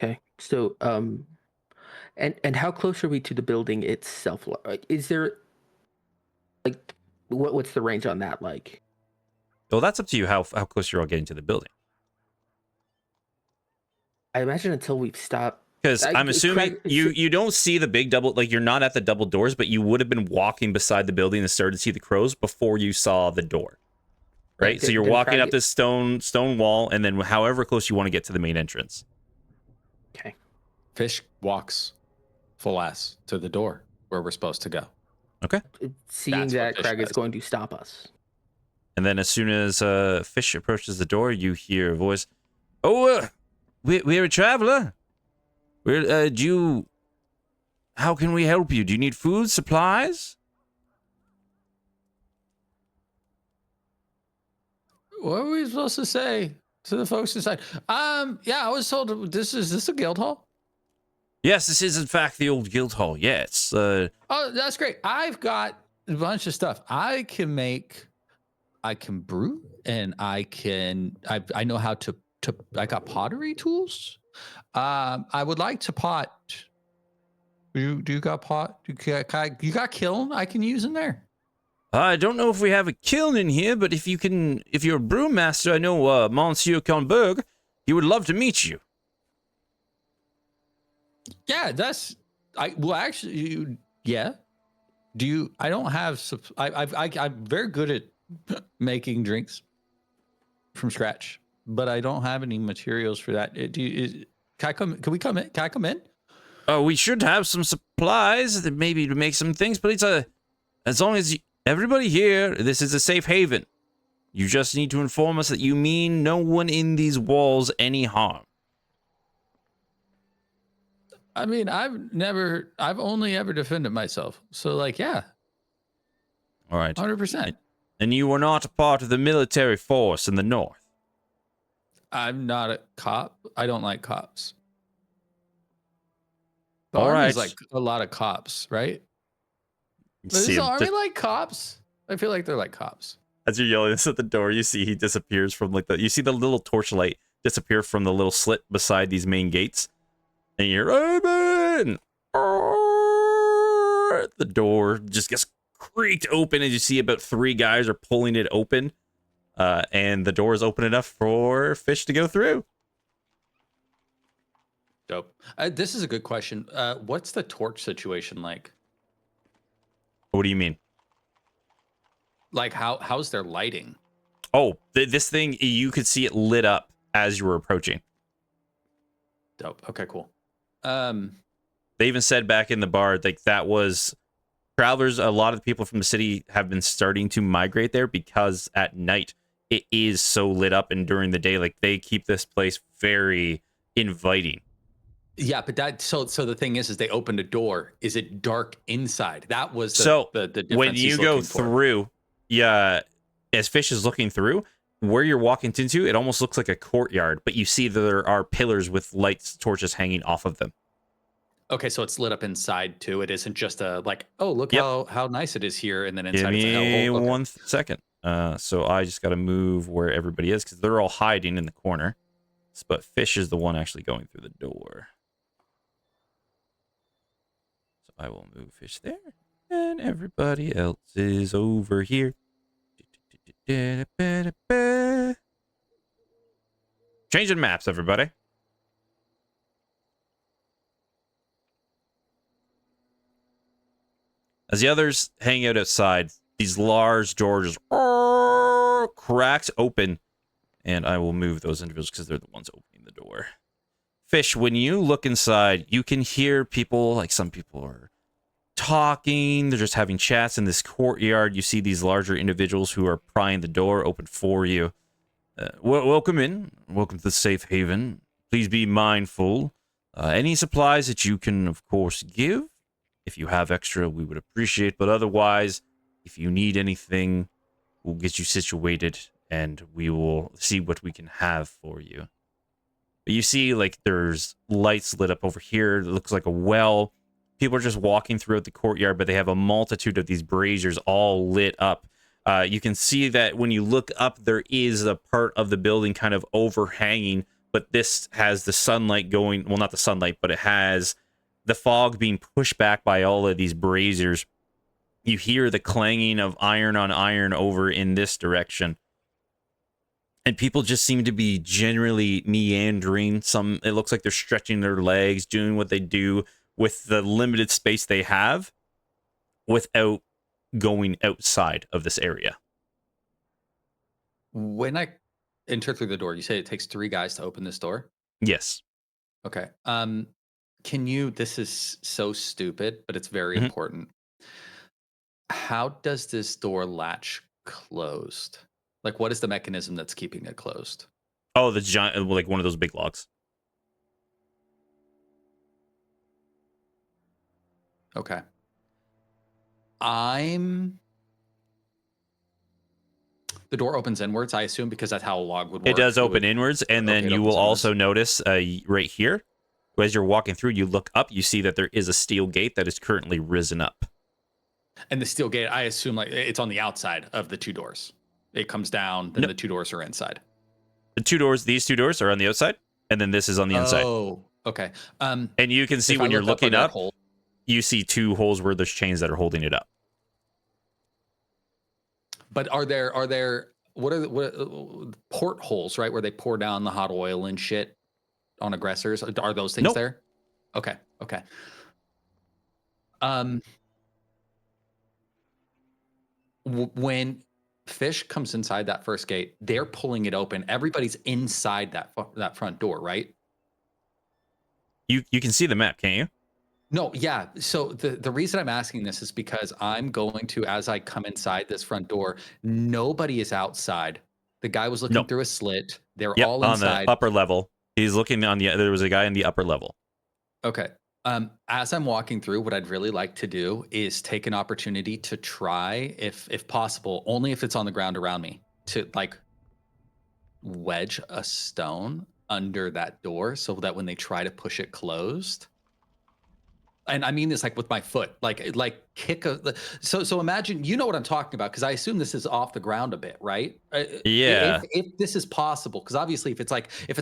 Okay, so and how close are we to the building itself? Like, is there like what's the range on that like? Well, that's up to you how close you're all getting to the building. I imagine until we've stopped. Because I'm assuming Craig, you don't see the big double, like you're not at the double doors, but you would have been walking beside the building and started to see the crows before you saw the door, right? So you're walking up this stone wall, and then however close you want to get to the main entrance. Okay. Fish walks full ass to the door where we're supposed to go. Okay. Seeing That's what that Fish Craig is does. going to stop us. And then as soon as Fish approaches the door, you hear a voice. Oh, we're a traveler. How can we help you? Do you need food, supplies? What are we supposed to say to the folks inside? Yeah, I was told this is a guild hall. Yes, this is in fact the old guild hall. Yes. Oh, that's great. I've got a bunch of stuff. I can brew, and I know how to I got pottery tools. I would like to pot. Do you got pot? You got kiln I can use in there? I don't know if we have a kiln in here, but if you're a brewmaster, I know Monsieur Conberg. He would love to meet you. Yeah, yeah. Do you? I don't have. I'm very good at making drinks from scratch, but I don't have any materials for that. Can I come? Can we come in? Can I come in? We should have some supplies that maybe to make some things, but as long as everybody here, this is a safe haven. You just need to inform us that you mean no one in these walls any harm. I mean, I've only ever defended myself. So like, yeah. All right. 100%. And you were not a part of the military force in the north. I'm not a cop. I don't like cops. The All army's right. like a lot of cops, right? See Is the him army like cops? I feel like they're like cops. As you're yelling this at the door, you see he disappears from you see the little torchlight disappear from the little slit beside these main gates. And you're open. The door just gets creaked open as you see about 3 guys are pulling it open. And the door is open enough for Fish to go through. Dope. This is a good question. What's the torch situation like? What do you mean? Like how's their lighting? Oh, this thing, you could see it lit up as you were approaching. Dope. Okay, cool. They even said back in the bar, like that was travelers. A lot of the people from the city have been starting to migrate there because at night it is so lit up, and during the day, like they keep this place very inviting. Yeah, but so the thing is they opened a door. Is it dark inside? That was the difference when you go through, yeah, as Fish is looking through, where you're walking into, it almost looks like a courtyard, but you see there are pillars with lights, torches hanging off of them. Okay, so it's lit up inside too. It isn't just a like, oh, look how nice it is here, and then inside Give it's me like, oh, okay. 1 second. So I just got to move where everybody is because they're all hiding in the corner. But Fish is the one actually going through the door. So I will move Fish there, and everybody else is over here. Changing maps, everybody. As the others hang out outside, these large doors cracks open, and I will move those individuals because they're the ones opening the door. Fish, when you look inside, you can hear people, like some people are talking, they're just having chats in this courtyard. You see these larger individuals who are prying the door open for you. Welcome in. Welcome to the safe haven. Please be mindful. Any supplies that you can, of course, give. If you have extra, we would appreciate, but otherwise, If you need anything, we'll get you situated, and we will see what we can have for you. But you see, like, there's lights lit up over here. It looks like a well. People are just walking throughout the courtyard, but they have a multitude of these braziers all lit up. You can see that when you look up, there is a part of the building kind of overhanging, but this has the sunlight going, well, not the sunlight, but it has the fog being pushed back by all of these braziers. You hear the clanging of iron on iron over in this direction. And people just seem to be generally meandering. Some, it looks like they're stretching their legs, doing what they do with the limited space they have without going outside of this area. When I enter through the door, you say it takes 3 guys to open this door? Yes. Okay. Can you, this is so stupid, but it's very Mhm. important. How does this door latch closed? Like, what is the mechanism that's keeping it closed? Oh, the giant, like one of those big logs. Okay. The door opens inwards, I assume, because that's how a log would work. It does open would, inwards, and okay, then it you opens will inwards. also notice right here, as you're walking through, you look up, you see that there is a steel gate that is currently risen up. And the steel gate, I assume, like it's on the outside of the 2 doors. It comes down, then No. the 2 doors are inside. The 2 doors, these 2 doors are on the outside, and then this is on the inside. Oh, okay. And you can see if when I you're look are looking there up, holes? you see 2 holes where there's chains that are holding it up. But are there what portholes, right, where they pour down the hot oil and shit on aggressors? Are those things Nope. there? Okay. When Fish comes inside that first gate, they're pulling it open. Everybody's inside that front door, right? You can see the map, can't you? No, yeah. So the reason I'm asking this is because I'm going to, as I come inside this front door, nobody is outside. The guy was looking Nope. through a slit. They're Yep, all on inside. the upper level. He's looking on the, there was a guy in the upper level. Okay. As I'm walking through, what I'd really like to do is take an opportunity to try, if possible, only if it's on the ground around me, to like wedge a stone under that door so that when they try to push it closed, and I mean this like with my foot, like kick so imagine, you know what I'm talking about, because I assume this is off the ground a bit, right? Yeah. If this is possible, because obviously if it's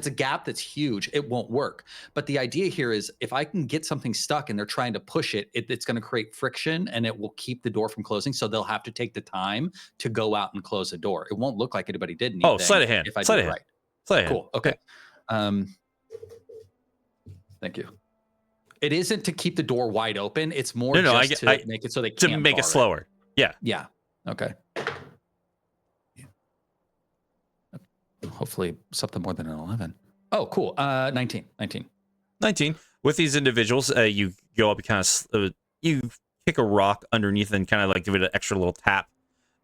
a gap that's huge, it won't work. But the idea here is if I can get something stuck and they're trying to push it, it's going to create friction and it will keep the door from closing. So they'll have to take the time to go out and close the door. It won't look like anybody did anything. Oh, sleight of hand. If I Sleight do of it hand. right. Sleight of hand. Cool. Okay. Thank you. It isn't to keep the door wide open. It's more No, just to make it so they can't to make it bar slower. Yeah. Yeah. Okay. Hopefully something more than an 11. Oh, cool. 19. 19. With these individuals, you go up and kind of you kick a rock underneath and kind of like give it an extra little tap.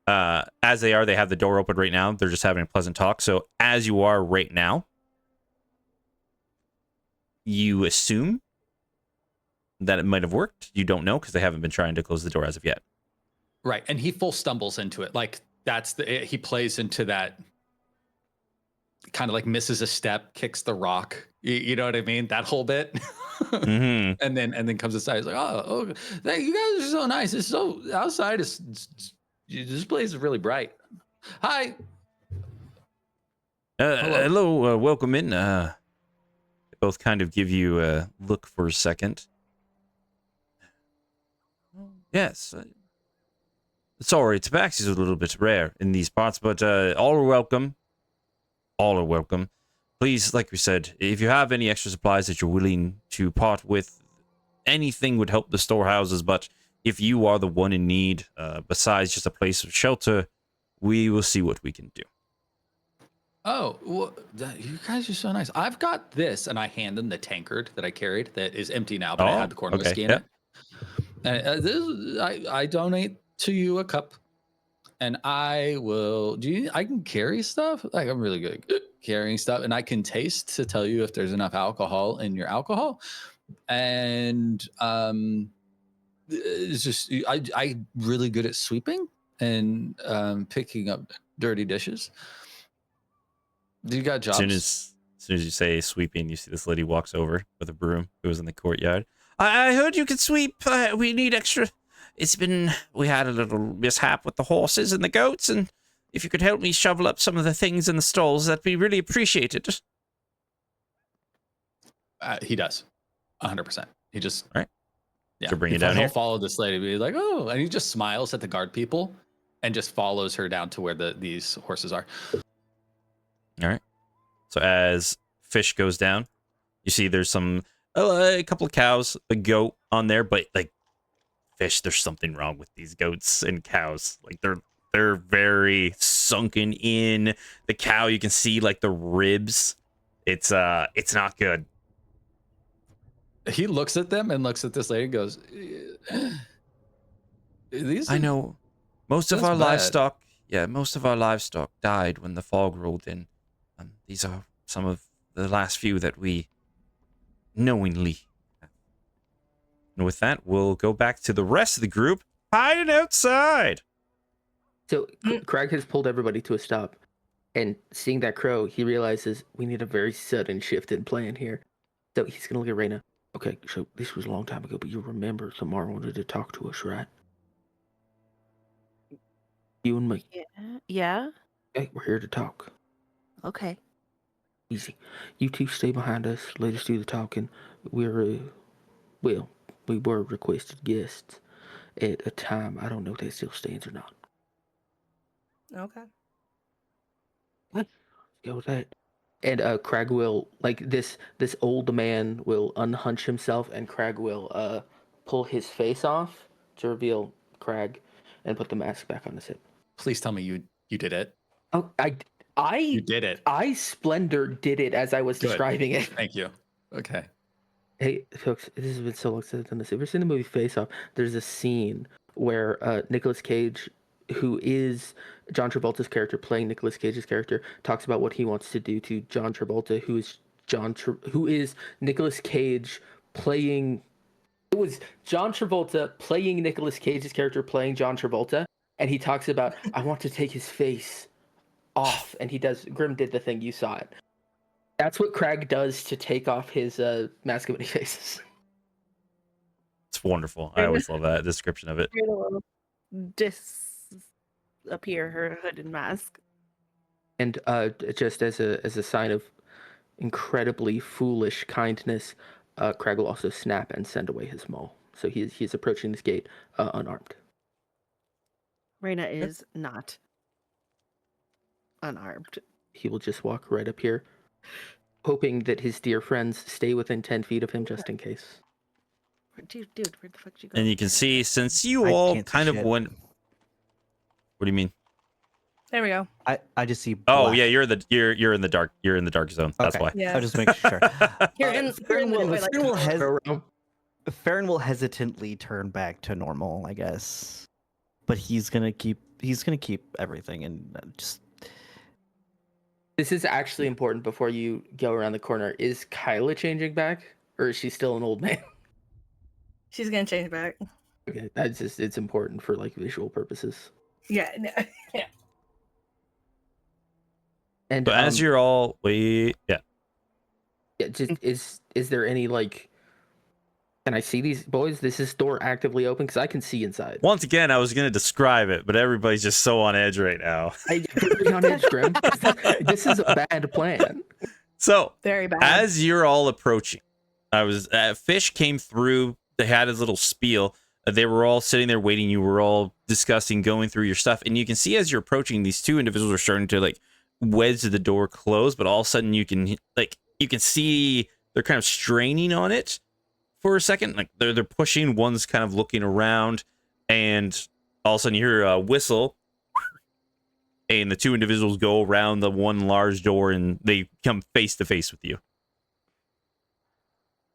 As they have the door open right now. They're just having a pleasant talk. So as you are right now, you assume that it might have worked. You don't know because they haven't been trying to close the door as of yet. Right. And he full stumbles into it. Like he plays into that, kind of like misses a step, kicks the rock. You know what I mean? That whole bit. Mm-hmm. and then comes inside. He's like, oh, thank you guys are so nice. It's so outside this place is really bright. Hi. Hello, welcome in. Both kind of give you a look for a second. Yes. Sorry, tabaxi's a little bit rare in these parts, but all are welcome. All are welcome. Please, like we said, if you have any extra supplies that you're willing to part with, anything would help the storehouses, but if you are the one in need, besides just a place of shelter, we will see what we can do. Oh, well, you guys are so nice. I've got this, and I hand them the tankard that I carried that is empty now, but I had the corn whiskey in it. I donate to you a cup, and I will. I can carry stuff. Like I'm really good at carrying stuff, and I can taste to tell you if there's enough alcohol in your alcohol. And it's just I'm really good at sweeping. and picking up dirty dishes. Do you got jobs? As soon as you say sweeping, you see this lady walks over with a broom who was in the courtyard. I heard you could sweep. We need extra. We had a little mishap with the horses and the goats, and if you could help me shovel up some of the things in the stalls, that'd be really appreciated. He does, 100%. He just All right. yeah. So bring it down he'll here. follow this lady, be like, oh, and he just smiles at the guard people, and just follows her down to where these horses are. All right. So as Fish goes down, you see there's a couple of cows, a goat on there, but like Fish, there's something wrong with these goats and cows. Like they're very sunken in. The cow, you can see like the ribs. It's not good. He looks at them and looks at this lady and goes, "These I know most of That's our bad. livestock. Yeah, most of our livestock died when the fog rolled in. These are some of the last few that we knowingly. And with that, we'll go back to the rest of the group hiding outside. So Craig has pulled everybody to a stop, and seeing that crow, he realizes we need a very sudden shift in plan here. So he's gonna look at Raina. Okay, so this was a long time ago, but you remember Samar wanted to talk to us, right? You and me. Yeah. Okay, we're here to talk. Okay. Easy. You two stay behind us. Let us do the talking. We were requested guests at a time. I don't know if that still stands or not. Okay. Go with that. And Crag will, like, this old man will unhunch himself, and Crag will pull his face off to reveal Crag and put the mask back on his hip. Please tell me you did it. Oh, You did it. I Splendor did it as I was Good. describing it. Thank you. Okay. Hey, folks, this has been so long since I've done this. Have you ever seen the movie Face Off? There's a scene where Nicolas Cage, who is John Travolta's character playing Nicolas Cage's character, talks about what he wants to do to John Travolta, who is Nicolas Cage playing. It was John Travolta playing Nicolas Cage's character playing John Travolta, and he talks about, I want to take his face off, and he does. Grim did the thing, you saw it. That's what Crag does to take off his mask of many faces. It's wonderful. I always love that description of it. Disappear her hood and mask. And just as a sign of incredibly foolish kindness, Crag will also snap and send away his maul. So he's approaching this gate unarmed. Raina is not unarmed. He will just walk right up here, hoping that his dear friends stay within 10 feet of him just in case. Dude, where the fuck did you go? And you can see, since you I all can't see kind of shit. went. What do you mean? There we go. I just see. Oh black. yeah, you're in the dark. You're in the dark zone. That's Okay. why. Yeah. I'll just make sure. Here in Farron the will, like, Farron will hesitantly turn back to normal, I guess, but he's gonna keep everything and just. This is actually important before you go around the corner. Is Kyla changing back, or is she still an old man? She's gonna change back. Okay, that's just, it's important for like visual purposes. Yeah. Yeah. And But as you're all yeah. just is there any like? Can I see these boys? Is this door actively open? Because I can see inside. Once again, I was gonna describe it, but everybody's just so on edge right now. I put on edge, Grim. This is a bad plan. So Very bad. as you're all approaching, Fish came through. They had his little spiel. They were all sitting there waiting. You were all discussing, going through your stuff, and you can see as you're approaching, these two individuals are starting to like wedge the door closed. But all of a sudden, you can see they're kind of straining on it for a second. Like they're pushing. One's kind of looking around, and all of a sudden you hear a whistle, and the two individuals go around the one large door, and they come face to face with you.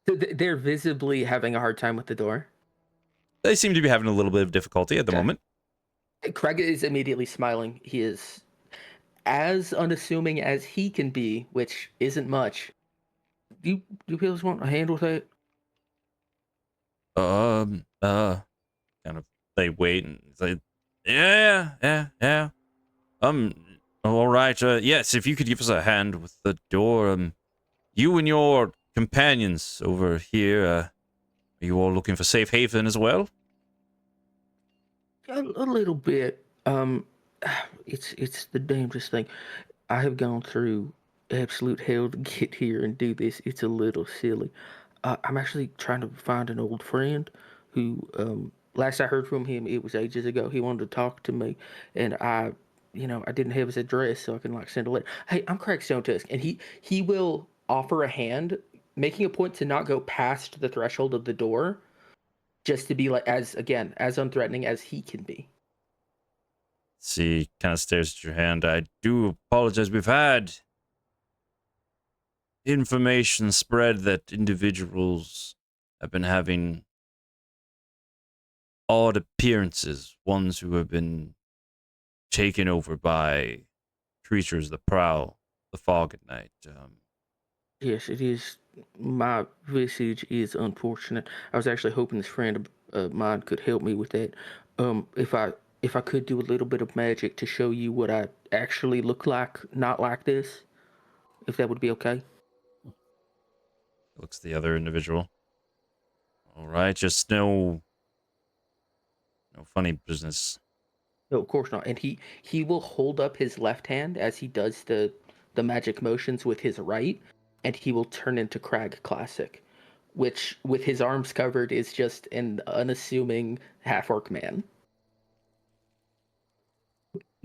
So they're visibly having a hard time with the door. They seem to be having a little bit of difficulty at the Okay. moment. Craig is immediately smiling. He is as unassuming as he can be, which isn't much. Do you guys want a hand with that? Kind of, they wait and say, Yeah. All right. Yes, if you could give us a hand with the door. You and your companions over here, are you all looking for safe haven as well? A little bit. It's the damnedest thing. I have gone through absolute hell to get here and do this. It's a little silly. I'm actually trying to find an old friend who, last I heard from him, it was ages ago. He wanted to talk to me, and I didn't have his address, so I can like send a letter. Hey, I'm Craig Stone Tusk, and he will offer a hand, making a point to not go past the threshold of the door, just to be like as unthreatening as he can be. See, kind of stares at your hand. I do apologize. We've had information spread that individuals have been having odd appearances, ones who have been taken over by creatures that prowl the fog at night. Yes, it is. My visage is unfortunate. I was actually hoping this friend of mine could help me with that. If I could do a little bit of magic to show you what I actually look like, not like this, if that would be okay. Looks the other individual. All right, just no funny business. No, of course not. And he will hold up his left hand as he does the magic motions with his right, and he will turn into Crag Classic, which with his arms covered is just an unassuming half-orc man.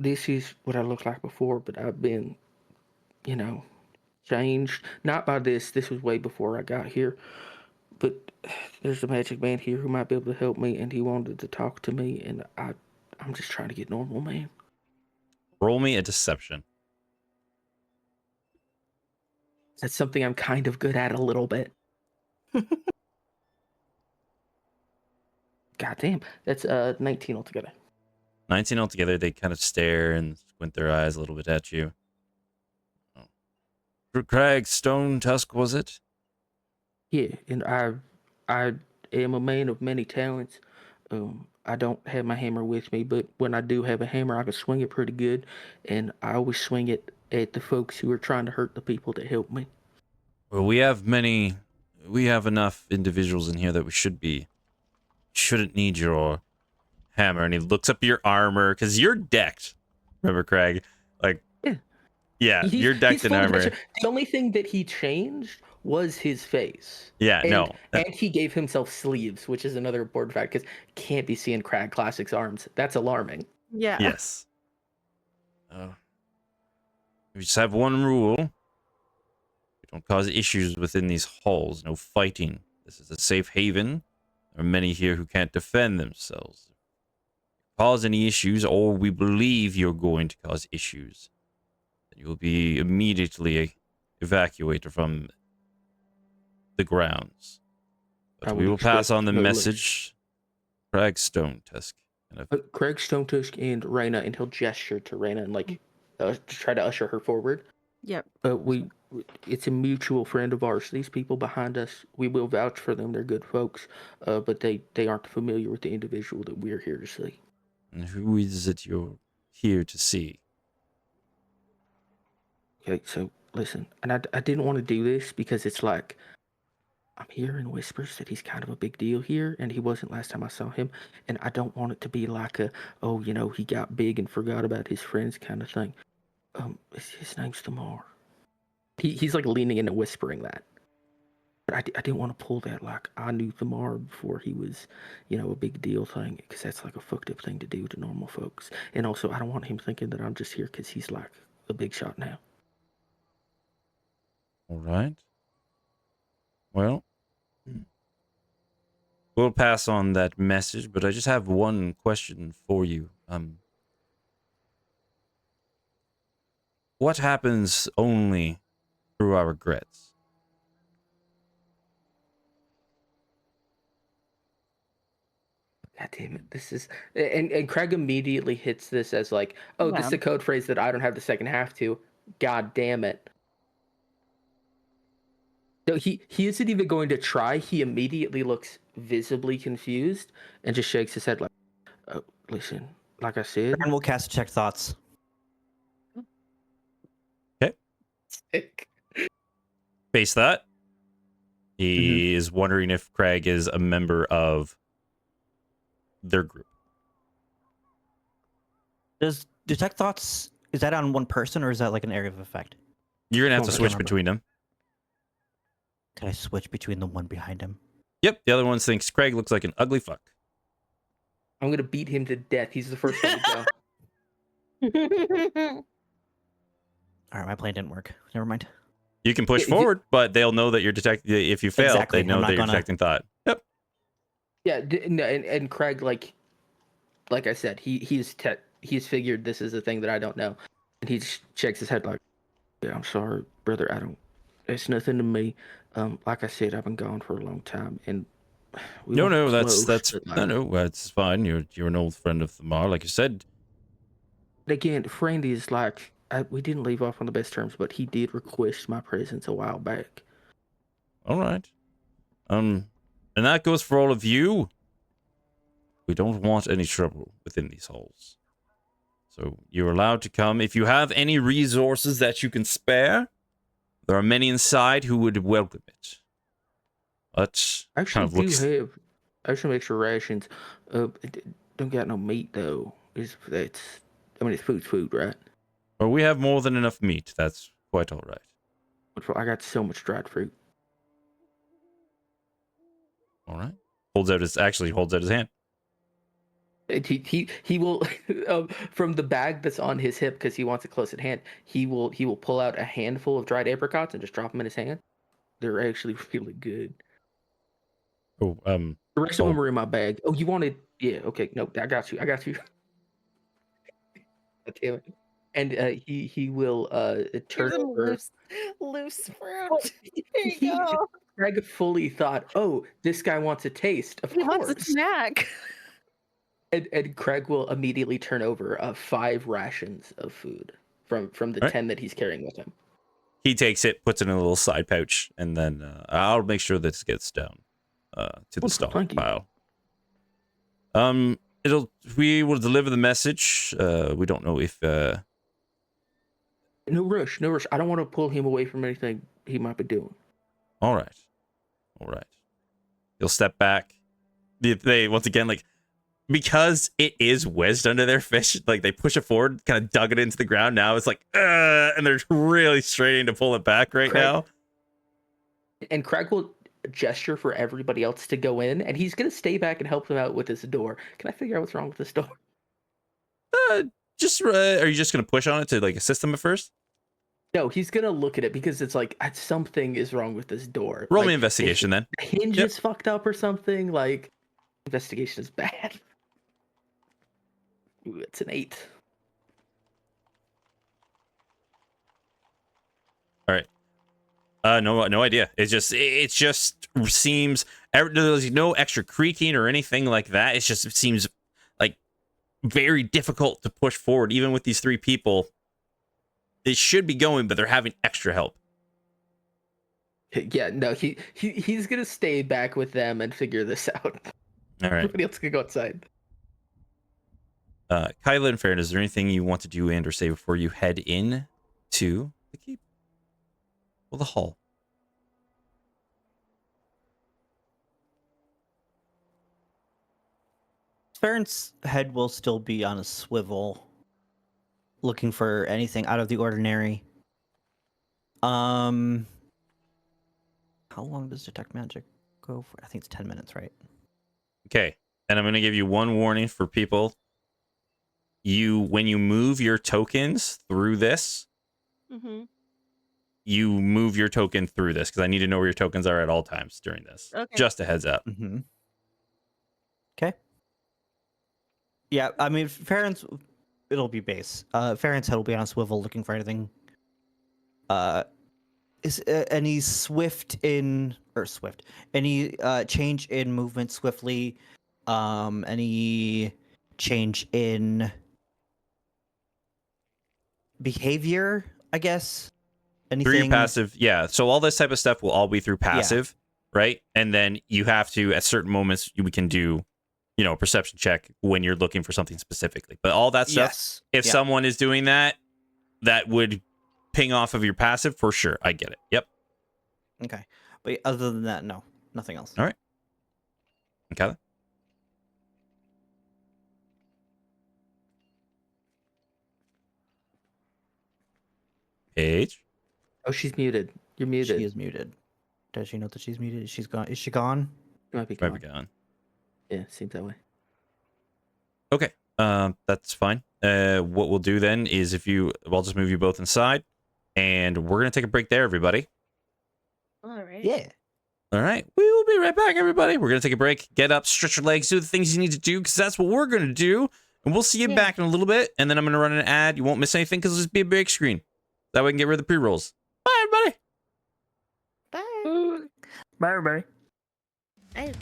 This is what I looked like before, but I've been, you know, changed. Not by this. This was way before I got here. But there's a magic man here who might be able to help me, and he wanted to talk to me, and I'm just trying to get normal, man. Roll me a deception. That's something I'm kind of good at a little bit. God damn. That's 19 altogether. 19 altogether. They kind of stare and squint their eyes a little bit at you. Oh. Craig Stone Tusk, was it? Yeah, and I am a man of many talents. I don't have my hammer with me, but when I do have a hammer, I can swing it pretty good, and I always swing it at the folks who are trying to hurt the people that help me. Well, we have enough individuals in here that we shouldn't need your hammer. And he looks up your armor, because you're decked. Remember, Craig? Like, Yeah. yeah, you're decked in fully armor. dressed. The only thing that he changed was his face. Yeah, no. And he gave himself sleeves, which is another important fact, because can't be seeing Crag Classic's arms. That's alarming. Yeah. Yes. We just have one rule. We don't cause issues within these halls. No fighting. This is a safe haven. There are many here who can't defend themselves. Cause any issues, or we believe you're going to cause issues, then you will be immediately evacuated from the grounds. But we will pass on the message. Craig Stone Tusk. Craig Stone Tusk and Raina, and he'll gesture to Raina and like try to usher her forward. Yep. It's a mutual friend of ours. These people behind us, we will vouch for them. They're good folks, but they aren't familiar with the individual that we're here to see. And who is it you're here to see? Okay, so listen, and I didn't want to do this because it's like I'm hearing whispers that he's kind of a big deal here, and he wasn't last time I saw him, and I don't want it to be like he got big and forgot about his friends kind of thing. His name's Thamar. He's like leaning in and whispering that. But I didn't want to pull that like I knew Thamar before he was, a big deal thing, because that's like a fucked up thing to do to normal folks. And also, I don't want him thinking that I'm just here because he's like a big shot now. All right. Well, we'll pass on that message, but I just have one question for you. What happens only through our regrets? God damn it! This is and Craig immediately hits this as like, oh, this is a code phrase that I don't have the second half to. God damn it! So he isn't even going to try. He immediately looks visibly confused and just shakes his head like, oh, listen, like I said, Farron will cast Detect Thoughts. sick. Face that. Mm-hmm. He is wondering if Craig is a member of their group. Does Detect Thoughts, is that on one person or is that like an area of effect? You're gonna have to I can't switch remember. between them. Can I switch between the one behind him? Yep. The other one thinks Craig looks like an ugly fuck. I'm gonna beat him to death. He's the first one to go. All right, my plan didn't work. Never mind. You can push If you- forward, but they'll know that you're detecting. If you fail, Exactly, they know I'm not that you're gonna- detecting thought. Yep. Yeah, no, and Craig, like I said, he's figured this is a thing that I don't know, and he just shakes his head like, "Yeah, I'm sorry, brother. I don't. It's nothing to me. Like I said, I've been gone for a long time, and we No, weren't no, close, that's but, no, that's fine. You're an old friend of Thamar, like you said. Again, friend is like we didn't leave off on the best terms, but he did request my presence a while back. All right. And that goes for all of you. We don't want any trouble within these halls. So you're allowed to come. If you have any resources that you can spare, there are many inside who would welcome it. But I kind of actually looks. have some extra rations. Don't got no meat though. It's food, right? Well, we have more than enough meat. That's quite all right. But I got so much dried fruit. All right. Holds out his hand. And he will from the bag that's on his hip because he wants it close at hand. He will pull out a handful of dried apricots and just drop them in his hand. They're actually really good. Oh, The rest of them are in my bag. Oh, you wanted? Yeah. Okay. No, I got you. God damn it. And he will turn Here's some over. loose fruit. Oh, Here you go. Greg fully thought, oh, this guy wants a taste. Of He wants course. a snack. And Craig will immediately turn over 5 rations of food from the Right. 10 that he's carrying with him. he takes it, puts it in a little side pouch, and then I'll make sure this gets down to the Wonderful, thank you. stockpile. We will deliver the message. We don't know if No rush. I don't want to pull him away from anything he might be doing. all right. He'll step back. They once again, like, because it is wedged under their fish, like they push it forward, kind of dug it into the ground. Now it's like, and they're really straining to pull it back right Craig- now. And Craig will gesture for everybody else to go in, and he's gonna stay back and help them out with this door. Can I figure out what's wrong with this door? Are you just gonna push on it to like assist them at first? No, he's gonna look at it because it's like something is wrong with this door. Roll Like, me investigation then. the hinge Yep. is fucked up or something. Like investigation is bad. Ooh, it's an 8. All right. No idea. It just seems there's no extra creaking or anything like that. It seems like very difficult to push forward, even with these 3 people. They should be going, but they're having extra help. Yeah, no, he's gonna stay back with them and figure this out. All right. Everybody else can go outside. Kyla and Farron, is there anything you want to do and or say before you head in to the keep? Well, the hall. Farron's head will still be on a swivel, looking for anything out of the ordinary. How long does detect magic go for? I think it's 10 minutes, right? Okay. And I'm going to give you one warning for people. When you move your tokens through this, Mm-hmm. you move your token through this because I need to know where your tokens are at all times during this. Okay. Just a heads up. Mm-hmm. Okay. Yeah, I mean, it'll be base. Farron's head will be on a swivel looking for anything. Is any any change in movement swiftly? Any change in behavior, I guess? Anything? Through your passive, yeah. So all this type of stuff will all be through passive, right? And then you have to, at certain moments, we can do a perception check when you're looking for something specifically. But all that stuff, Yes. if Yeah. someone is doing that, that would ping off of your passive for sure. I get it. Yep. Okay. But other than that, no, nothing else. All right. Okay. Paige. Oh, she's muted. You're muted. She is muted. Does she know that she's muted? She's gone. Is she gone? She might be Might gone. be gone. Yeah, seems that way. Okay. That's fine. What we'll do then is I'll just move you both inside, and we're gonna take a break there, everybody. All right. Yeah. All right. We will be right back, everybody. We're gonna take a break, get up, stretch your legs, do the things you need to do, because that's what we're gonna do. And we'll see you back in a little bit, and then I'm gonna run an ad. You won't miss anything because it'll just be a big screen. That way we can get rid of the pre-rolls. Bye, everybody. Bye. Bye, everybody. Bye.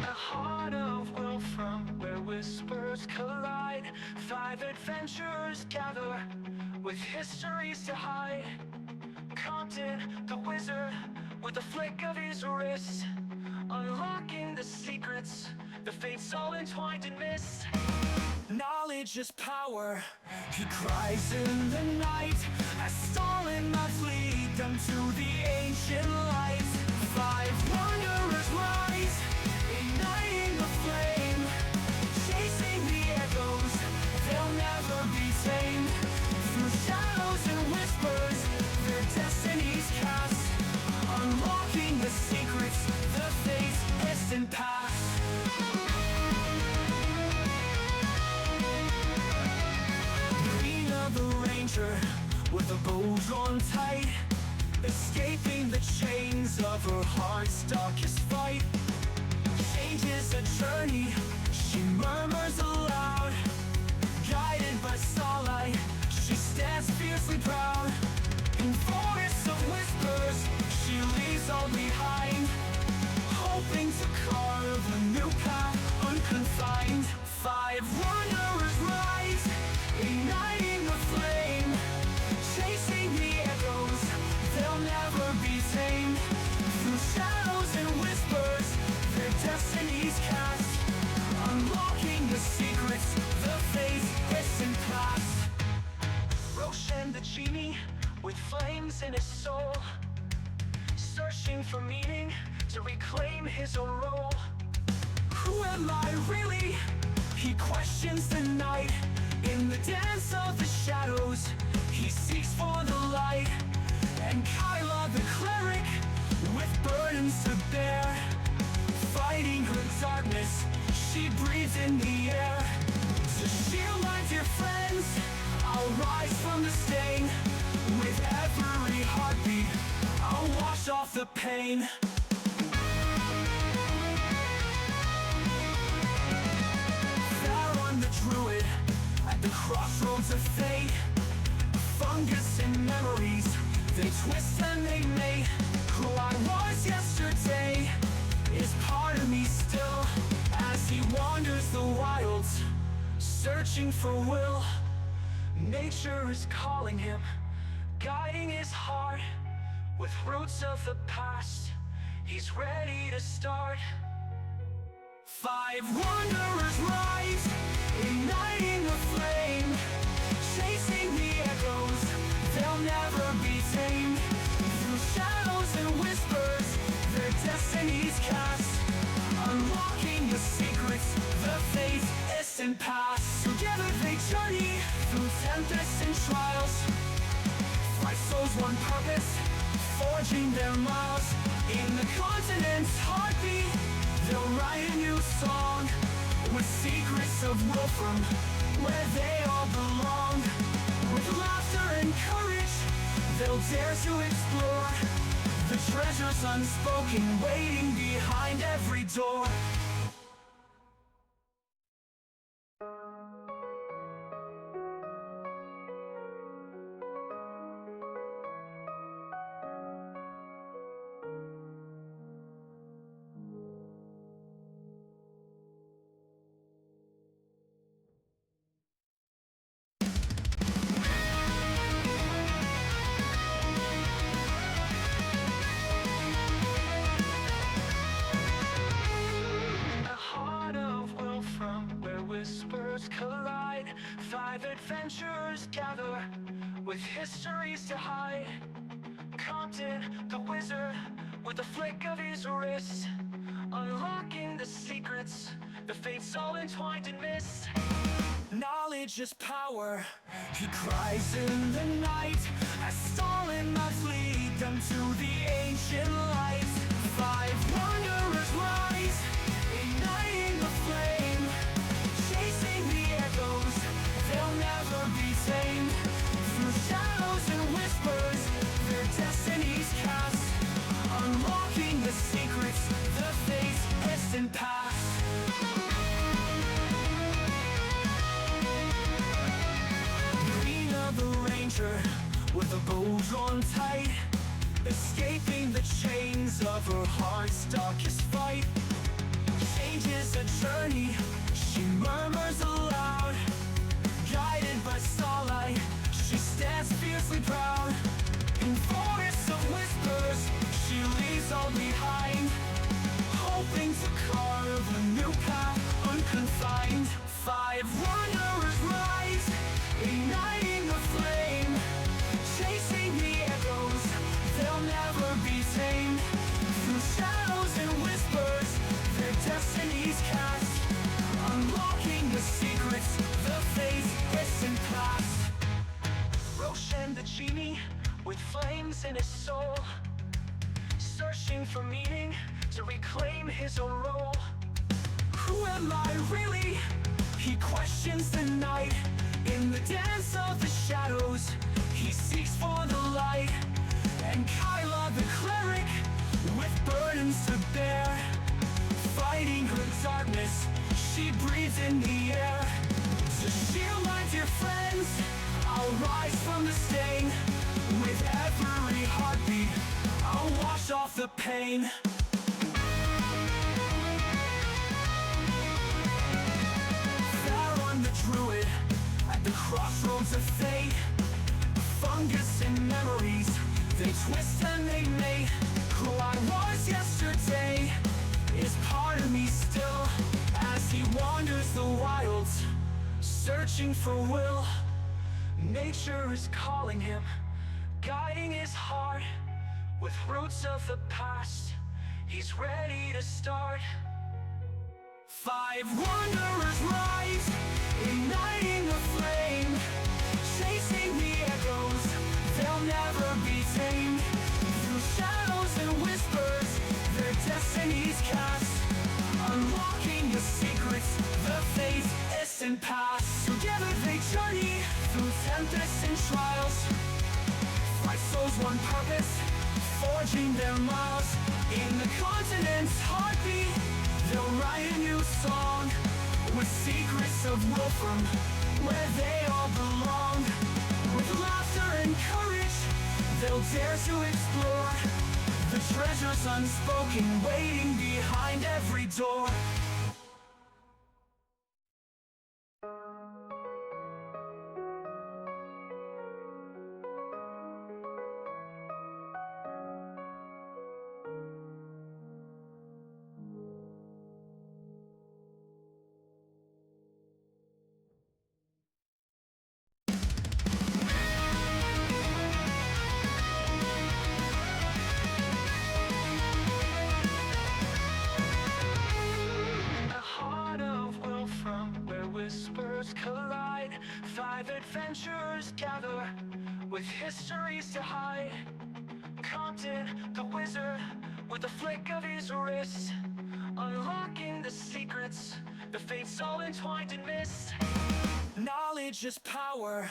A heart of Wolfram where whispers collide. 5 adventurers gather with histories to hide. Compton, the wizard, with a flick of his wrist, unlocking the secrets, the fates all entwined in mist. Knowledge is power, he cries in the night, as Stalin must lead them to the ancient light. 5 wanderers rise, igniting the flame, chasing the echoes, they'll never be tamed. Through shadows and whispers, their destinies cast, unlocking the secrets, the fates, distant past. Rena the ranger, with a bow drawn tight, escaping the chains of her heart's darkest fight. Change is a journey, she murmurs aloud, guided by starlight, she stands fiercely proud. In forests of whispers, she leaves all behind, hoping to carve a new path unconfined. 5 wanderers rise, igniting the flame, chasing the echoes, they'll never be tamed. Through shadows and whispers, their destinies cast, unlocking the secrets, the fates, distant past. Roshan the genie, with flames in his soul, searching for meaning to reclaim his own role. Who am I really? He questions the night. In the dance of the shadows, he seeks for the light. And Kyla the cleric, with burdens to bear, fighting her darkness, she breathes in the air. To shield my dear friends, I'll rise from the stain. With every heartbeat, I'll wash off the pain. Theron the druid, at the crossroads of fate, fungus and memories, they twist and they mate. Who I was yesterday is part of me still, as he wanders the wilds, searching for will. Nature is calling him, guiding his heart, with roots of the past, he's ready to start. 5 wanderers rise, igniting the flame, chasing the echoes, they'll never be tamed. Through shadows and whispers, their destinies cast, unlocking the secrets, the fates, distant past. Together they journey through tempests and trials, 5 souls, one purpose, forging their miles. In the continent's heartbeat, they'll write a new song, with secrets of Wolfram, where they all belong. With laughter and courage, they'll dare to explore the treasures unspoken, waiting behind every door. 5 adventurers gather with histories to hide. Compton, the wizard, with a flick of his wrist, unlocking the secrets, the fates all entwined in mist. Knowledge is power, he cries in the night, as Stalin must lead them to the ancient light. 5 wanderers rise, igniting the flame, chasing the echoes, they'll never be tamed. Through shadows and whispers, their destinies cast, unlocking the secrets, the fates, distant past. The ranger with a bow drawn tight, escaping the chains of her heart's darkest fight. Change is a journey, she murmurs aloud, guided by starlight, she stands fiercely proud. In forests of whispers, she leaves all behind, hoping to carve a new path unconfined. 5 wanderers rise, igniting the flame, chasing the echoes, they'll never be tamed. Through shadows and whispers, their destinies cast, unlocking the secrets, the fates, distant past. Roshan the genie, with flames in his soul, searching for meaning to reclaim his own role. Who am I really? He questions the night. In the dance of the shadows, he seeks for the light. And Kyla the cleric, with burdens to bear, fighting her darkness, she breathes in the air. To shield my dear friends, I'll rise from the stain. With every heartbeat, I'll wash off the pain. Theron the druid, at the crossroads of fate, fungus and memories, they twist and they mate. Who I was yesterday is part of me still, as he wanders the wilds, searching for will. Nature is calling him, guiding his heart, with roots of the past, he's ready to start. 5 wanderers rise, igniting the flame, chasing the echoes, they'll never be tamed. Through shadows and whispers, their destinies cast, unlocking the secrets, the fates, distant past. Together they journey through tempests and trials, fight souls, one purpose, forging their miles. In the continent's heartbeat, they'll write a new song, with secrets of Wolfram, where they all belong. With laughter and courage, they'll dare to explore the treasures unspoken, waiting behind every door. Whispers collide, 5 adventurers gather, with histories to hide. Compton, the wizard, with a flick of his wrist, unlocking the secrets, the fates all entwined in mist. Knowledge is power,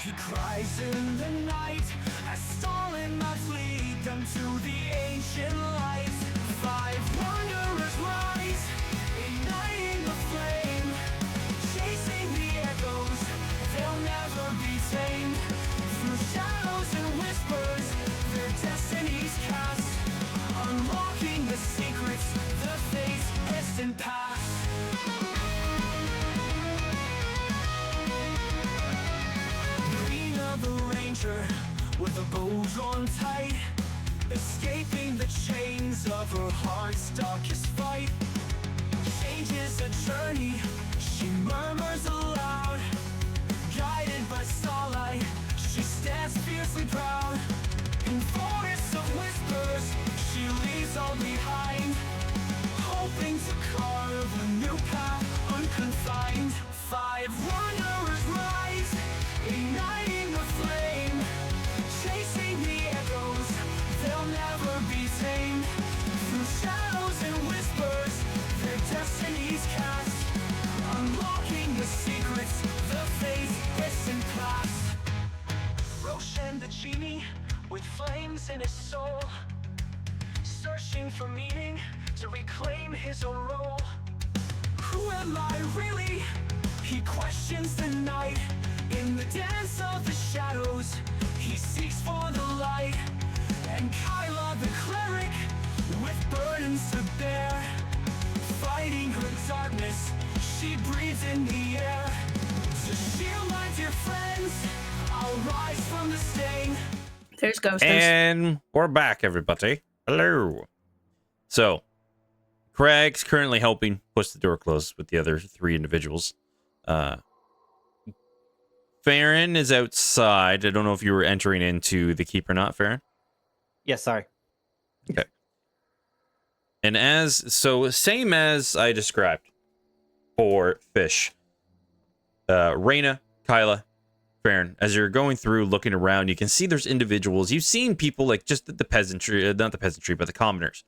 he cries in the night, as Stalin must lead them to the ancient light. 5 wanderers rise, igniting the flame, chasing the echoes, they'll never be tamed. Through shadows and whispers, their destinies cast, unlocking the secrets, the fates, distant past. Rena the ranger, with a bow drawn tight, escaping the chains of her heart's darkest fight. Change is a journey, she murmurs aloud, the starlight, she stands fiercely proud. In forests of whispers, she leaves all behind, hoping to carve a new path unconfined. 5 wanderers rise, igniting the flame, chasing the echoes, they'll never be tamed. Through shadows and whispers, their destinies cast, unlocking the secrets the fates listen past. Roshan the genie, with flames in his soul, searching for meaning to reclaim his own role. Who am I really? He questions the night. In the dance of the shadows, he seeks for the light. And Kyla the cleric, with burdens to bear, fighting her darkness, she breathes in the air. To shield my dear friends, I'll rise from the stain. There's Ghosters. And we're back, everybody. Hello. So, Craig's currently helping push the door closed with the other 3 individuals. Farron is outside. I don't know if you were entering into the keep or not, Farron. Yes, sorry. Okay. And same as I described for Fish, Reyna, Kyla, Farron, as you're going through, looking around, you can see there's individuals. You've seen people like just the peasantry, not the peasantry, but the commoners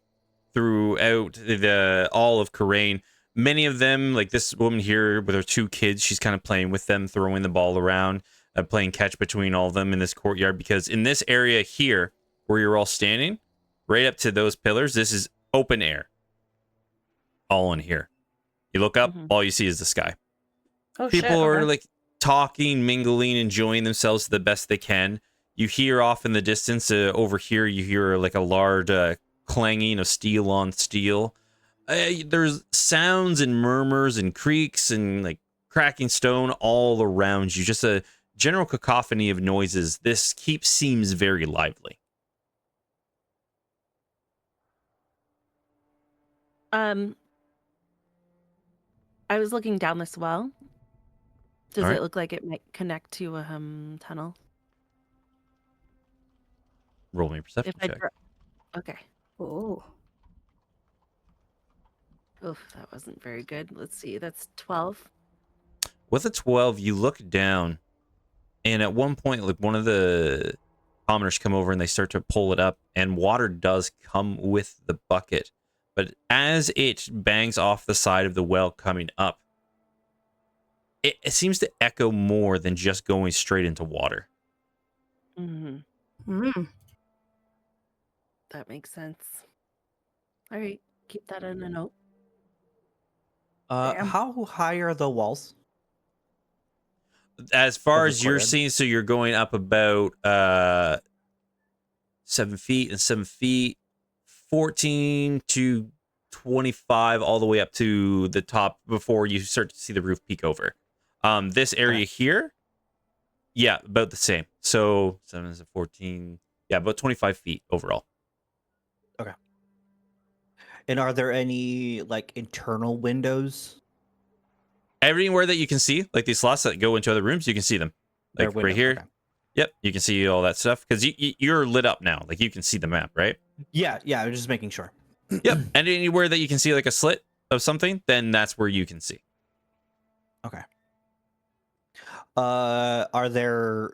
throughout the all of Karain. Many of them, like this woman here with her 2 kids, she's kind of playing with them, throwing the ball around, playing catch between all of them in this courtyard. Because in this area here, where you're all standing, right up to those pillars, this is open air. All in here. You look up, all you see is the sky. Oh, People shit, are okay. like talking, mingling, enjoying themselves the best they can. You hear off in the distance over here, you hear like a large clanging of steel on steel. There's sounds and murmurs and creaks and like cracking stone all around you. Just a general cacophony of noises. This keep seems very lively. I was looking down this well. Does All right. it look like it might connect to a tunnel? Roll me a perception If I check. okay. Oh. Oof, that wasn't very good. Let's see. That's 12. With a 12, you look down, and at one point, like one of the commoners come over and they start to pull it up, and water does come with the bucket. But as it bangs off the side of the well coming up, it seems to echo more than just going straight into water. Mm-hmm. Hmm. That makes sense. All right. Keep that in a note. Damn. How high are the walls? As far Of the as you're courtyard? seeing, so you're going up about 7 feet and 7 feet, 14 to 25, all the way up to the top before you start to see the roof peek over. This area here, yeah, about the same. So 7 is 14, yeah, about 25 feet overall. And are there any like internal windows? Everywhere that you can see, like these slots that go into other rooms, you can see them. There are Like right windows, here. okay. Yep, you can see all that stuff because you're lit up now. Like you can see the map, right? Yeah, I was just making sure. Yep. And anywhere that you can see like a slit of something, then that's where you can see. Okay. Are there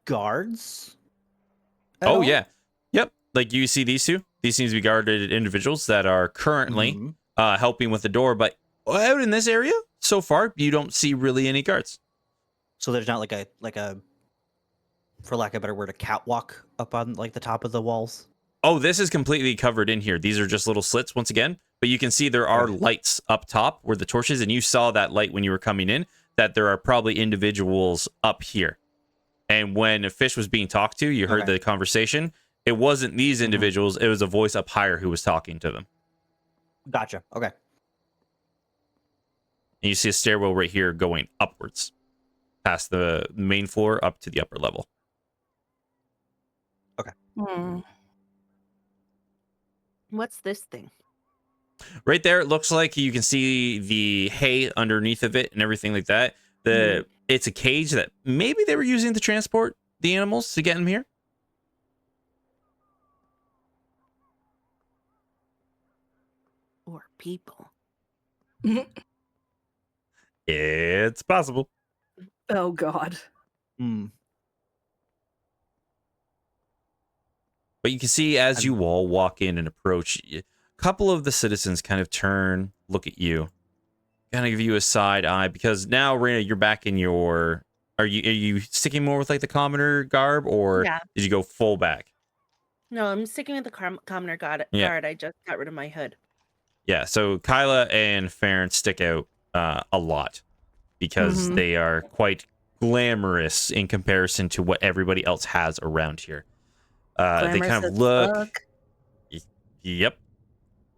guards? at Oh all? yeah. Yep. Like you see these two. These seem to be guarded individuals that are currently Mhm. helping with the door, but out in this area so far, you don't see really any guards. So there's not like a for lack of a better word, a catwalk up on like the top of the walls. Oh, this is completely covered in here. These are just little slits once again, but you can see there are Okay. lights up top where the torch is, and you saw that light when you were coming in, that there are probably individuals up here. And when Fish was being talked to, you heard Okay. the conversation. It wasn't these individuals, it was a voice up higher who was talking to them. Gotcha. Okay. And you see a stairwell right here going upwards past the main floor up to the upper level. Hmm. What's this thing? Right there, it looks like you can see the hay underneath of it and everything like that. The it's a cage that maybe they were using to transport the animals to get them here. Or people. It's possible. Oh God. Hmm. But you can see as you all walk in and approach, a couple of the citizens kind of turn, look at you, kind of give you a side eye because now, Raina, you're back in your. Are you sticking more with like the commoner garb, or Yeah. did you go full back? No, I'm sticking with the commoner Yeah. guard. I just got rid of my hood. Yeah. So Kyla and Farron stick out a lot because Mhm. they are quite glamorous in comparison to what everybody else has around here. They Glamorous kind of as look. fuck. Yep.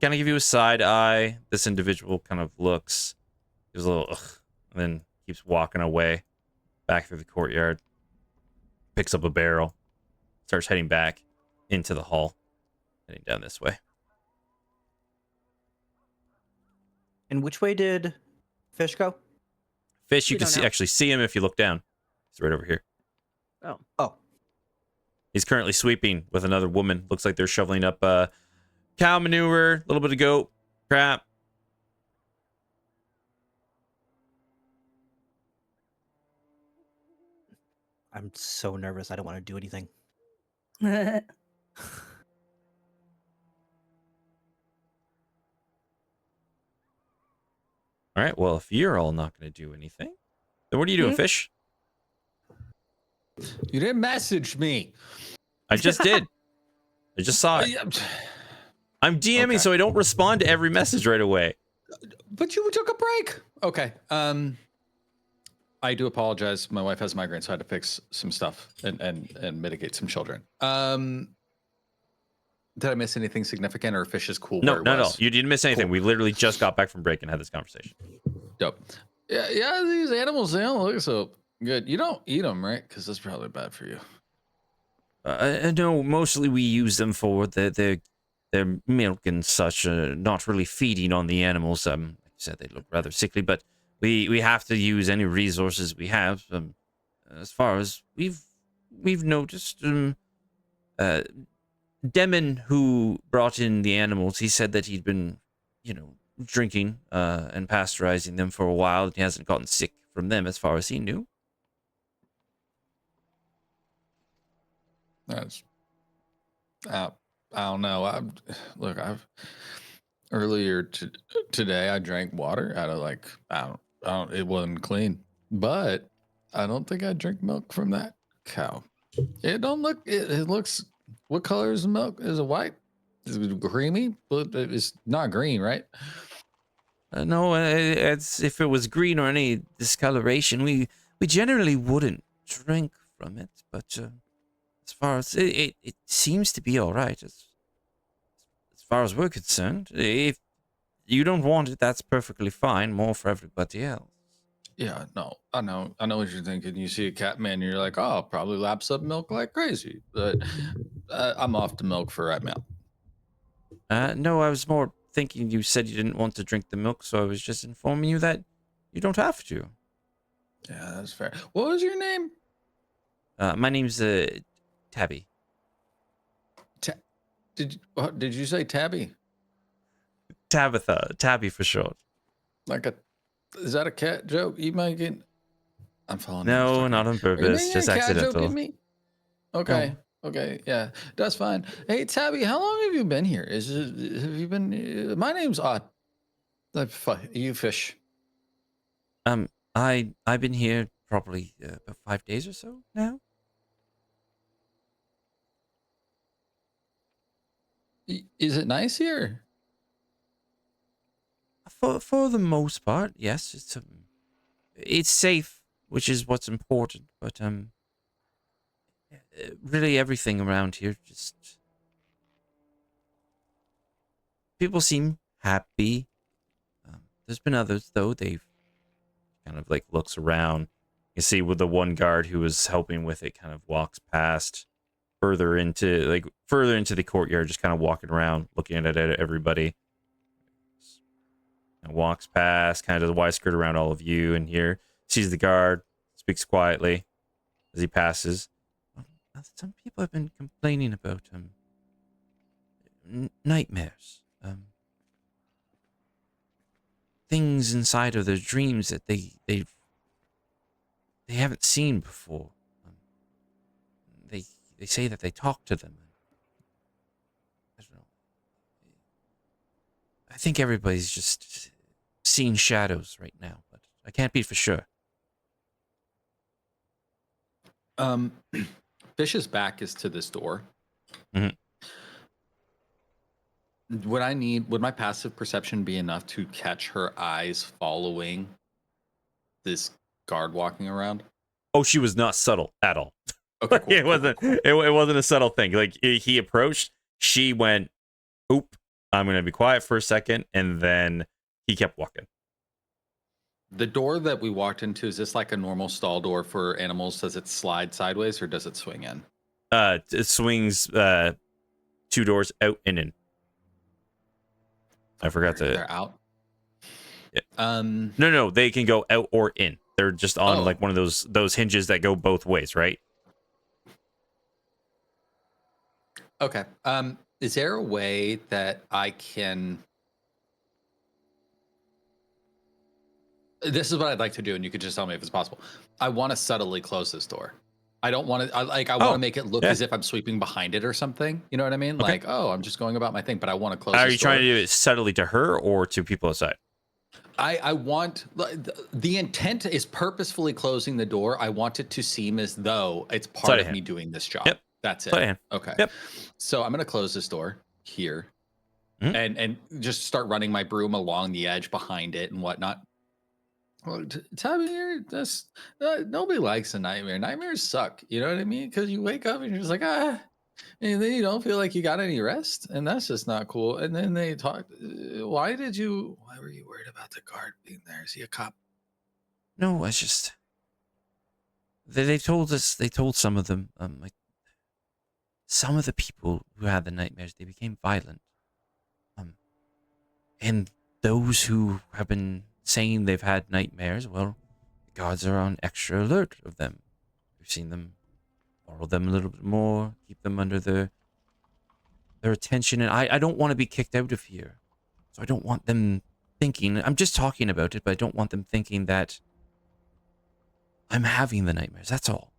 Kind of give you a side eye. This individual kind of looks, gives a little, ugh, and then keeps walking away back through the courtyard. Picks up a barrel, starts heading back into the hall, heading down this way. And which way did Fish go? Fish, you We can don't know. actually see him if you look down. He's right over here. Oh, He's currently sweeping with another woman. Looks like they're shoveling up cow manure, a little bit of goat crap. I'm so nervous. I don't want to do anything. All right. Well, if you're all not going to do anything, then what are you doing, Fish? You didn't message me. I just did. I just saw it. I'm DMing, Okay. so I don't respond to every message right away. But you took a break. Okay. I do apologize. My wife has migraines, so I had to fix some stuff and mitigate some children. Did I miss anything significant, or Fish is cool? No, where it not at all. was? You didn't miss anything. Cool. We literally just got back from break and had this conversation. Dope. Yeah. These animals, they don't look so good. You don't eat them, right? Because that's probably bad for you. No, mostly we use them for their milk and such. Not really feeding on the animals. Like you said, they look rather sickly, but we have to use any resources we have. As far as we've noticed, Demon, who brought in the animals, he said that he'd been, drinking and pasteurizing them for a while, and he hasn't gotten sick from them as far as he knew. That's I don't know. I've earlier today I drank water out of like I don't it wasn't clean, but I don't think I drink milk from that cow. It don't look it looks. What color is the milk? Is it white? Is it creamy? But it's not green, right? No, it's if it was green or any discoloration, we generally wouldn't drink from it. But as far as it seems to be all right as far as we're concerned. If you don't want it, that's perfectly fine. More for everybody else. Yeah, no, I know what you're thinking. You see a cat man, and you're like, oh, probably laps up milk like crazy. But I'm off to milk for right now. No, I was more thinking you said you didn't want to drink the milk, so I was just informing you that you don't have to. Yeah, that's fair. What was your name? My name's Tabby. Did you say Tabby? Tabitha. Tabby for short. Is that a cat joke you making? I'm following. No, not on purpose. Just accidental. Me? Okay. Okay. Yeah, that's fine. Hey, Tabby, how long have you been here? Have you been? My name's you Fish. I've been here probably about 5 days or so now. Is it nice here? For the most part, yes. It's safe, which is what's important. But really everything around here just people seem happy. There's been others though. They've kind of like looks around. You see with the one guard who was helping with it kind of walks past further into the courtyard, just kind of walking around, looking at everybody. And walks past, kind of does a wide skirt around all of you, and here sees the guard, speaks quietly as he passes. Some people have been complaining about nightmares. Things inside of their dreams that they haven't seen before. They say that they talk to them. I don't know. I think everybody's just seeing shadows right now, but I can't be for sure. Fish's back is to this door. Mhm. Would my passive perception be enough to catch her eyes following this guard walking around? Oh, she was not subtle at all. Okay, cool. It wasn't. It wasn't a subtle thing. Like he approached, she went, "Oop, I'm gonna be quiet for a second," and then he kept walking. The door that we walked into, is this like a normal stall door for animals? Does it slide sideways or does it swing in? It swings 2 doors out and in. I forgot to. They're out. Yeah. No, they can go out or in. They're just on like one of those hinges that go both ways, right? Okay. Is there a way that I can? This is what I'd like to do, and you could just tell me if it's possible. I want to subtly close this door. I don't want to. I want to make it look as if I'm sweeping behind it or something. You know what I mean? Okay. Like, oh, I'm just going about my thing, but I want to close. Are this you door. trying to do it subtly to her or to people outside? I want the intent is purposefully closing the door. I want it to seem as though it's part of me doing this job. Yep. That's it. Play Okay. Yep. So I'm gonna close this door here, and just start running my broom along the edge behind it and whatnot. Well, tell me, that's nobody likes a nightmare. Nightmares suck. You know what I mean? Because you wake up and you're just like, and then you don't feel like you got any rest, and that's just not cool. And then they talk. Why were you worried about the guard being there? Is he a cop? No, it's just they told us. They told some of them, like some of the people who had the nightmares, they became violent. And those who have been saying they've had nightmares, well, the guards are on extra alert of them. We've seen them follow them a little bit more, keep them under their attention, and I don't want to be kicked out of here. So I don't want them thinking, I'm just talking about it, but I don't want them thinking that I'm having the nightmares. That's all.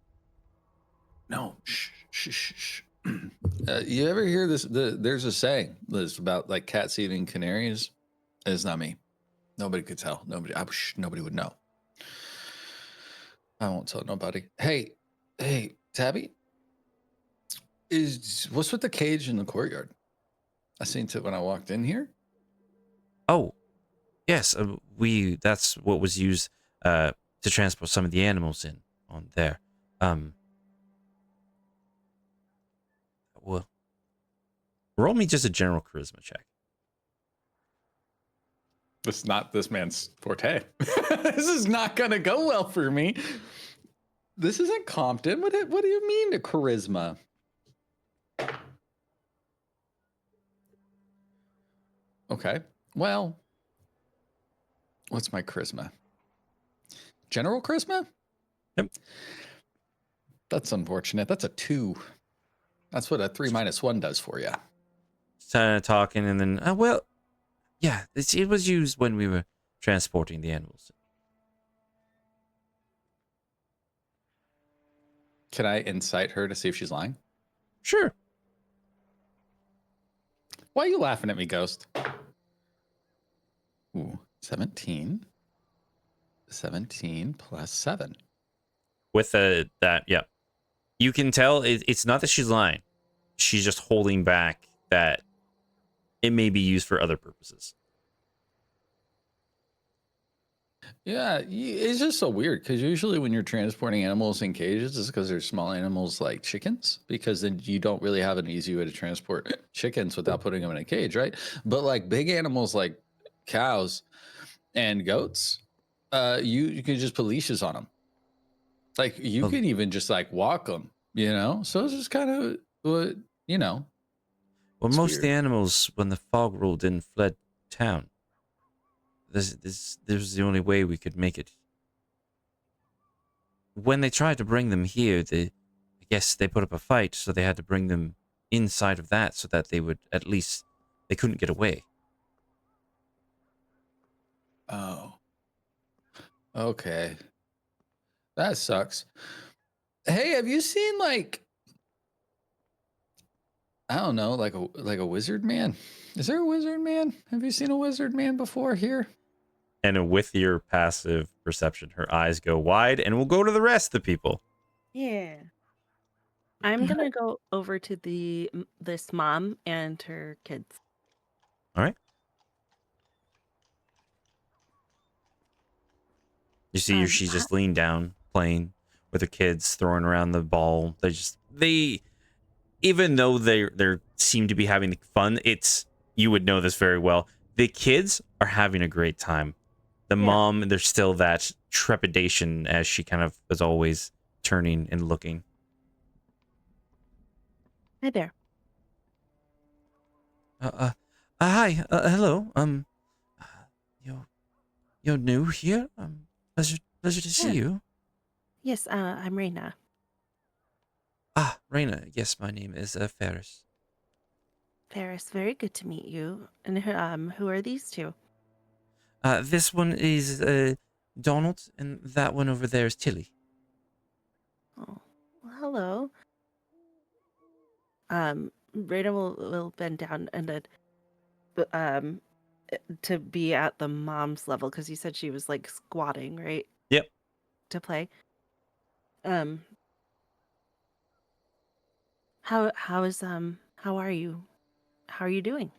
No. Shh. You ever hear this? There's a saying that's about like cats eating canaries. It's not me. Nobody could tell. Nobody would know. I won't tell nobody. Hey, Tabby. What's with the cage in the courtyard? I seen it when I walked in here. Oh, yes. That's what was used to transport some of the animals in on there. Well, roll me just a general charisma check. This is not this man's forte. This is not gonna go well for me. This isn't Compton. What do you mean to charisma? Okay. Well, what's my charisma? General charisma? Yep. That's unfortunate. That's a 2. That's what a 3 - 1 does for you. Kind of talking, and then, well, yeah, it was used when we were transporting the animals. Can I incite her to see if she's lying? Sure. Why are you laughing at me, Ghost? Ooh, 17. 17 plus 7. With that, yeah. You can tell it's not that she's lying. She's just holding back that it may be used for other purposes. Yeah, it's just so weird because usually when you're transporting animals in cages, it's because they're small animals like chickens, because then you don't really have an easy way to transport chickens without putting them in a cage, right? But like big animals like cows and goats, you can just put leashes on them. Like you can even just like walk them, you know? So it's just kind of what, you know. Well, most of the animals, when the fog rolled in, fled town. This was the only way we could make it. when they tried to bring them here, I guess they put up a fight, so they had to bring them inside of that so that they would at least they couldn't get away. Oh, okay. That sucks. Hey, have you seen like I don't know, like a wizard man? Is there a wizard man? Have you seen a wizard man before here? And with your passive perception, her eyes go wide, and we'll go to the rest of the people. Yeah. I'm gonna go over to this mom and her kids. All right. You see, she's just leaned down, playing with her kids, throwing around the ball. They even though they seem to be having fun, you would know this very well. The kids are having a great time. The Yeah. mom, there's still that trepidation as she kind of is always turning and looking. Hi there. Hi, hello. You're you're new here. Pleasure to see Yeah. you. Yes, I'm Reina. Ah, Raina. Yes, my name is Ferris. Ferris, very good to meet you. And who are these two? This one is Donald, and that one over there is Tilly. Oh, well, hello. Reina will bend down and to be at the mom's level because you said she was like squatting, right? Yep. To play. Um, how are you? How are you doing?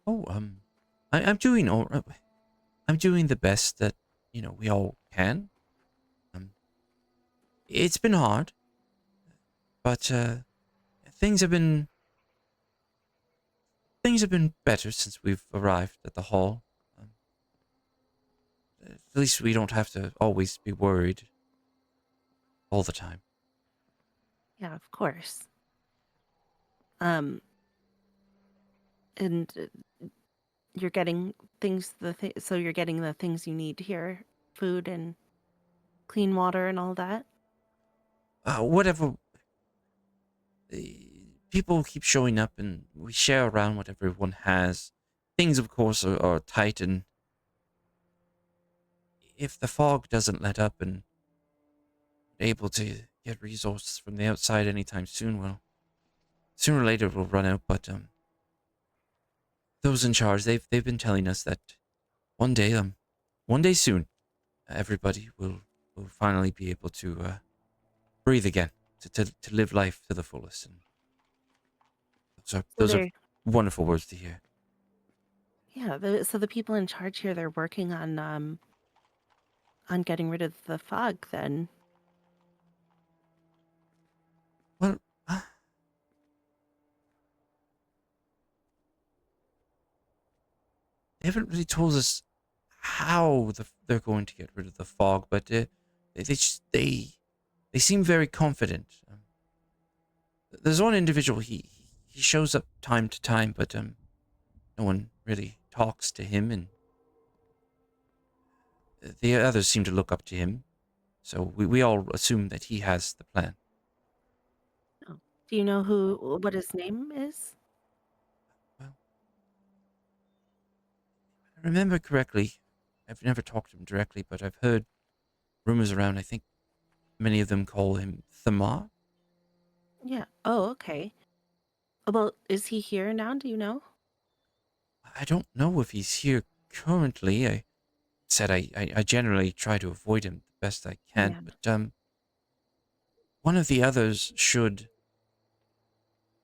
Oh, I'm doing all right. I'm doing the best that we all can. Um, it's been hard, but things have been things have been better since we've arrived at the hall. Um, at least we don't have to always be worried all the time. Yeah, of course. Um, and you're getting so you're getting the things you need here, food and clean water and all that. Whatever. uh, People keep showing up, and we share around what everyone has. Things, of course, are tight, and if the fog doesn't let up and able to get resources from the outside anytime soon, well, sooner or later we'll run out. But those in charge, they've been telling us that one day soon, everybody will finally be able to breathe again, to live life to the fullest. And So those are they're wonderful words to hear. yeah, so the people in charge here, they're working on getting rid of the fog then. Well, they haven't really told us how they're going to get rid of the fog, but they seem very confident. There's one individual, he shows up time to time, but no one really talks to him, and the others seem to look up to him. So we all assume that he has the plan. Oh. Do you know what his name is? Well, if I remember correctly, I've never talked to him directly, but I've heard rumors around. I think many of them call him Thamar. Yeah. Oh, okay. Well, is he here now? Do you know? I don't know if he's here currently. I said I generally try to avoid him the best I can, Yeah. but one of the others should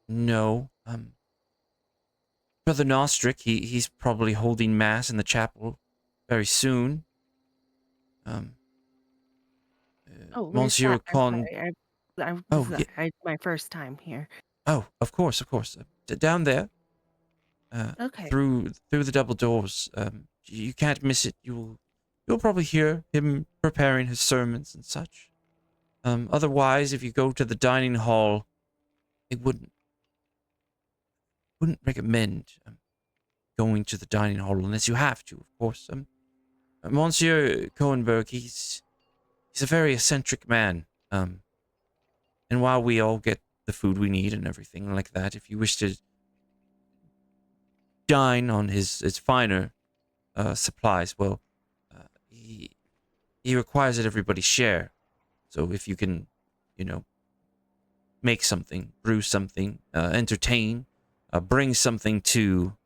know. Brother Nostrick, he's probably holding mass in the chapel very soon. Oh, where's Monsieur that? I'm Con. sorry. Oh, yeah. My first time here. Oh, of course, of course. Down there, Okay. through the double doors. You can't miss it. You'll probably hear him preparing his sermons and such. Otherwise, if you go to the dining hall, I wouldn't recommend going to the dining hall unless you have to, of course. Monsieur Cohenberg, he's he's a very eccentric man. And while we all get the food we need and everything like that, if you wish to dine on his finer supplies, well, he requires that everybody share. So if you can, you know, make something, brew something, entertain, bring something to,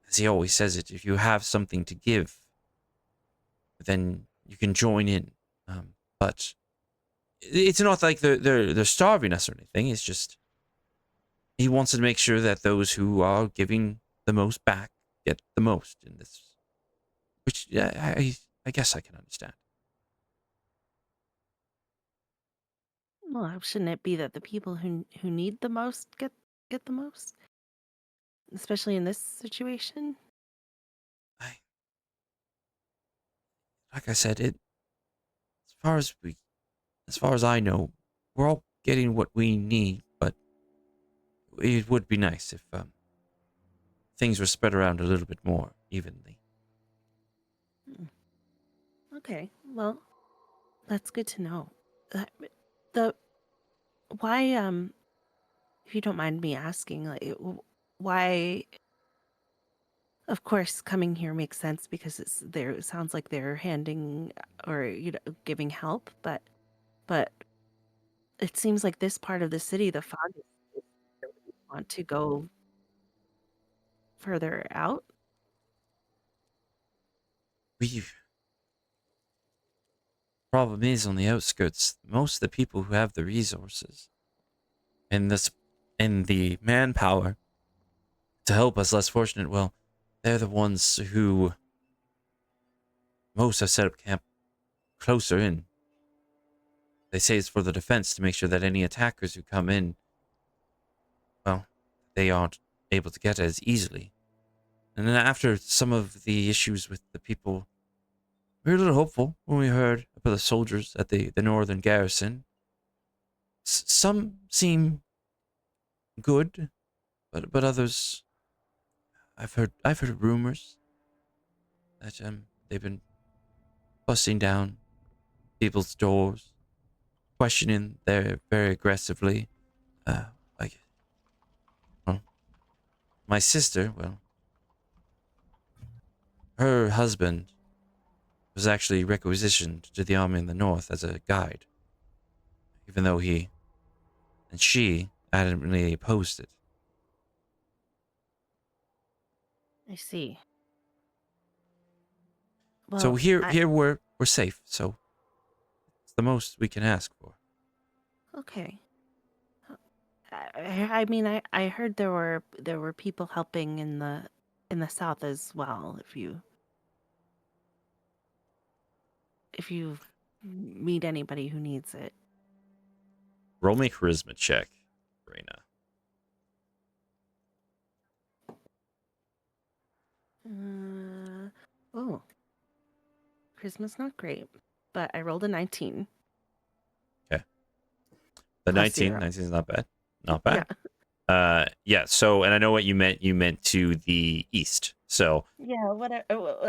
as he always says it, if you have something to give, then you can join in. But it's not like they're starving us or anything. It's just he wants to make sure that those who are giving the most back get the most in this, which I guess I can understand. Well, shouldn't it be that the people who need the most get the most, especially in this situation? I Like I said, it as far as I know, we're all getting what we need, but it would be nice if things were spread around a little bit more evenly. Hmm. Okay, well, that's good to know. The why if you don't mind me asking, like why? Of course, coming here makes sense because it's there. It sounds like they're handing or giving help, but it seems like this part of the city, the fog, is want to go further out. We Problem is on the outskirts, most of the people who have the resources and the manpower to help us less fortunate, well, they're the ones who most have set up camp closer in. They say it's for the defense to make sure that any attackers who come in, well, they aren't able to get as easily. And then after some of the issues with the people, we were a little hopeful when we heard about the soldiers at the northern garrison. Some seem good, but others, I've heard rumors that they've been busting down people's doors, questioning there very aggressively. Like, well, my sister, well, her husband was actually requisitioned to the army in the north as a guide, even though he and she adamantly opposed it. I see. So Well, here we're safe. So it's the most we can ask for. okay. I mean, I heard there were people helping in the south as well. If you meet anybody who needs it. Roll me a charisma check, Reina. Oh, Christmas not great, but I rolled a 19 Okay. The plus 19, 0. 19 is not bad. Not Yeah, bad. Yeah, so and I know what you meant. You meant to the east. So yeah.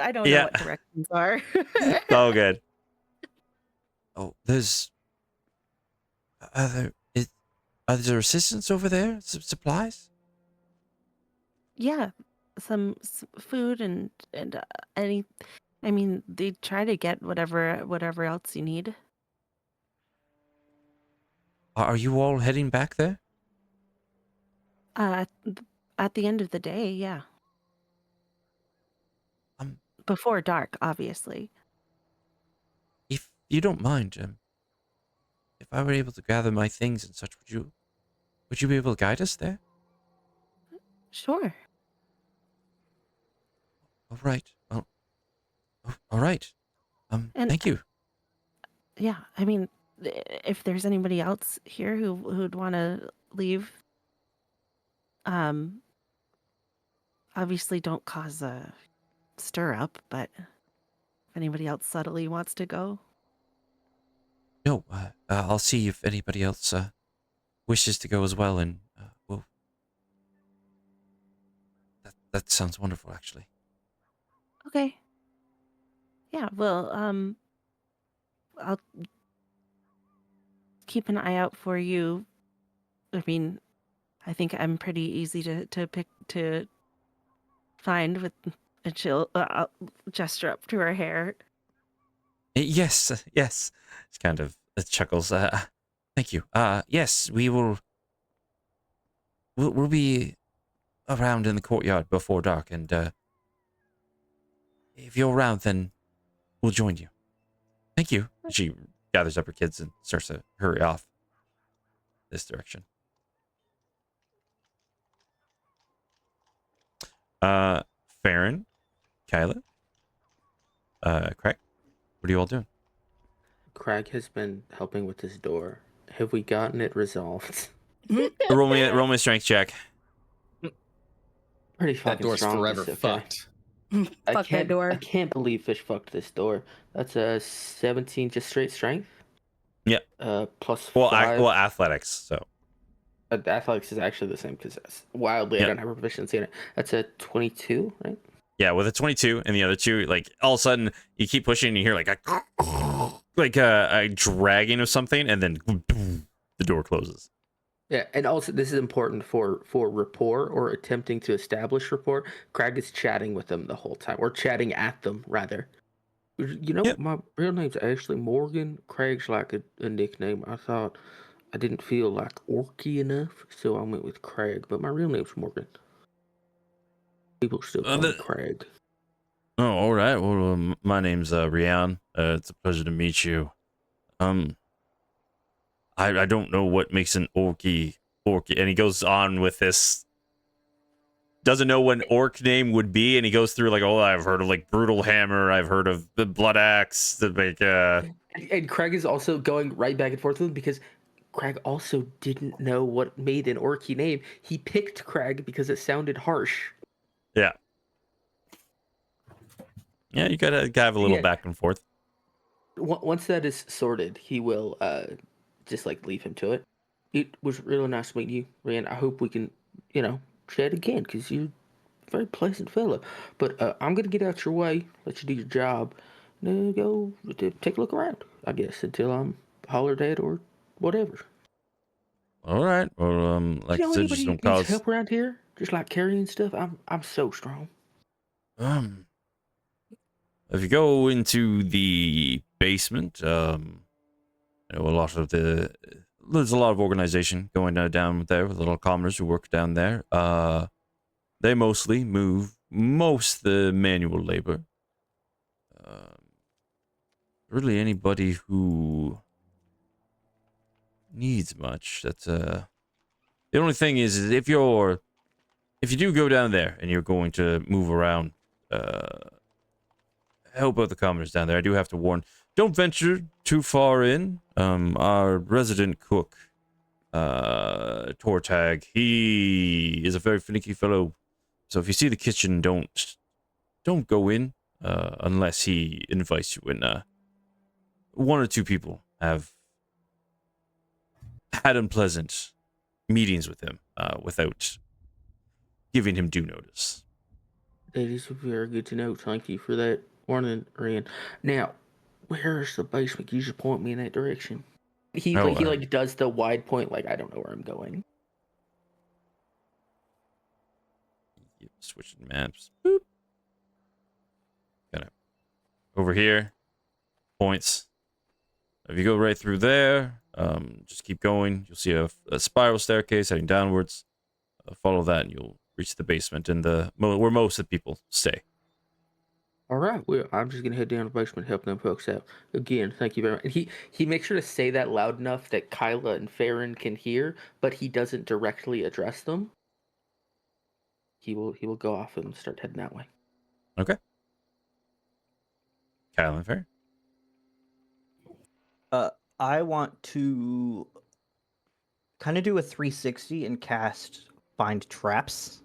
I don't know yeah, what directions are. it's all good. Oh, there's other is are there assistants over there? Supplies? Yeah, some food and any. I mean, they try to get whatever else you need. Are you all heading back there? Uh, th- at the end of the day, yeah, Um, before dark, obviously. if you don't mind, if I were able to gather my things and such, would you be able to guide us there? Sure. All right. Well, all right. And Thank you. yeah, I mean, if there's anybody else here who'd want to leave, um, obviously don't cause a stir up, but if anybody else subtly wants to go, No, I'll see if anybody else wishes to go as well, and well, that sounds wonderful, actually. okay. Yeah, well, I'll keep an eye out for you. I mean, I think I'm pretty easy to pick to find with a chill gesture up to her hair. Yes, yes. It's kind of chuckles. Thank you. Yes, we will. We'll be around in the courtyard before dark, and if you're around, then we'll join you. Thank you. She gathers up her kids and starts to hurry off this direction. Farron, Kyla, Craig, what are you all doing? Craig has been helping with this door. Have we gotten it resolved? Roll me a strength check. Pretty That fucking door's strong. forever It's okay. fucked. Fuck that door. I can't believe Fish fucked this door. That's a 17, just straight strength. Yeah. Plus Well, 5. athletics. So Athletics is actually the same because wildly I Yeah. don't have a proficiency in it. That's a 22, right? yeah, with a 22 and the other two, like all of a sudden you keep pushing and you hear like a dragging of something, and then the door closes. Yeah, and also this is important for rapport or attempting to establish rapport. Craig is chatting with them the whole time, or chatting at them rather. You know, Yep. my real name's Ashley Morgan. Craig's like a nickname. I thought I didn't feel like orky enough, so I went with Craig. But my real name's Morgan. People still call me Craig. Oh, all right. Well, my name's Rian. It's a pleasure to meet you. I don't know what makes an orky, and he goes on with this. Doesn't know what an orc name would be, and he goes through like, oh, I've heard of like Brutal Hammer, I've heard of the Blood Axe, the like. And Craig is also going right back and forth with him because Craig also didn't know what made an orky name. He picked Craig because it sounded harsh. Yeah. Yeah, you gotta have a little back and forth. Once that is sorted, he will just like leave him to it. It was really nice meeting you, Rand. I hope we can, chat again because you're a very pleasant fella. But I'm gonna get out your way, let you do your job, and go take a look around. I guess until I'm hollered at or whatever. All right. Well, like You I know said, anybody just who don't needs cause. help around here? Just like carrying stuff. I'm so strong. If you go into the basement, you know, there's a lot of organization going down there with little commoners who work down there. They mostly move most the manual labor. Really, anybody who needs much. That's the only thing is if you do go down there and you're going to move around, help out the commoners down there. I do have to warn, don't venture too far in. Our resident cook, Tortag, he is a very finicky fellow. So if you see the kitchen, don't go in unless he invites you. And one or two people have had unpleasant meetings with him without giving him due notice. That is very good to know. Thank you for that warning, Rand. Now, where's the basement? Can you just point me in that direction? He does the wide point like I don't know where I'm going. Switching maps. Boop. Kind of over here. Points. If you go right through there, just keep going. You'll see a spiral staircase heading downwards. Follow that, and you'll reach the basement and where most of the people stay. All right, well, I'm just gonna head down to the basement, help them folks out. Again, thank you very much. And he makes sure to say that loud enough that Kyla and Farron can hear, but he doesn't directly address them. He will go off and start heading that way. Okay. Kyle and Fair. I want to kind of do a 360 and cast Find Traps.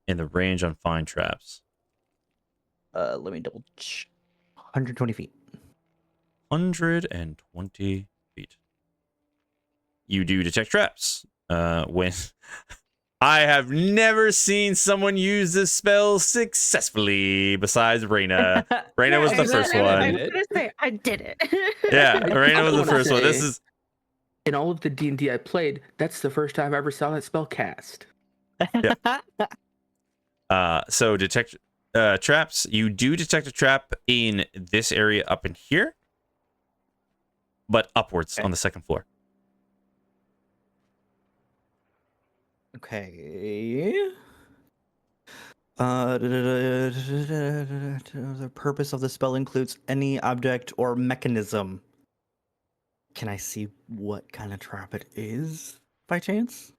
In the range on Find Traps. Let me double check. 120 feet. 120 feet. You do detect traps. When I have never seen someone use this spell successfully besides Reina. Reina was the first I one. was gonna say I did it. Yeah, I Reina was the wanna first one. This say- is In all of the D&D I played, that's the first time I ever saw that spell cast. so detect traps. You do detect a trap in this area up in here, but upwards Okay. on the second floor. Okay. The purpose of the spell includes any object or mechanism. Can I see what kind of trap it is, by chance?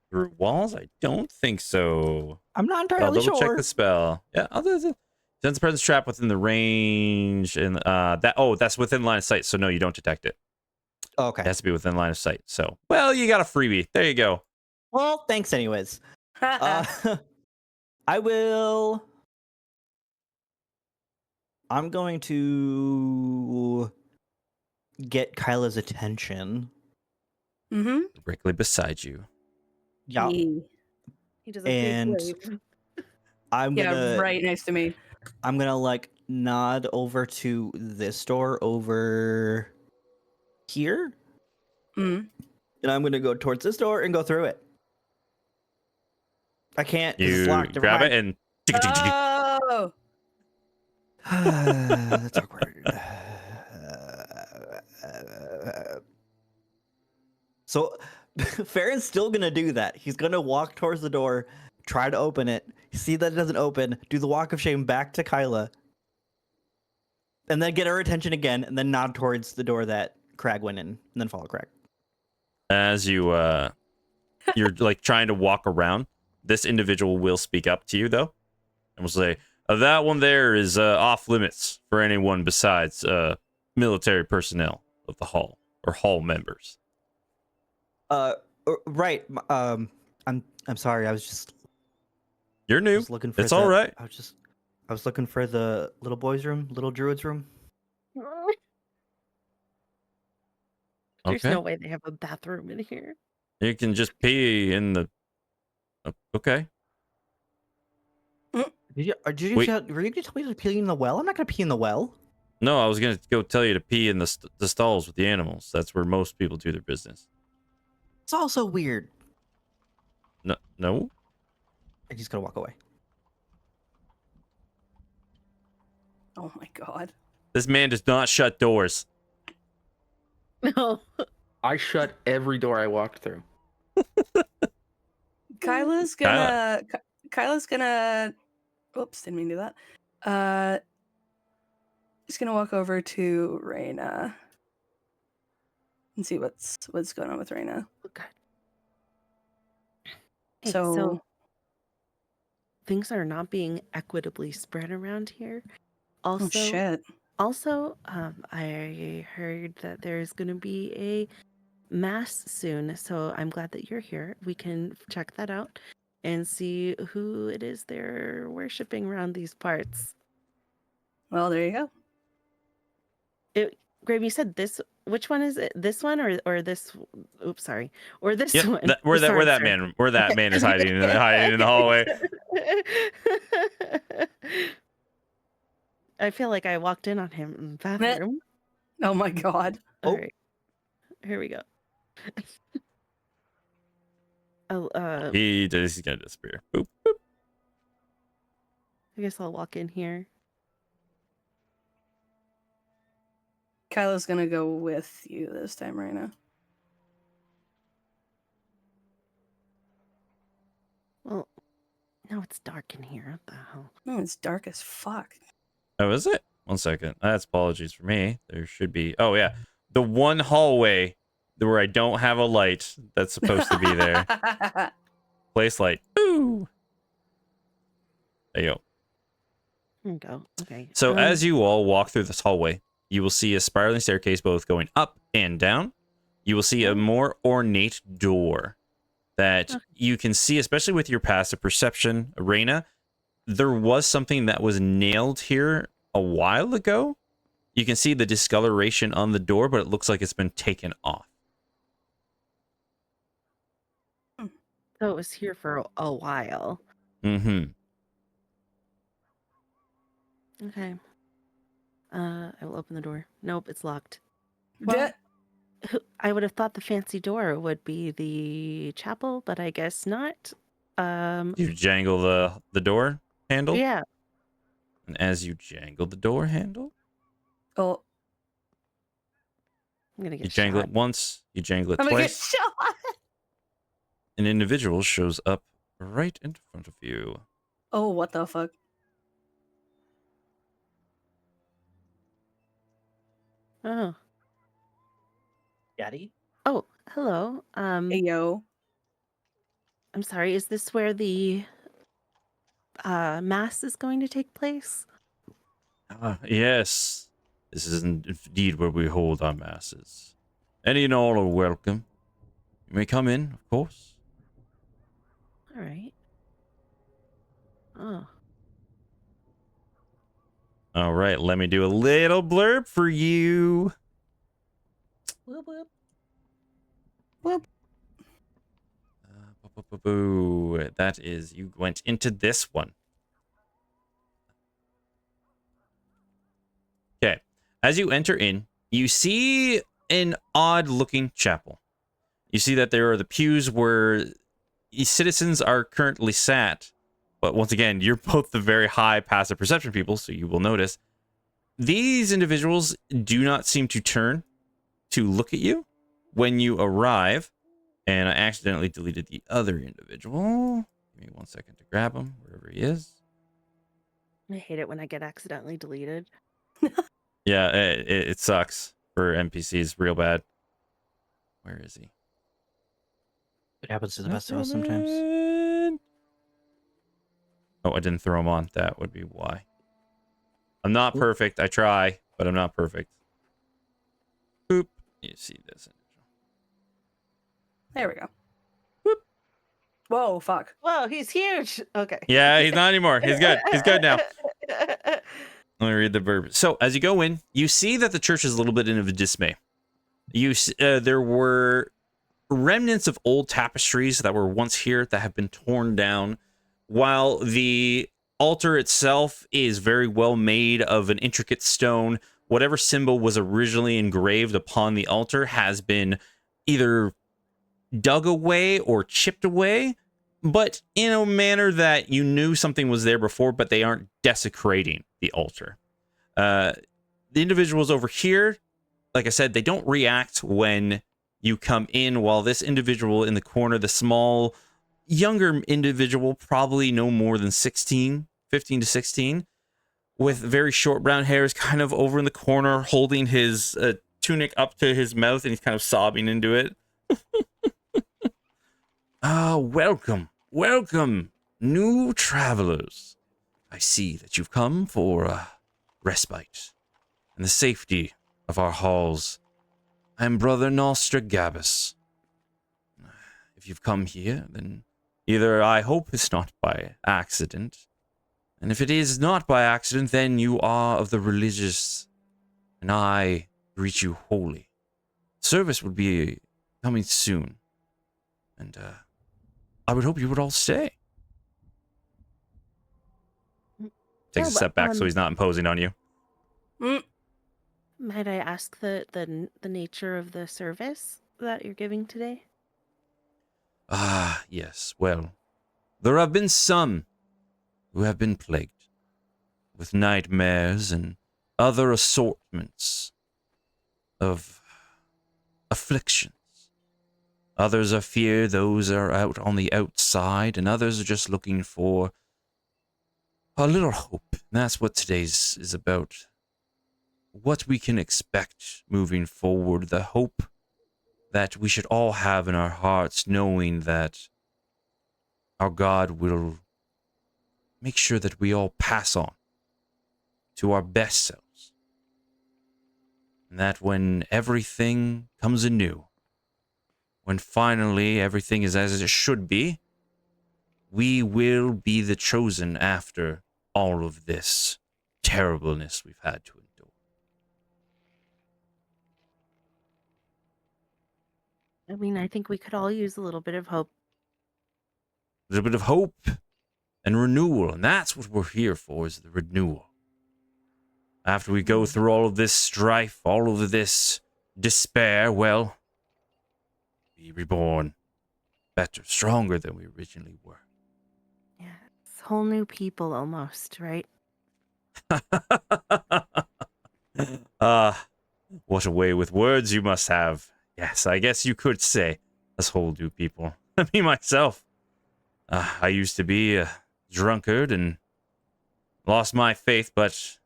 Through walls? I don't think so. I'm not I'll entirely double check sure. the spell. Yeah, I'll do it. Sends a presence trap within the range, and that's within line of sight. So no, you don't detect it. Okay. It has to be within line of sight. So well, you got a freebie. There you go. Well, thanks anyways. I will. I'm going to get Kyla's attention. Mm-hmm. Directly beside you. Yeah. He doesn't And take wave. I'm Yeah, gonna right next to me. I'm gonna like nod over to this door over here. Mm. And I'm gonna go towards this door and go through it. I can't because it's You locked. Never grab it mind. and Oh! That's awkward. So Farron's still gonna do that. He's gonna walk towards the door, try to open it, see that it doesn't open, do the walk of shame back to Kyla, and then get her attention again, and then nod towards the door that Crag went in, and then follow Crag. as you're like trying to walk around, this individual will speak up to you though, and will say, "That one there is off limits for anyone besides military personnel of the hall or hall members." Right. I'm sorry. I was You're new. looking for. It's all right. I was looking for the little boy's room, little druid's room. There's Okay. no way they have a bathroom in here. You can just pee in the. Okay. Did you Wait. were you gonna tell me to pee in the well? I'm not gonna pee in the well. No, I was gonna go tell you to pee in the stalls with the animals. That's where most people do their business. It's also weird. No. And he's gonna walk away. Oh my god. This man does not shut doors. No. I shut every door I walked through. Kyla's gonna oops, didn't mean to do that. He's gonna walk over to Reina and see what's going on with Reina. Okay. Hey, So things are not being equitably spread around here. Also, oh shit. I heard that there's going to be a mass soon, so I'm glad that you're here. We can check that out and see who it is they're worshiping around these parts. Well, there you go. Graham, you said this. Which one is it? This one or this? Oops, sorry. Or this Yep. one. Where Sorry, that man is hiding in the hallway. I feel like I walked in on him in the bathroom. Oh my god. Oh. All right, here we go. Oh, He's gonna disappear. Boop. I guess I'll walk in here. Kyla's gonna go with you this time, Reina. Well, now it's dark in here. What the hell? Oh, it's dark as fuck. Oh, is it? 1 second. That's apologies for me. There should be. Oh yeah, the one hallway where I don't have a light that's supposed to be there. Place light. Ooh. There you go. Here we go. Okay. So as you all walk through this hallway, you will see a spiraling staircase both going up and down. You will see a more ornate door that you can see, especially with your passive perception, Reina. There was something that was nailed here a while ago. You can see the discoloration on the door, but it looks like it's been taken off. So it was here for a while. Mm-hmm. Okay. I will open the door. Nope, it's locked. Yeah. I would have thought the fancy door would be the chapel, but I guess not. You jangle the door handle, Yeah. and as you jangle the door handle, Oh, I'm gonna you get jangle shot. it once, you jangle it I'm gonna get twice. shot. An individual shows up right in front of you. Oh, what the fuck? Oh. Daddy? Oh, hello. Hey, yo. I'm sorry, is this where the mass is going to take place? Yes, this is indeed where we hold our masses. Any and all are welcome. You may come in, of course. All right. Oh. All right, let me do a little blurb for you. Whoop, whoop. Boo. That is, you went into this one. Okay. As you enter in, you see an odd looking chapel. You see that there are the pews where citizens are currently sat. But once again, you're both the very high passive perception people, so you will notice these individuals do not seem to turn to look at you when you arrive. And I accidentally deleted the other individual. Give me 1 second to grab him, wherever he is. I hate it when I get accidentally deleted. Yeah, it sucks for NPCs real bad. Where is he? It happens to the Not best of us sometimes. Roman. Oh, I didn't throw him on. That would be why. I'm not perfect. I try, but I'm not perfect. Boop. You see this. There we go. Whoop. Whoa, fuck. Whoa, he's huge. Okay. Yeah, he's not anymore. He's good. He's good now. Let me read the verb. So, as you go in, you see that the church is a little bit in a dismay. There were remnants of old tapestries that were once here that have been torn down, while the altar itself is very well made of an intricate stone. Whatever symbol was originally engraved upon the altar has been either dug away or chipped away, but in a manner that you knew something was there before, but they aren't desecrating the altar. The individuals over here, like I said, they don't react when you come in, while this individual in the corner, the small, younger individual, probably no more than 15 to 16, with very short brown hair, is kind of over in the corner holding his tunic up to his mouth, and he's kind of sobbing into it. Welcome, welcome, new travelers. I see that you've come for respite and the safety of our halls. I am Brother Nostragabus. If you've come here, then either I hope it's not by accident, and if it is not by accident, then you are of the religious, and I greet you wholly. Service would be coming soon, and I would hope you would all stay. Takes a Yeah, step back so he's not imposing on you. Mm. Might I ask the nature of the service that you're giving today? Yes. Well, there have been some who have been plagued with nightmares and other assortments of afflictions. Others are fear, those are out on the outside, and others are just looking for a little hope. And that's what today's is about. What we can expect moving forward, the hope that we should all have in our hearts, knowing that our God will make sure that we all pass on to our best selves. And that when everything comes anew, when finally everything is as it should be, we will be the chosen after all of this terribleness we've had to endure. I mean, I think we could all use a little bit of hope. little bit of hope and renewal, and that's what we're here for, is the renewal. After we go through all of this strife, all of this despair, well, be reborn better, stronger than we originally were. Yeah, it's whole new people almost, right? What a way with words you must have. Yes, I guess you could say us whole new people. Me, myself, I used to be a drunkard and lost my faith, but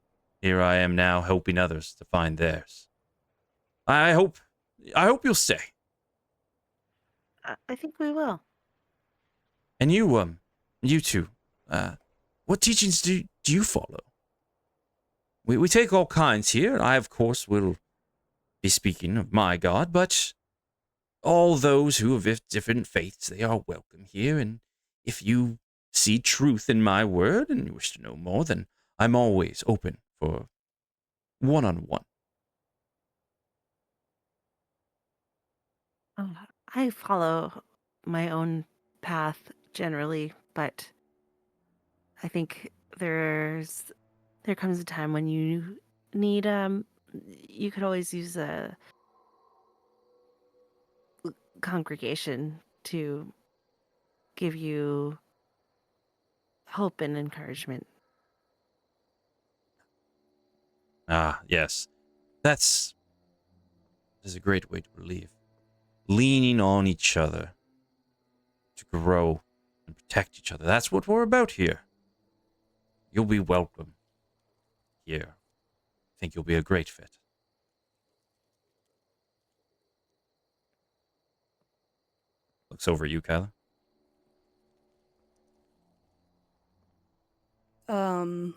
here I am now helping others to find theirs. I hope you'll stay. I think we will. And you two, what teachings do you follow? We take all kinds here. I, of course, will be speaking of my God, but all those who have different faiths, they are welcome here. And if you see truth in my word and you wish to know more, then I'm always open for one-on-one. I follow my own path generally, but I think there comes a time when you need you could always use a congregation to give you hope and encouragement. Ah, yes. That is a great way to believe. Leaning on each other to grow and protect each other. That's what we're about here. You'll be welcome here. I think you'll be a great fit. Looks over at you, Kyla. And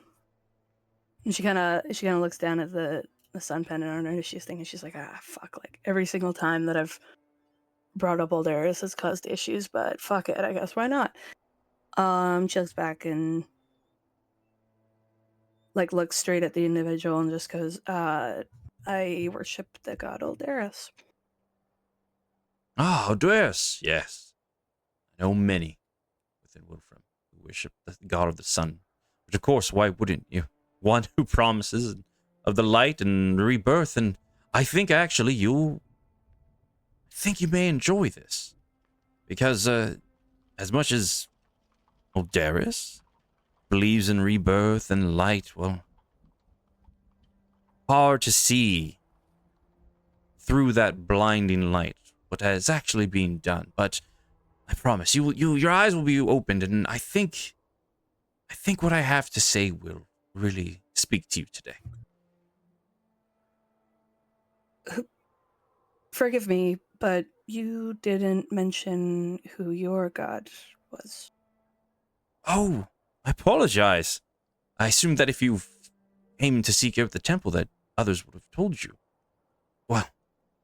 she kind of looks down at the sun pendant on her, and she's thinking, she's like, fuck, like every single time that I've brought up old Eris has caused issues, but fuck it, I guess why not? She looks back and like looks straight at the individual and just goes, I worship the god old Eris. Ah, Odyrus, yes. I know many within Wolfram who worship the god of the sun. But of course, why wouldn't you? One who promises of the light and rebirth, and I think actually you may enjoy this. Because as much as Odyrus believes in rebirth and light, well, hard to see through that blinding light what has actually been done. But I promise your eyes will be opened, and I think what I have to say will really speak to you today. Forgive me, but you didn't mention who your god was. Oh, I apologize. I assumed that if you came to seek out the temple that others would have told you. Well,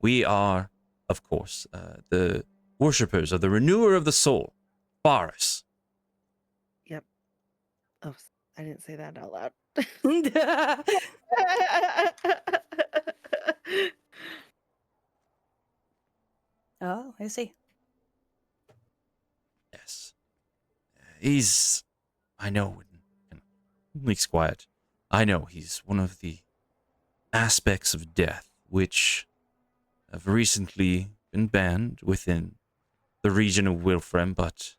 we are, of course, the worshippers of the renewer of the soul, Baris. Yep. Oh, I didn't say that out loud. Oh, I see. Yes. He's, I know, Leaks quiet. I know he's one of the aspects of death which have recently been banned within the region of Wilfram, but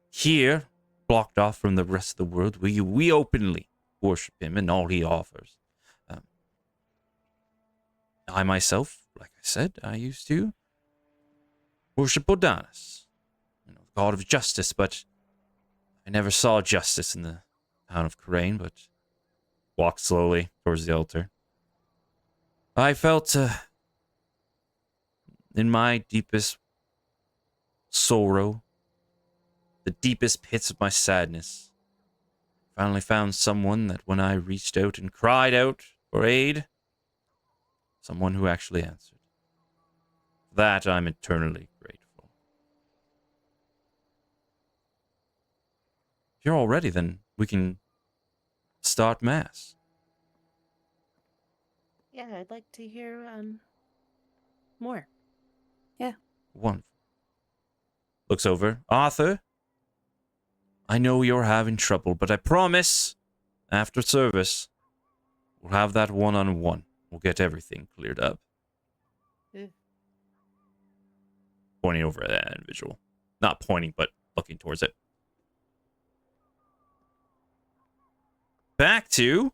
here, blocked off from the rest of the world, we openly worship him and all he offers. I myself, like I said, I used to worship Bodanis, the god of justice, but I never saw justice in the town of Karain, but walked slowly towards the altar. I felt in my deepest sorrow, the deepest pits of my sadness, finally found someone that when I reached out and cried out for aid, someone who actually answered. For that I'm eternally grateful. If you're all ready, then we can start Mass. Yeah, I'd like to hear more. Yeah. Wonderful. Looks over. Arthur, I know you're having trouble, but I promise, after service, we'll have that one-on-one. We'll get everything cleared up. Yeah. Pointing over at that individual. Not pointing, but looking towards it. Back to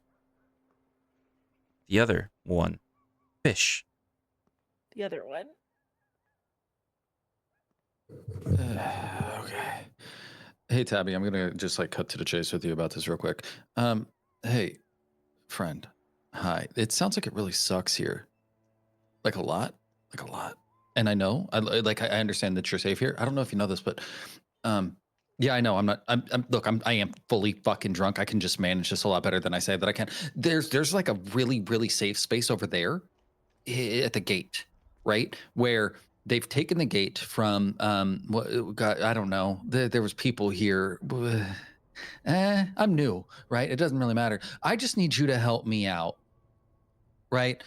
the other one. Fish. The other one. Okay. Hey, Tabby, I'm gonna just like cut to the chase with you about this real quick. Hey, friend. Hi. It sounds like it really sucks here. Like a lot. Like a lot. And I know, I understand that you're safe here. I don't know if you know this, but yeah, I know. I am fully fucking drunk. I can just manage this a lot better than I say that I can. There's like a really, really safe space over there at the gate, right? Where they've taken the gate from God, I don't know. There was people here. I'm new, right? It doesn't really matter. I just need you to help me out, right?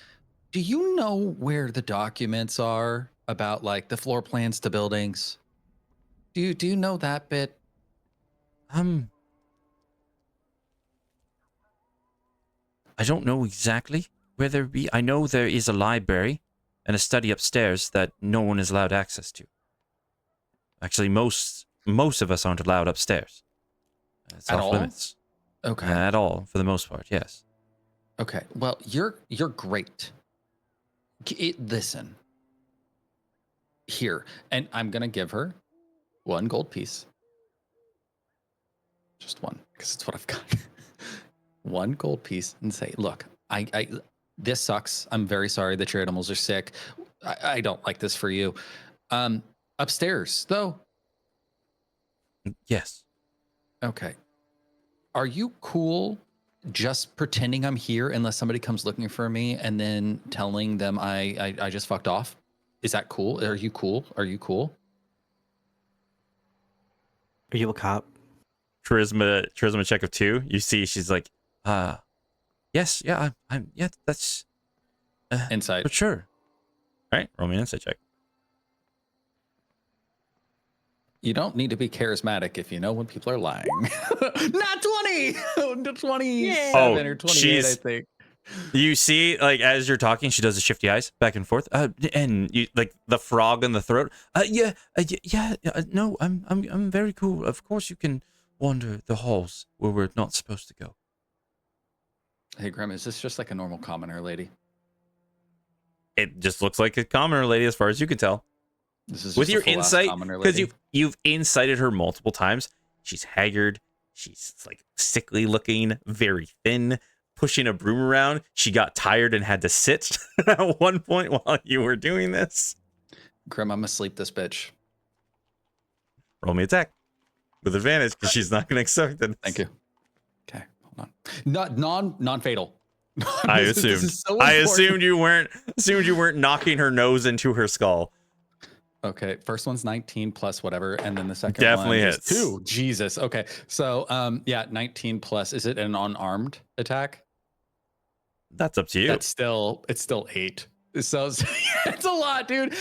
Do you know where the documents are about like the floor plans to buildings? Do you know that bit? I don't know exactly where there be. I know there is a library and a study upstairs that no one is allowed access to. Actually, most of us aren't allowed upstairs. It's At off all? limits. Okay. At all, for the most part, yes. Okay. Well, you're great. Listen. Here, and I'm gonna give her 1 gold piece. Just one, because it's what I've got. 1 gold piece, and say, look, I this sucks. I'm very sorry that your animals are sick. I don't like this for you. Upstairs, though. Yes. Okay. Are you cool just pretending I'm here unless somebody comes looking for me and then telling them I just fucked off? Is that cool? Are you cool? Are you cool? Are you a cop? Charisma check of 2. You see she's like, yes, yeah, I'm yeah, that's Insight. for sure. All right, roll me an insight check. You don't need to be charismatic if you know when people are lying. Not 20! 27 Oh, or 28, I she's- think. You see, like as you're talking, she does the shifty eyes back and forth, and you like the frog in the throat. No, I'm very cool. Of course, you can wander the halls where we're not supposed to go. Hey, Grim, is this just like a normal commoner lady? It just looks like a commoner lady, as far as you can tell. This is With just a your full-ass insight, commoner because lady? you've incited her multiple times. She's haggard. She's like sickly looking, very thin. Pushing a broom around. She got tired and had to sit at one point while you were doing this. Grim, I'm asleep this bitch. Roll me attack with advantage because she's not going to accept it. Thank you. Okay, hold on. Non-fatal. I This assumed. is so I important. assumed you weren't knocking her nose into her skull. Okay, first one's 19 plus whatever, and then the second Definitely one hits. is 2. Jesus. Okay, so yeah, 19 plus. Is it an unarmed attack? That's up to you. It's still 8. So it's a lot, dude.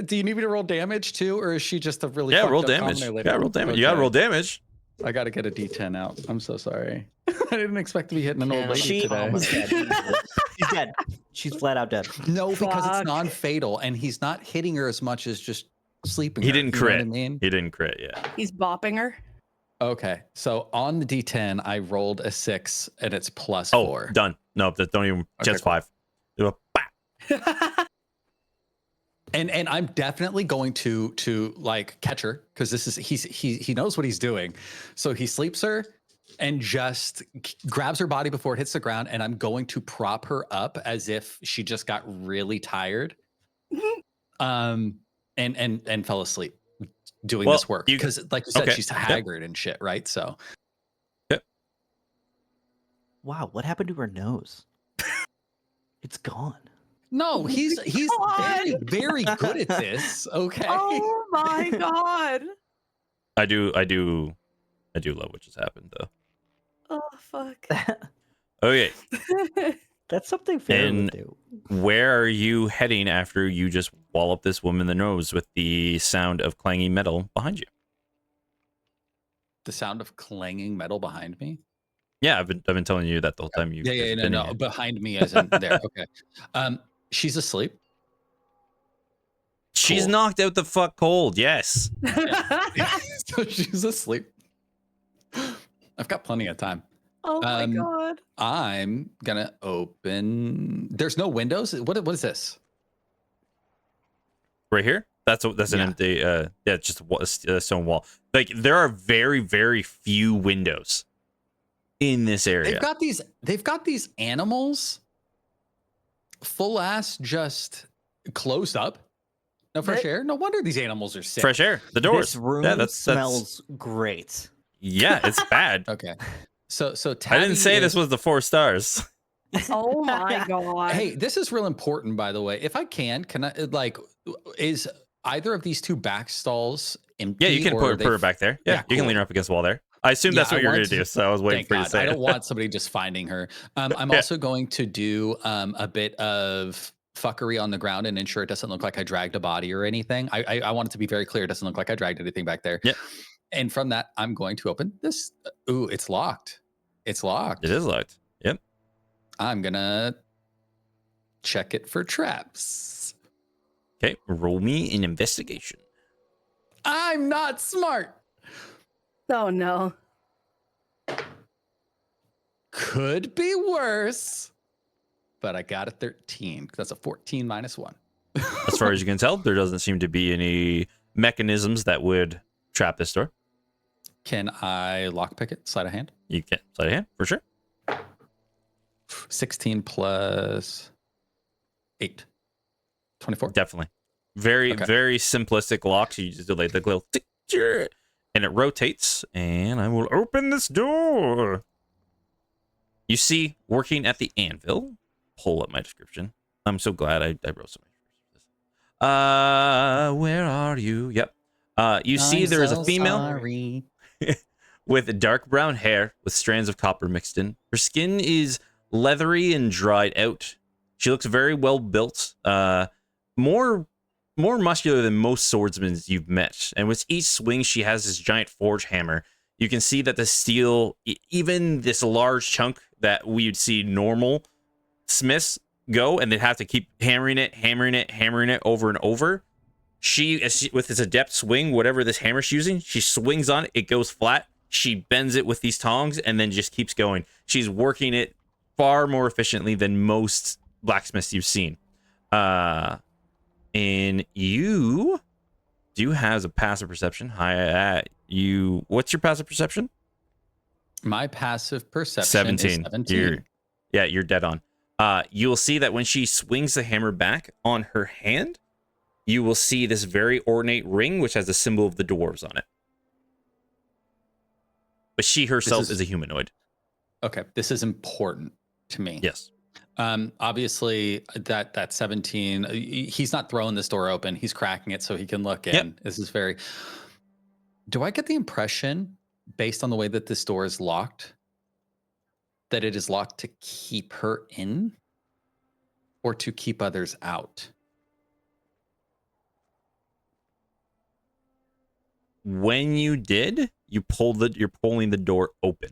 Do you need me to roll damage too, or is she just a really fucked roll up damage. commoner lady? Yeah, roll damage. Okay. You got to roll damage. I got to get a D10 out. I'm so sorry. I didn't expect to be hitting an old lady She today. is dead. She's dead. She's flat out dead. No, because Fuck. it's non-fatal, and he's not hitting her as much as just sleeping. He her, didn't you know what I crit. mean? He didn't crit. Yeah. He's bopping her. Okay, so on the D10, I rolled a 6, and it's plus Oh, 4. done. No, don't even. Okay, Just cool. 5. Do a bap. And I'm definitely going to like catch her because this is he knows what he's doing. So he sleeps her and just grabs her body before it hits the ground, and I'm going to prop her up as if she just got really tired. And fell asleep doing Well, this work. Because like you said, okay, she's yep. haggard and shit, right? So Wow, what happened to her nose? It's gone. no, he's very, God. very good at this. Okay. Oh my god. I do love what just happened though. Oh fuck. Okay, That's something Farrah And- would do. where are you heading after you just wallop this woman in the nose with the sound of clanging metal behind you? the sound of clanging metal behind me? Yeah, I've been telling you that the whole time you've Yeah, been in no, here. behind me as in there. Okay. She's asleep. She's Cool. knocked out the fuck cold. Yes. So she's asleep. I've got plenty of time. Oh my god. I'm gonna open. There's no windows. What is this? Right here. That's an Yeah. empty. Yeah, just a stone wall. Like there are very, very few windows in this area. They've got these animals full ass just closed up. No fresh air. No wonder these animals are sick. Fresh air. The doors. This room Yeah, that's smells great. Yeah, it's bad. Okay. So I Tabby didn't say this is- was the 4 stars. Oh my god. Hey, this is real important, by the way. If I can I like? Is either of these two back stalls empty? Yeah, you can or put are they her back there. Yeah, Yeah, you can cool. lean her up against the wall there. I assume Yeah, that's what I you're want gonna to- do. So I was waiting Thank for you to God. say I it. don't want somebody just finding her. I'm Yeah. also going to do a bit of fuckery on the ground and ensure it doesn't look like I dragged a body or anything. I want it to be very clear. It doesn't look like I dragged anything back there. Yep. And from that, I'm going to open this. Ooh, it's locked. It's locked. It is locked. Yep. I'm gonna check it for traps. Okay. Roll me an investigation. I'm not smart. Oh no. Could be worse. But I got a 13. That's a 14 minus 1. As far as you can tell, there doesn't seem to be any mechanisms that would trap this door. Can I lockpick it? Sleight of hand? You can sleight of hand for sure. 16 plus 8. 24. Definitely. Very, Okay. very simplistic lock. So you just do like the little tick, and it rotates. And I will open this door. You see, working at the anvil. Pull up my description. I'm so glad I wrote something. Where are you? Yep. You see, there is a female with dark brown hair with strands of copper mixed in. Her skin is leathery and dried out. She looks very well built. More muscular than most swordsmen you've met. And with each swing, she has this giant forge hammer. You can see that the steel, even this large chunk that we'd see normal smiths go, and they'd have to keep hammering it over and over. She, with this adept swing, whatever this hammer she's using, she swings on it, it goes flat. She bends it with these tongs and then just keeps going. She's working it far more efficiently than most blacksmiths you've seen. And you do have a passive perception. What's your passive perception? My passive perception 17. is 17. You're dead on. You'll see that when she swings the hammer back on her hand, you will see this very ornate ring, which has the symbol of the dwarves on it. But she herself is a humanoid. Okay, this is important to me. Yes. Obviously, that 17, he's not throwing this door open. He's cracking it so he can look in. Yep. This is very... Do I get the impression, based on the way that this door is locked, that it is locked to keep her in or to keep others out? When you did, you're pulling the door open.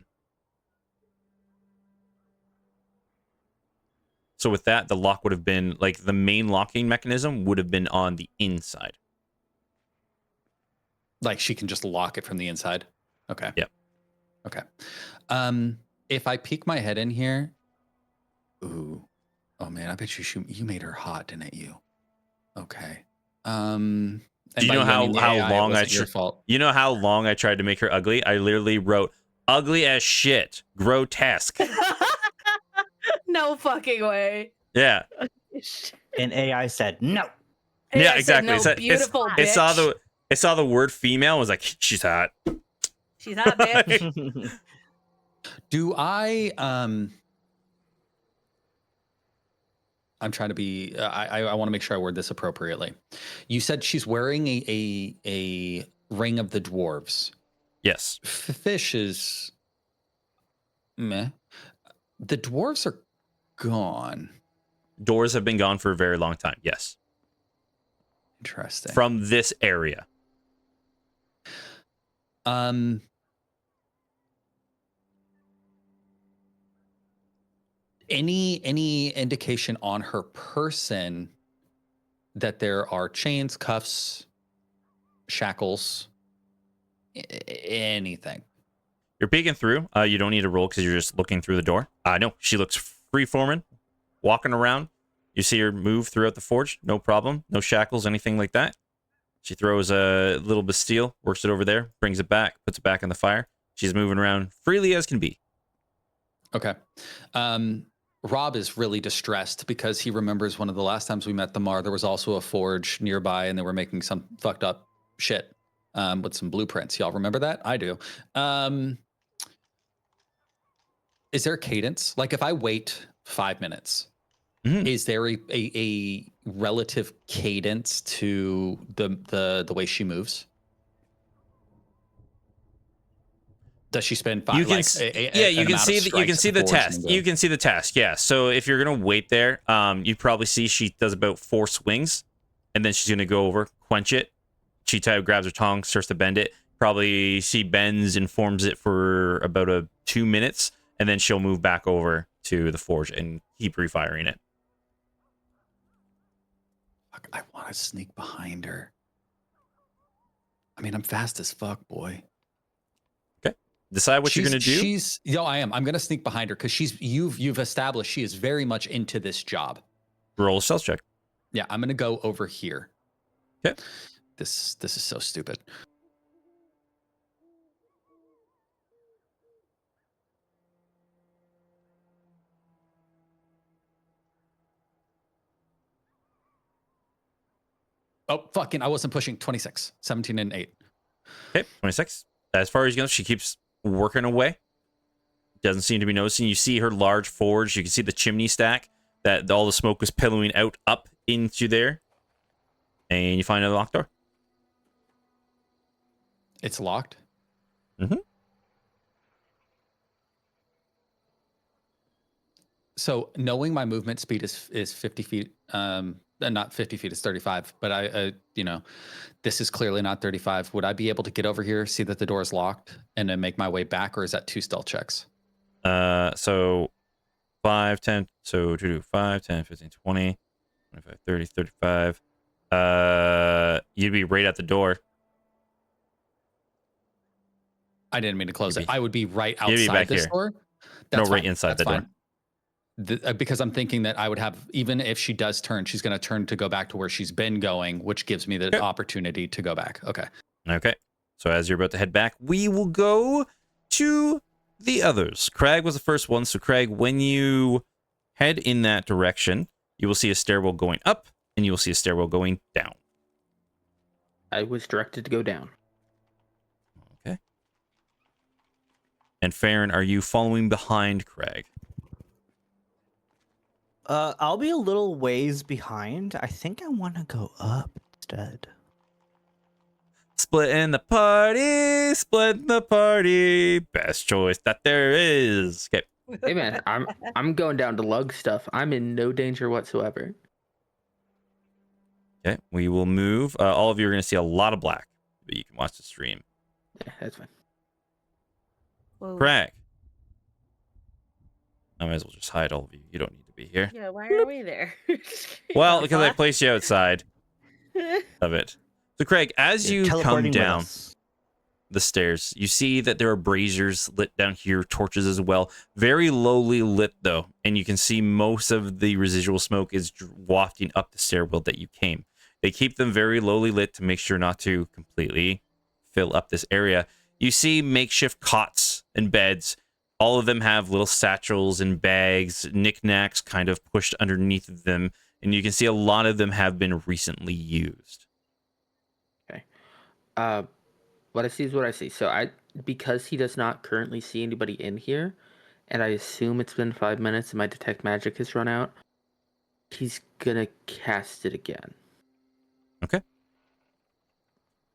So with that, the lock would have been like the main locking mechanism would have been on the inside. Like she can just lock it from the inside? Okay. Yep. Okay. If I peek my head in here, ooh, oh man, I bet you made her hot, didn't you? Okay. Do you know how long You know how long I tried to make her ugly? I literally wrote ugly as shit, grotesque. No fucking way. Yeah. And AI said no. Hey, Yeah, I said, exactly. no, It said- beautiful It saw bitch. the word female and was like, she's hot. She's hot, bitch. Do I I'm trying to be I want to make sure I word this appropriately. You said she's wearing a ring of the dwarves. Yes. Fish is meh. The dwarves are gone. Doors have been gone for a very long time. Yes. Interesting. From this area. Any indication on her person that there are chains, cuffs, shackles, anything? You're peeking through. You don't need to roll because you're just looking through the door. No, she looks free-forming, walking around. You see her move throughout the forge. No problem. No shackles, anything like that. She throws a little Bastille, works it over there, brings it back, puts it back in the fire. She's moving around freely as can be. Okay. Rob is really distressed because he remembers one of the last times we met the Mar, there was also a forge nearby and they were making some fucked up shit with some blueprints. Y'all remember that? I do. Is there a cadence? Like if I wait 5 minutes, is there a relative cadence to the way she moves? Does she spend five? You can, you can see the task. You can see the task. Yeah. So if you're gonna wait there, you probably see she does about 4 swings, and then she's gonna go over, quench it. She grabs her tongue, starts to bend it. Probably she bends and forms it for about 2 minutes, and then she'll move back over to the forge and keep refiring it. Fuck, I want to sneak behind her. I mean, I'm fast as fuck, boy. Decide what you're gonna do. I am. I'm gonna sneak behind her because you've established she is very much into this job. Roll a stealth check. Yeah, I'm gonna go over here. Okay. This is so stupid. Oh, fucking, I wasn't pushing. 26, 17, and 8. Okay, 26. As far as you know, she keeps working away. Doesn't seem to be noticing. You see her large forge. You can see the chimney stack that all the smoke was pillowing out up into there. And you find another locked door. It's locked? Mm-hmm. So knowing my movement speed is 50 feet, not 50 feet, it's 35, but I this is clearly not 35. Would I be able to get over here, see that the door is locked, and then make my way back, or is that 2 stealth checks? So 5, 10, so to do 5, 10, 15, 20, 25, 30, 35. You'd be right at the door. I didn't mean to close it. I would be right outside back this here. door? That's right inside the door. Because I'm thinking that I would have, even if she does turn, she's going to turn to go back to where she's been going, which gives me the opportunity to go back. Okay. Okay. So as you're about to head back, we will go to the others. Craig was the first one. So Craig, when you head in that direction, you will see a stairwell going up and you will see a stairwell going down. I was directed to go down. Okay. And Farron, are you following behind Craig? I'll be a little ways behind. I think I want to go up instead. Splitting the party. Best choice that there is. Okay. Hey man, I'm going down to lug stuff. I'm in no danger whatsoever. Okay, we will move. All of you are going to see a lot of black, but you can watch the stream. Yeah, that's fine. Whoa. Craig. I might as well just hide all of you. You don't need to be here. Yeah, why are we there? Well, because I placed you outside of it. So, Craig, as you come down the stairs, you see that there are braziers lit down here, torches as well. Very lowly lit, though, and you can see most of the residual smoke is wafting up the stairwell that you came. They keep them very lowly lit to make sure not to completely fill up this area. You see makeshift cots and beds. All of them have little satchels and bags, knickknacks kind of pushed underneath of them, and you can see a lot of them have been recently used. Okay. What I see is what I see. So because he does not currently see anybody in here, and I assume it's been 5 minutes and my detect magic has run out, he's gonna cast it again. Okay.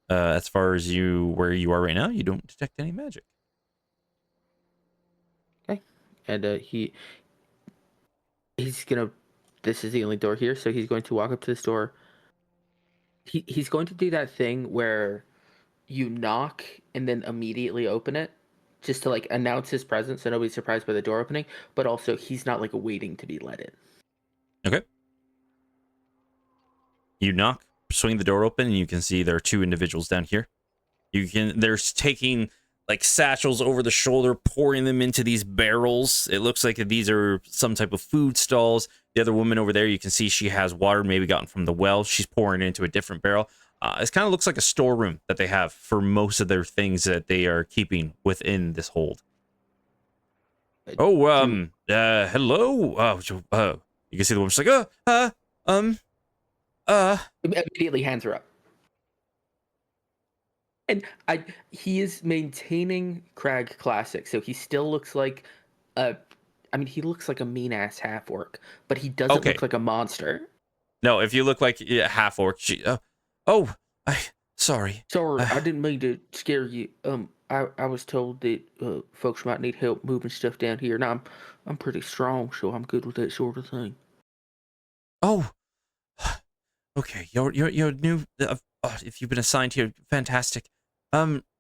As far as where you are right now, you don't detect any magic. Okay. And he's gonna. This is the only door here, so he's going to walk up to this door. He's going to do that thing where you knock and then immediately open it, just to like announce his presence so nobody's surprised by the door opening, but also he's not like waiting to be let in. Okay. You knock, swing the door open, and you can see there are two individuals down here. They're taking like satchels over the shoulder, pouring them into these barrels. It looks like these are some type of food stalls. The other woman over there, you can see she has water maybe gotten from the well. She's pouring it into a different barrel. It kind of looks like a storeroom that they have for most of their things that they are keeping within this hold. Oh, hello. You can see the woman's like, Immediately hands her up. And he is maintaining Crag Classic, so he still looks like he looks like a mean ass half orc, but he doesn't Okay. look like a monster. No, if you look like half orc, sorry. Sorry, I didn't mean to scare you. I was told that folks might need help moving stuff down here, and I'm pretty strong, so I'm good with that sort of thing. Oh, okay. You're new. If you've been assigned here, fantastic.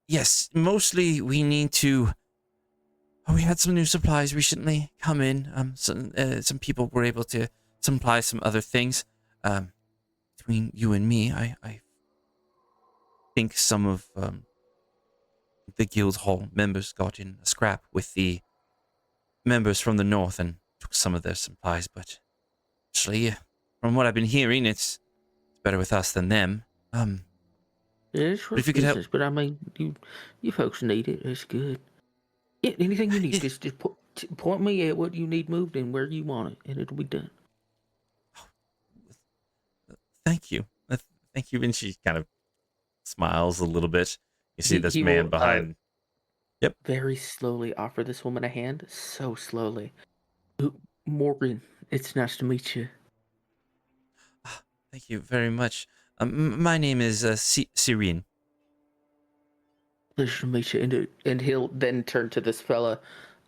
Yes. Mostly we need to. Oh, we had some new supplies recently come in. Some people were able to supply some other things. Between you and me, I think some of the guild hall members got in a scrap with the members from the north and took some of their supplies. But actually, from what I've been hearing, it's better with us than them. Yeah, it's for if you could help- business, but I mean, you folks need it. It's good. Yeah, anything you need, Yeah. just point me at what you need moved and where you want it, and it'll be done. Thank you. Thank you. And she kind of smiles a little bit. You see this He man will, behind. Yep. Very slowly offer this woman a hand. So slowly. Ooh, Morgan, it's nice to meet you. Thank you very much. My name is Syrian. Pleasure to meet you. And he'll then turn to this fella.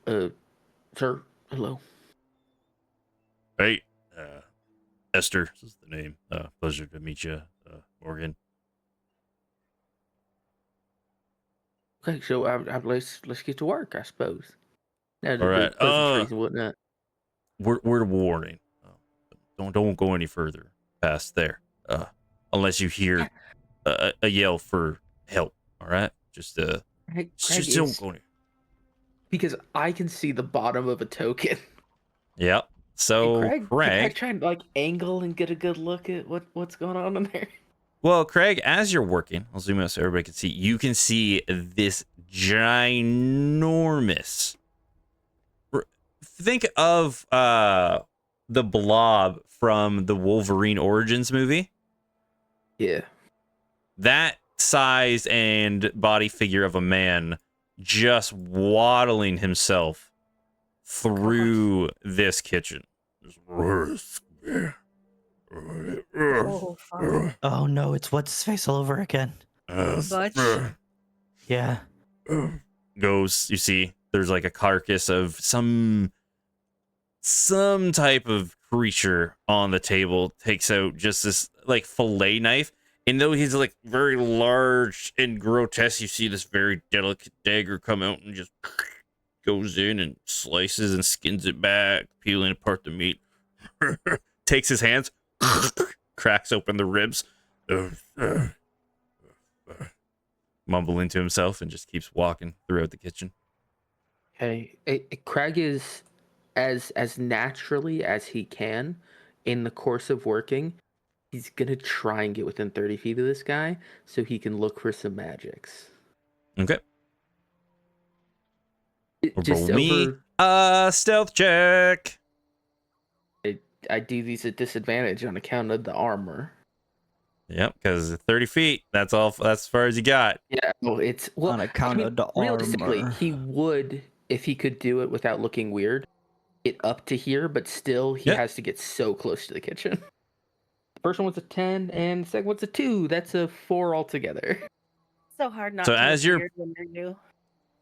Sir, hello. Hey, Esther is the name. Pleasure to meet you, Morgan. Okay, so let's get to work, I suppose. Now All right. pleasantries and whatnot. Word of warning. Don't go any further past there. Unless you hear a yell for help. All right. Just Craig just don't is- go any. Because I can see the bottom of a token. Yep. So Craig, Craig. can I try and like angle and get a good look at what's going on in there? Well, Craig, as you're working, I'll zoom out so everybody can see. You can see this ginormous. Think of the Blob from the Wolverine Origins movie. Yeah. That size and body figure of a man just waddling himself through this kitchen. Oh, fuck. Oh no, it's what's his face all over again. Butch. Yeah. Goes, you see, there's like a carcass of some type of creature on the table. Takes out just this like fillet knife, and though he's like very large and grotesque, you see this very delicate dagger come out and just goes in and slices and skins it back, peeling apart the meat. Takes his hands, cracks open the ribs, mumbling to himself, and just keeps walking throughout the kitchen. Hey, Craig is as naturally as he can in the course of working. He's gonna try and get within 30 feet of this guy so he can look for some magics. Okay. Just Roll me over, stealth check. I do these at disadvantage on account of the armor. Yep, because 30 feet, that's all. That's as far as you got. Yeah, well, it's On account of the realistically, armor. he would, if he could do it without looking weird, get up to here, but still he Yep. has to get so close to the kitchen. The first one was a 10, and the second one's a 2. That's a 4 altogether. So hard not So to as look you're- weird when you're new.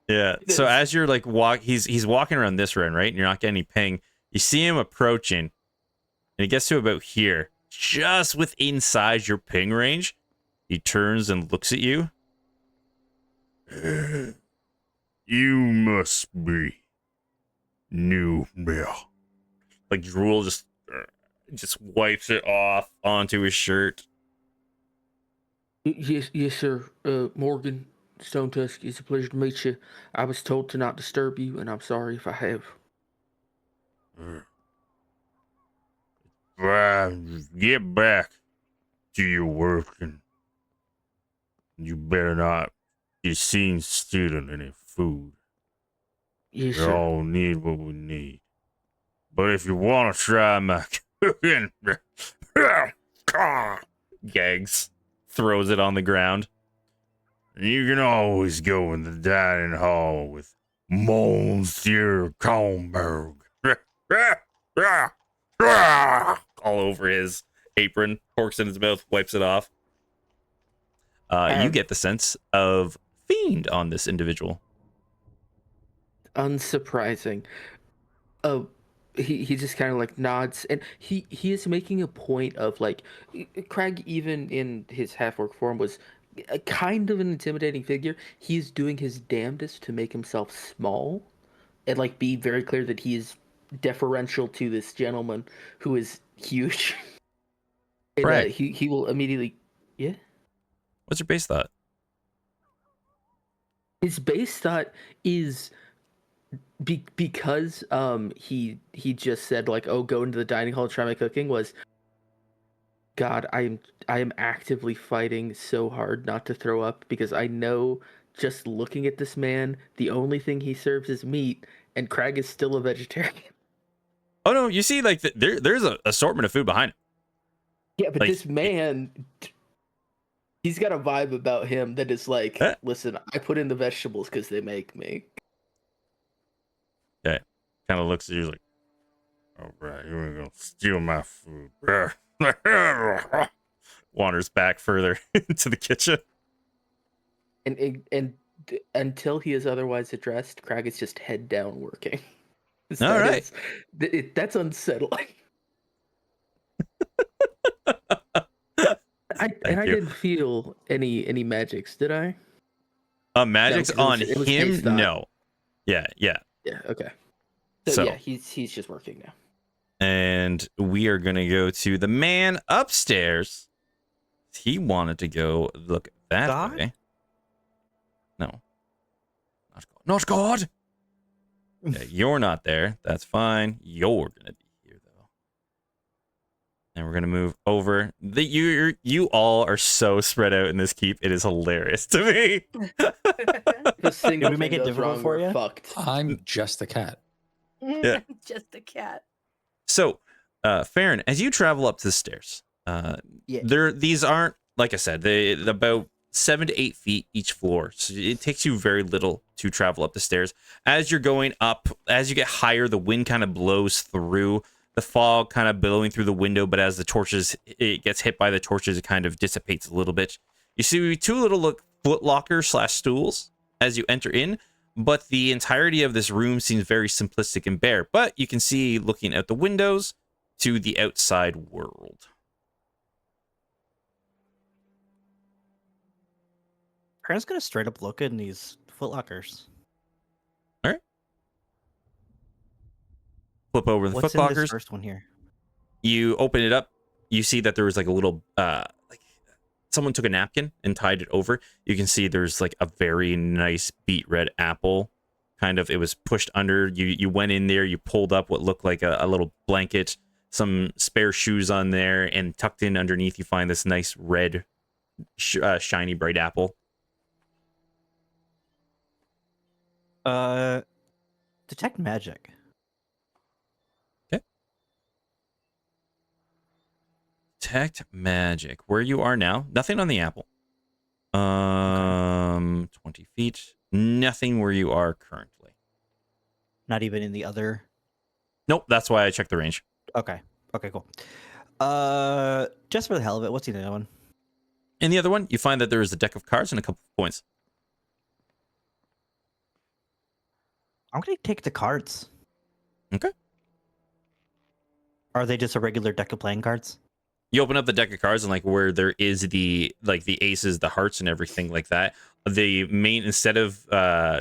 Yeah. It So is. as you're like he's walking around this round, right? And you're not getting any ping. You see him approaching, and he gets to about here, just with inside your ping range. He turns and looks at you. You must be new milk. Like drool just wipes it off onto his shirt. Yes, sir. Morgan Stone Tusk, it's a pleasure to meet you. I was told to not disturb you, and I'm sorry if I have. Get back to your work, and you better not be seen stealing any food. Yes, We sir. all need what we need. But if you want to try my cooking, gags, throws it on the ground. You can always go in the dining hall with Monsieur Kronberg. All over his apron, corks in his mouth, wipes it off. You get the sense of fiend on this individual. Unsurprising. He just kind of like nods, and he is making a point of like Craig, even in his half-orc form, was a kind of an intimidating figure. He's doing his damnedest to make himself small and like be very clear that he is deferential to this gentleman who is huge. And Craig. he will immediately, yeah. What's your base thought? His base thought is because he just said like, oh, go into the dining hall and try my cooking, was, God, I am actively fighting so hard not to throw up, because I know just looking at this man, the only thing he serves is meat, and Craig is still a vegetarian. Oh no, you see, like there's an assortment of food behind him. Yeah, but Like, this man, he's got a vibe about him that is like, listen, I put in the vegetables because they make me. Yeah, kind of looks at you like, all right, you ain't gonna steal my food. Wanders back further into the kitchen. And until he is otherwise addressed, Craig is just head down working. All right. That's unsettling. I didn't feel any magics, did I? Magics No, on it was him? base thought. No. Yeah. Yeah, okay. So yeah, he's just working now. And we are gonna go to the man upstairs. He wanted to go look that God? way. No. Not God. Not God. Yeah, you're not there. That's fine. You're gonna be here though. And we're gonna move over. You all are so spread out in this keep. It is hilarious to me. Did we make it difficult for you? Fucked. I'm just a cat. Yeah. Just a cat. So, Farron, as you travel up to the stairs, these aren't, like I said, they about 7 to 8 feet each floor. So it takes you very little to travel up the stairs. As you're going up, as you get higher, the wind kind of blows through, the fog kind of billowing through the window. But as the torches, it gets hit by the torches, it kind of dissipates a little bit. You see 2 little foot lockers / stools as you enter in. But the entirety of this room seems very simplistic and bare. But you can see, looking out the windows, to the outside world. Parents gonna straight up look in these footlockers. All right. Flip over the What's in this footlockers. first one here? You open it up. You see that there was like a little, like someone took a napkin and tied it over. You can see there's like a very nice beet red apple. Kind of, it was pushed under. You went in there. You pulled up what looked like a little blanket, some spare shoes on there, and tucked in underneath, you find this nice red, shiny, bright apple. Detect magic. Okay. Detect magic. Where you are now, nothing on the apple. 20 feet. Nothing where you are currently. Not even in the other. Nope. That's why I checked the range. Okay. Okay. Cool. Just for the hell of it, what's the other one? In the other one, you find that there is a deck of cards and a couple of points. I'm gonna take the cards. Okay. Are they just a regular deck of playing cards? You open up the deck of cards, and like where there is the aces, the hearts, and everything like that. the main, instead of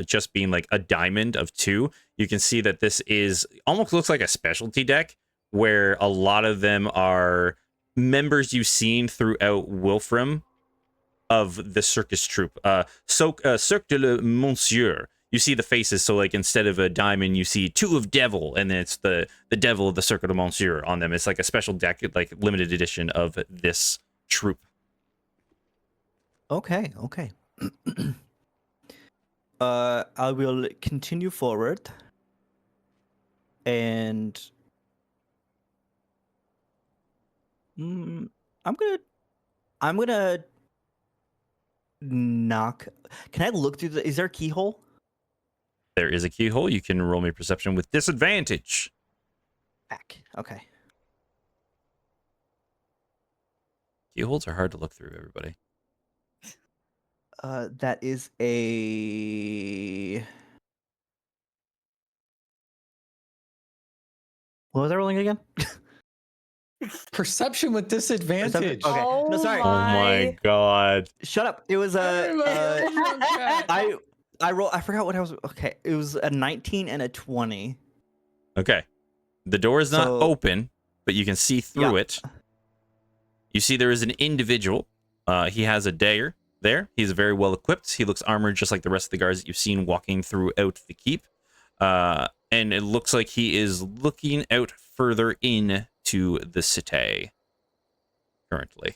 just being like a diamond of 2, you can see that this is almost looks like a specialty deck where a lot of them are members you've seen throughout Wolfram of the circus troupe. Cirque de le Monsieur. You see the faces, so like instead of a diamond, you see 2 of devil, and then it's the devil of the Cirque de Monsieur on them. It's like a special deck, like limited edition of this troupe. Okay, okay. I will continue forward, and I'm gonna knock. Can I look through the? Is there a keyhole? There is a keyhole. You can roll me perception with disadvantage. Back. Okay. Keyholes are hard to look through, everybody. That is a. What was I rolling again? Perception with disadvantage. Okay. Oh No, sorry. Oh my god. Shut up. It was I roll. I forgot what I was. Okay, it was a 19 and a 20. Okay. The door is not So- open, but you can see through Yeah. it. You see there is an individual. He has a dagger there. He's very well equipped. He looks armored just like the rest of the guards that you've seen walking throughout the keep. And it looks like he is looking out further in to the city currently.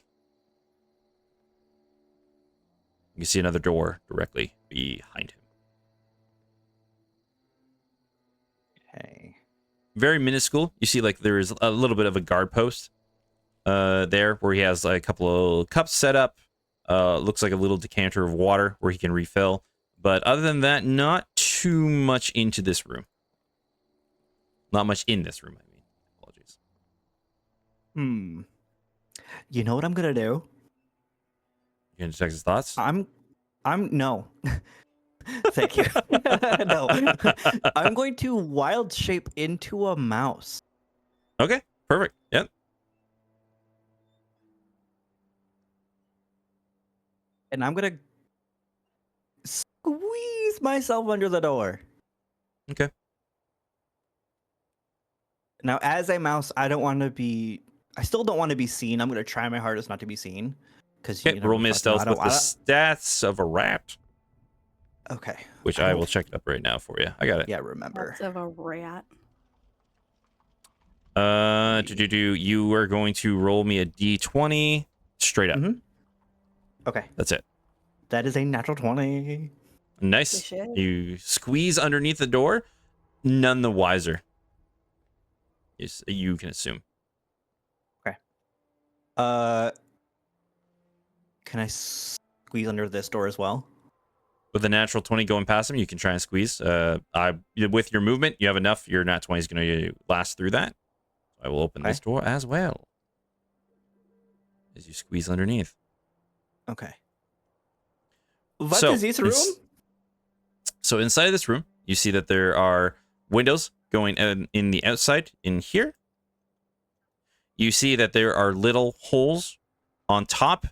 You can see another door directly behind him. Okay. Very minuscule. You see like there is a little bit of a guard post there where he has like a couple of cups set up. Looks like a little decanter of water where he can refill. But other than that, not too much into this room. Not much in this room, I mean. Apologies. You know what I'm gonna do? You can check his thoughts? I'm no. Thank you. No. I'm going to wild shape into a mouse. Okay, perfect. Yep. And I'm gonna squeeze myself under the door. Okay. Now, as a mouse, I still don't want to be seen. I'm gonna try my hardest not to be seen. Because Okay, roll me a stealth with the stats of a rat, Okay. which I will check it up right now for you. I got it. Yeah, remember. Lots of a rat. You are going to roll me a d20 straight up. Mhm. Okay. That's it. That is a natural 20. Nice. Cliche. You squeeze underneath the door, none the wiser. You can assume. Can I squeeze under this door as well? With a natural 20 going past him, you can try and squeeze. With your movement, you have enough. Your nat 20 is going to last through that. I will open this door as well. As you squeeze underneath. Okay. What is this room? So inside of this room, you see that there are windows going in the outside in here. You see that there are little holes on top.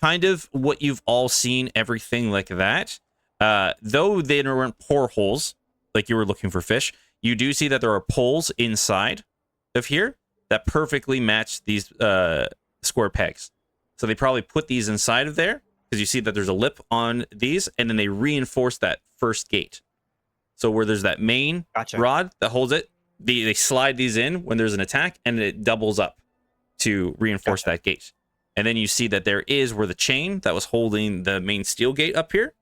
Kind of what you've all seen, everything like that. Though they weren't pore holes, like you were looking for fish, you do see that there are poles inside of here that perfectly match these square pegs. So they probably put these inside of there because you see that there's a lip on these, and then they reinforce that first gate. So where there's that main rod that holds it, they slide these in when there's an attack, and it doubles up to reinforce that gate. And then you see that there is where the chain that was holding the main steel gate up here,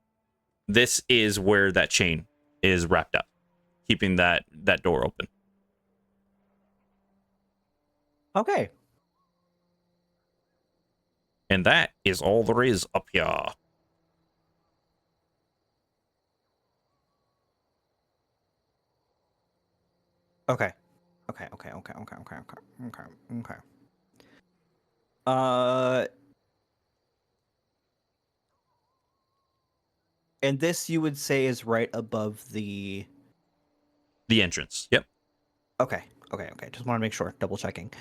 this is where that chain is wrapped up, keeping that door open. Okay. And that is all there is up here. Okay. Okay. And this you would say is right above the entrance. Yep. Okay. Just want to make sure. Double checking.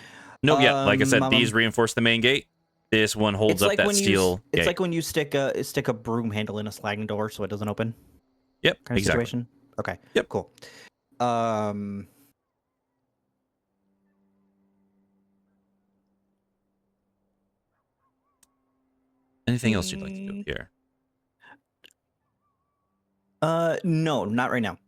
No, yeah. Like I said, these reinforce the main gate. This one holds It's up like that when steel you it's gate. like when you stick a broom handle in a sliding door so it doesn't open. Yep, Kind of exactly. situation. Okay. Yep. Cool. Anything else you'd like to do here? No, not right now.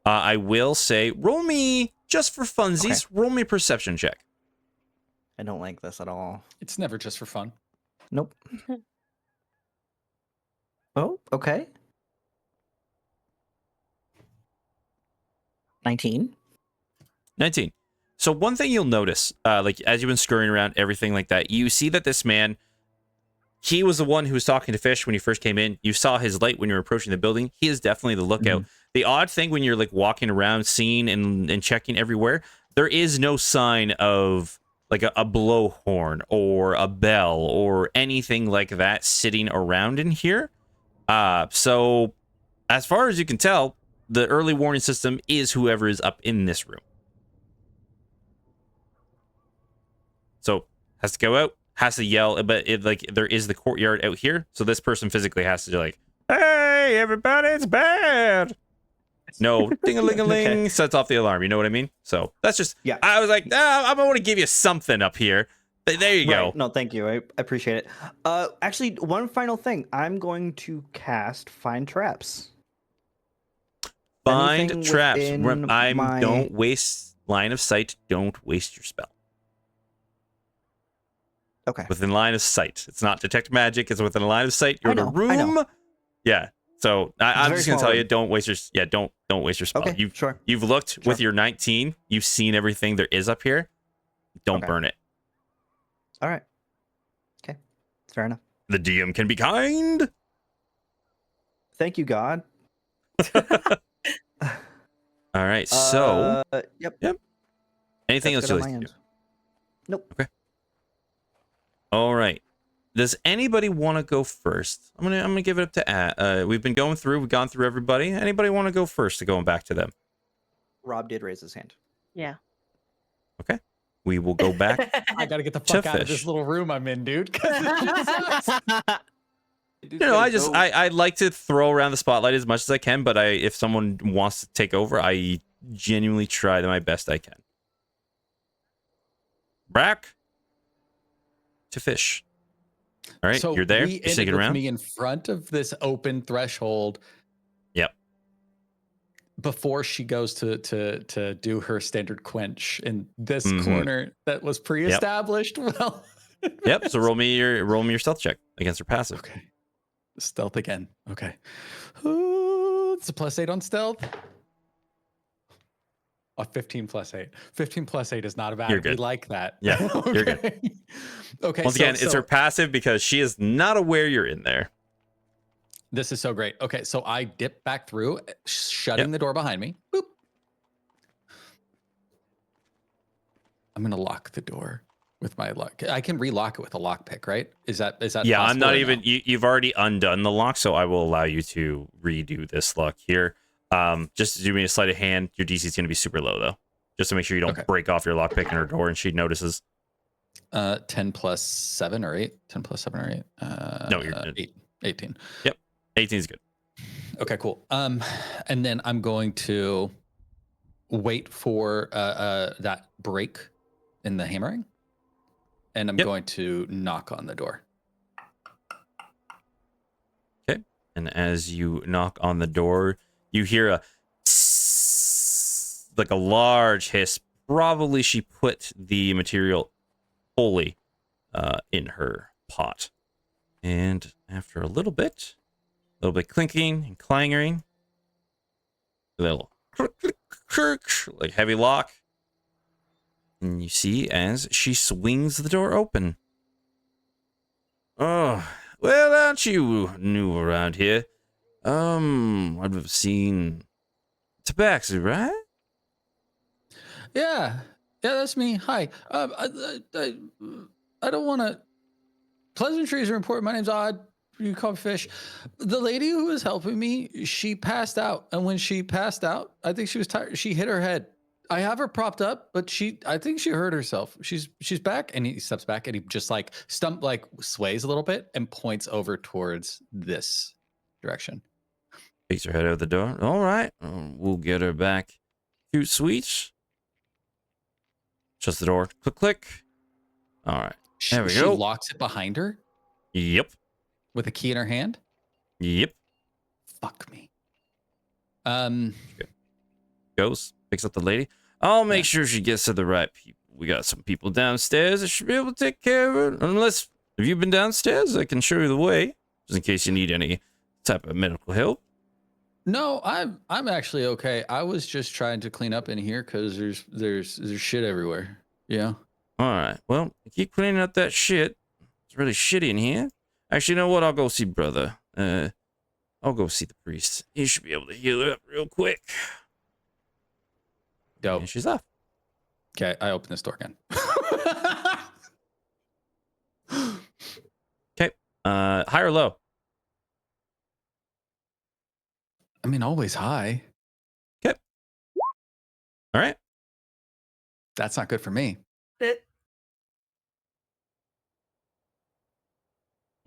I will say, roll me, just for funsies, roll me a perception check. I don't like this at all. It's never just for fun. Nope. Oh, okay. 19. 19. So one thing you'll notice, like as you've been scurrying around, everything like that, you see that this man, he was the one who was talking to Fish when you first came in. You saw his light when you were approaching the building. He is definitely the lookout. The odd thing when you're like walking around, seeing and checking everywhere, there is no sign of like a blowhorn or a bell or anything like that sitting around in here. So as far as you can tell, the early warning system is whoever is up in this room. So has to go out, has to yell, but it like there is the courtyard out here, so this person physically has to do like, "Hey, everybody, it's bad." No, ding-a-ling-a-ling, Okay. sets off the alarm. You know what I mean? So that's just. Yeah. I was like, I'm gonna give you something up here. There you go. Right. No, thank you. I appreciate it. Actually, one final thing. I'm going to cast Find Traps. Find Anything traps. within Don't waste line of sight. Don't waste your spell. Okay. Within line of sight. It's not detect magic. It's within a line of sight. You're in a room. Yeah. So I'm just gonna tell you, don't waste your don't waste your spell. Okay. Sure. You've looked with your 19. You've seen everything there is up here. Don't burn it. All right. Okay. Fair enough. The DM can be kind. Thank you, God. All right. So. Yep. Anything That's else good you on like my to do? end. Nope. Okay. All right. Does anybody want to go first? I'm gonna give it up to we've been going through. We've gone through everybody. Anybody want to go first to going back to them? Rob did raise his hand. Yeah. Okay. We will go back. I gotta get the fuck out of this Fish. little room I'm in, dude. You know, I like to throw around the spotlight as much as I can, but if someone wants to take over, I genuinely try my best I can. Back to Fish. All right, So you're there. we You're ended sneaking with around. me in front of this open threshold. Yep. Before she goes to do her standard quench in this Mhm. corner that was pre-established. Well. Yep. So roll me your stealth check against her passive. Okay. Stealth again. Okay. Ooh, it's a +8 on stealth. A 15 +8. 15 +8 is not a bad. You're good. We like that. Yeah, you're good. Okay. Okay. Once again, it's her passive because she is not aware you're in there. This is so great. Okay, so I dip back through, shutting the door behind me. Boop. I'm gonna lock the door with my lock. I can relock it with a lockpick, right? Is that Yeah, I'm possible not or even. no? You've already undone the lock, so I will allow you to redo this lock here. Just to do me a sleight of hand. Your DC is going to be super low though, just to make sure you don't break off your lockpick in her door and she notices. 10 + 7 or 8. 10 + 7 or 8. No, you're good. 18. Yep, 18 is good. Okay, cool. And then I'm going to wait for that break in the hammering, and I'm going to knock on the door. Okay, and as you knock on the door, you hear a like a large hiss. Probably she put the material fully in her pot, and after a little bit clinking and clanging, a little like heavy lock, and you see as she swings the door open. Oh, well, aren't you new around here? I've seen Tabaxi, right? Yeah, that's me. Hi. I don't want to. Pleasantries are important. My name's Odd. You call me Fish. The lady who was helping me, she passed out, and when she passed out, I think she was tired. She hit her head. I have her propped up, but I think she hurt herself. She's back, and he steps back, and he just like sways a little bit and points over towards this direction. Peeks her head out the door. All right, we'll get her back. Cute sweets. Shuts the door. Click, click. All right. There we She go. locks it behind her Yep. with a key in her hand. Yep. Fuck me. Goes, picks up the lady. I'll make Yeah. sure she gets to the right people. We got some people downstairs that should be able to take care of her. Unless, have you been downstairs? I can show you the way, just in case you need any type of medical help. No, I'm actually okay. I was just trying to clean up in here because there's shit everywhere. Yeah. All right. Well, keep cleaning up that shit. It's really shitty in here. Actually, you know what? I'll go see brother. I'll go see the priest. He should be able to heal her up real quick. Dope. And she's off. Okay, I open this door again. Okay. High or low? I mean, always high. Okay. All right. That's not good for me. It,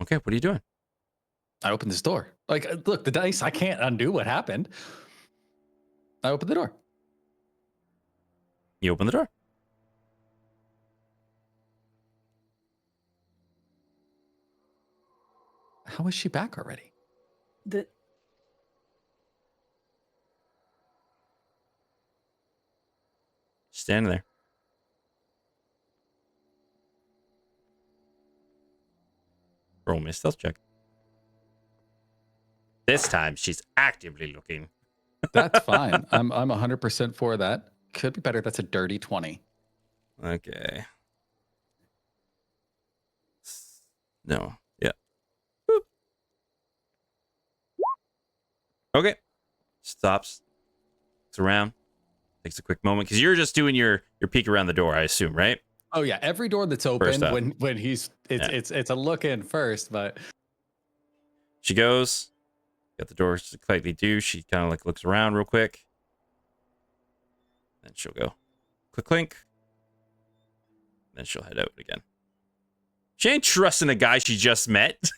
Okay. What are you doing? I open this door. Like, look, the dice, I can't undo what happened. I open the door. You open the door. How is she back already? the, Standing there. Roll me a stealth check. This time she's actively looking. That's fine. I'm 100% for that. Could be better. That's a dirty 20. Okay. No. Yeah. Boop. Okay. Stops. Looks around. Takes a quick moment because you're just doing your peek around the door, I assume, right? Oh yeah, every door that's First open up. when he's it's a look in first, but She goes. Got the door slightly due. She kind of like looks around real quick. Then she'll go. Click clink. Then she'll head out again. She ain't trusting a guy she just met.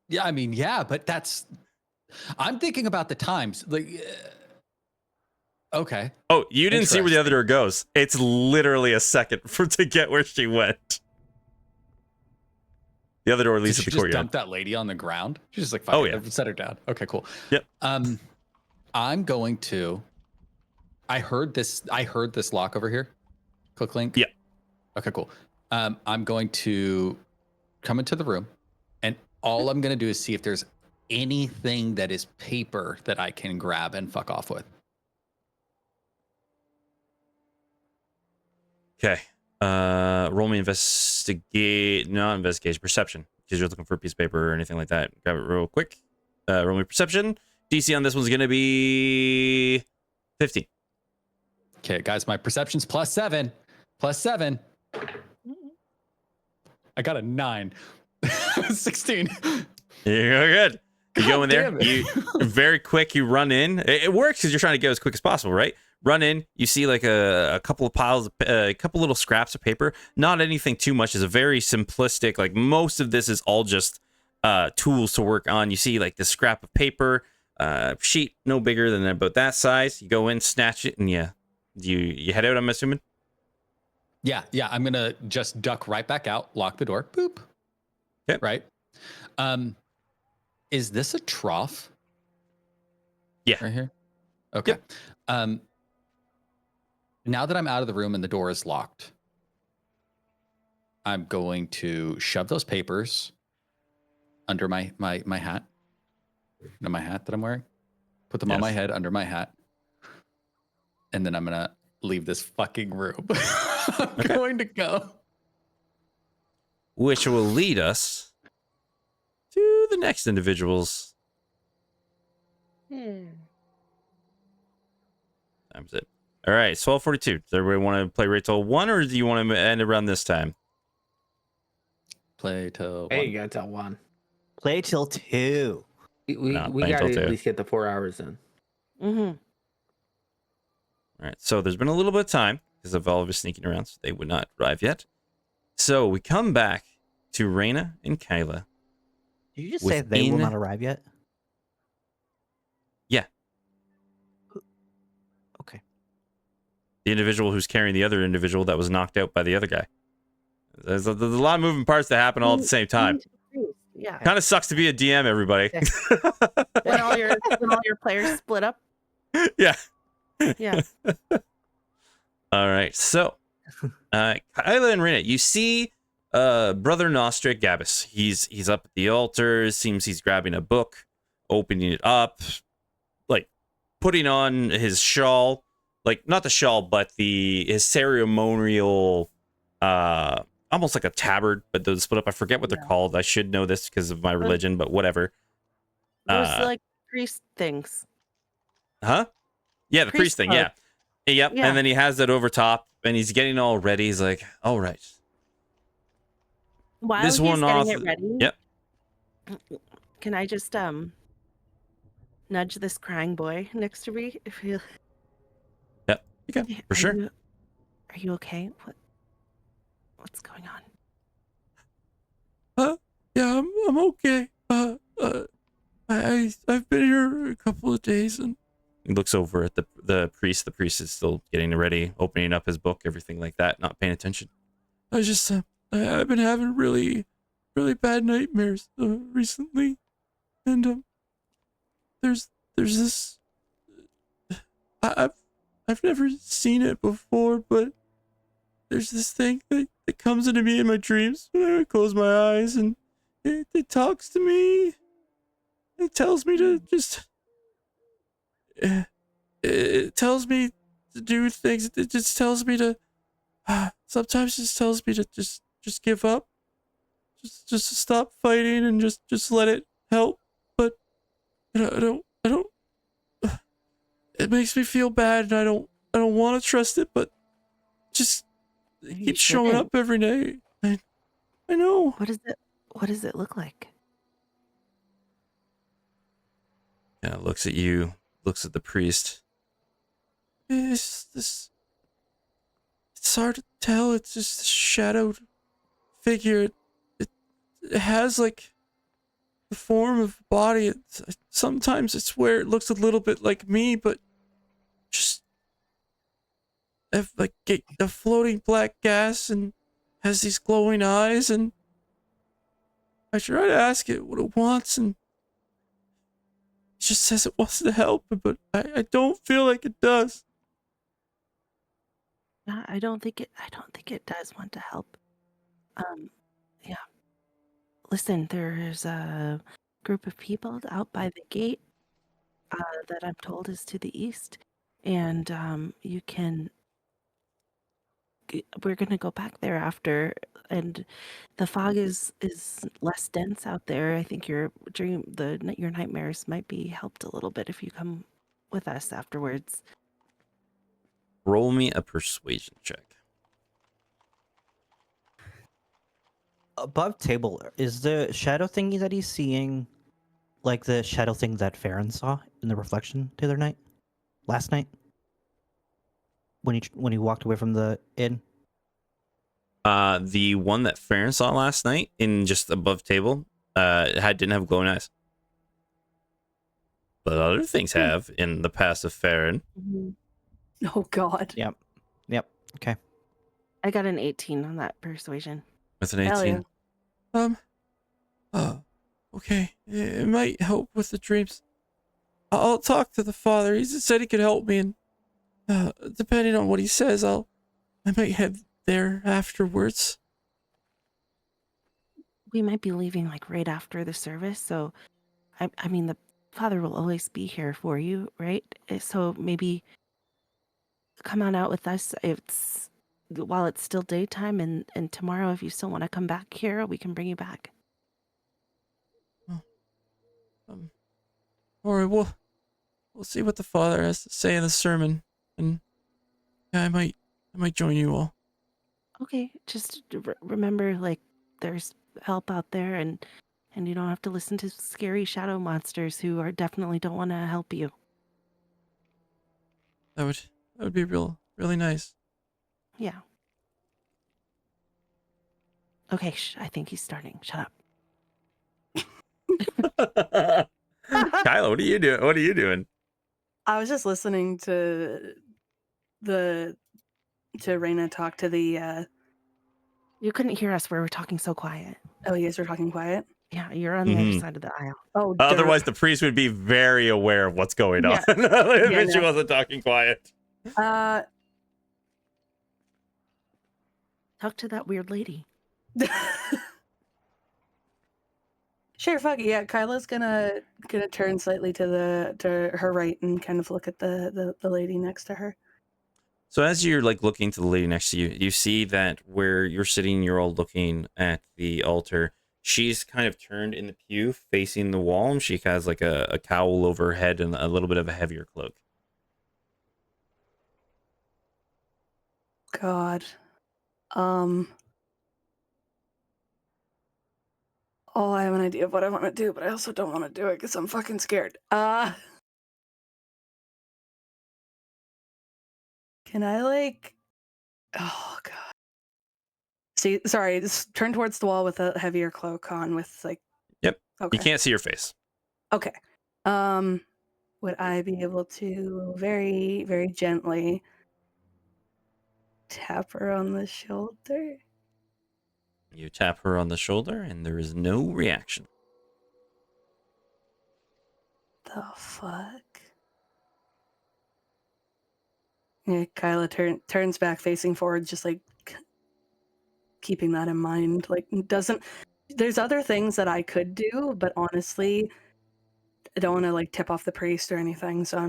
yeah, I mean, yeah, but I'm thinking about the times. Like, okay. Oh, you didn't see where the other door goes. It's literally a second to get where she went. The other door leads to the Did she just courtyard. dump that lady on the ground? She's just like, fuck Oh, it, yeah. set her down. Okay, cool. Yep. I'm going to. I heard this lock over here. Click link. Yeah. Okay, cool. I'm going to come into the room, and all I'm going to do is see if there's anything that is paper that I can grab and fuck off with. Okay. Roll me not investigation, perception, because you're looking for a piece of paper or anything like that. Grab it real quick. Roll me perception. DC on this one's gonna be 15. Okay, guys, my perception's +7. +7. I got a 9. 16. You're good. You go in there. damn it. You very quick. You run in. It works because you're trying to go as quick as possible, right? Run in. You see like a couple of piles, a couple little scraps of paper. Not anything too much. It's a very simplistic. Like most of this is all just tools to work on. You see like this scrap of paper, sheet no bigger than about that size. You go in, snatch it, and you head out. I'm assuming. Yeah, I'm gonna just duck right back out, lock the door, boop. Yep. Right. Is this a trough? Yeah. Right here. Okay. Yep. Now that I'm out of the room and the door is locked, I'm going to shove those papers under my hat. You know, my hat that I'm wearing. Put them on my Yes. head under my hat. And then I'm gonna leave this fucking room. I'm going to go. Which will lead us to the next individuals. Times it. All right, 12:42. Does everybody want to play right till 1, or do you want to end around this time? Play till Hey, one. you gotta tell one. Play till 2. We No, we play gotta until at 2. least get the 4 hours in. Mm-hmm. All right, so there's been a little bit of time because of all of us sneaking around, so they would not arrive yet. So we come back to Reyna and Kyla. Did you just say they will Within- not arrive yet? Yeah. Okay. The individual who's carrying the other individual that was knocked out by the other guy. There's a lot of moving parts that happen all at the same time. Yeah. Kind of sucks to be a DM, everybody. When all your players split up. Yeah. Yeah. All right. So, Kyla and Reyna, you see Brother Nostric Gabus. He's up at the altar. Seems he's grabbing a book, opening it up, like putting on his shawl. Like, not the shawl, but his ceremonial, almost like a tabard, but those split up. I forget what they're called. I should know this because of my religion, but whatever. Those like priest things. Huh? Yeah, the priest thing. cloak. Yeah. Yep. Yeah. And then he has that over top, and he's getting all ready. He's like, all right. While This he's one getting off- it ready. Yep. Can I just nudge this crying boy next to me? If you Yep. You can, for sure. Are you okay? What's going on? Yeah, I'm okay. I've been here a couple of days, and He looks over at the priest. The priest is still getting ready, opening up his book, everything like that, not paying attention. I just I've been having really bad nightmares recently, and there's this. I've never seen it before, but there's this thing that comes into me in my dreams when I close my eyes, and it talks to me. It tells me to just. It tells me to do things. It just tells me to. Sometimes it just tells me to just give up. Just to stop fighting and just let it help. But I don't. It makes me feel bad, and I don't want to trust it. But just it You keeps showing shouldn't. up every night. I know. What does it look like? Kind of looks at you, looks at the priest. It's hard to tell. It's just a shadowed figure. It has like the form of a body. Sometimes it's where it looks a little bit like me, but just like a floating black gas and has these glowing eyes. And I try to ask it what it wants, and it just says it wants to help, but I don't feel like it does. I don't think it does want to help. Yeah. Listen, there's a group of people out by the gate that I'm told is to the east, and you can. We're gonna go back there after, and the fog is less dense out there. I think your nightmares might be helped a little bit if you come with us afterwards. Roll me a persuasion check. Above table, is the shadow thingy that he's seeing like the shadow thing that Farron saw in the reflection the other night? Last night? When he walked away from the inn? The one that Farron saw last night in just above table, didn't have glowing eyes. But other things have in the past of Farron. Oh God. Yep. Okay. I got an 18 on that persuasion. With an Hell 18. yeah. Okay. It might help with the dreams. I'll talk to the father. He said he could help me, and depending on what he says, I might head there afterwards. We might be leaving like right after the service, so I mean the father will always be here for you, right? So maybe come on out with us. While it's still daytime, and tomorrow if you still want to come back here, we can bring you back. All right. We'll see what the father has to say in the sermon, and yeah, I might join you all. Okay, just remember, like, there's help out there, and you don't have to listen to scary shadow monsters who definitely don't want to help you. That That would be really nice. Yeah. Okay, I think he's starting. Shut up. Kyla, what are you doing? What are you doing? I was just listening to Raina talk to the. You couldn't hear us. We were talking so quiet. Oh, you guys were talking quiet. Yeah, you're on the other Mhm. side of the aisle. Oh, Otherwise, derp. the priest would be very aware of what's going on Yeah. if she no. wasn't talking quiet. Talk to that weird lady. Sure, fuck it. Yeah, Kyla's gonna turn slightly to her right and kind of look at the lady next to her. So as you're like looking to the lady next to you, you see that where you're sitting, you're all looking at the altar. She's kind of turned in the pew facing the wall, and she has like a cowl over her head and a little bit of a heavier cloak. God. Oh, I have an idea of what I want to do, but I also don't want to do it because I'm fucking scared. Can I like? Oh God. See, sorry, just turn towards the wall with a heavier cloak on, with like. Yep. Okay. You can't see her face. Okay. Would I be able to very, very gently tap her on the shoulder? You tap her on the shoulder, and there is no reaction. The fuck? Yeah, Kyla turns back, facing forward, just like keeping that in mind. Like, doesn't. There's other things that I could do, but honestly, I don't want to like tip off the priest or anything. So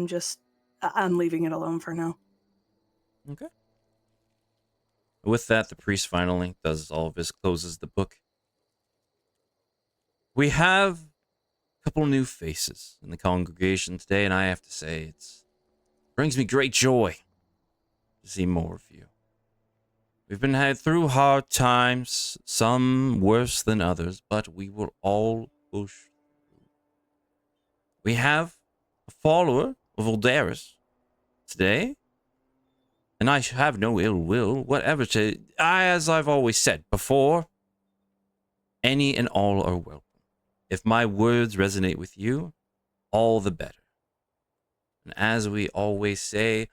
I'm leaving it alone for now. Okay. With that, the priest finally does all of his, closes the book. We have a couple new faces in the congregation today, and I have to say it brings me great joy to see more of you. We've been through hard times, some worse than others, but we will all push through. We have a follower of Uldaris today, and I have no ill will whatever to. As I've always said before, any and all are welcome. If my words resonate with you, all the better. And as we always say,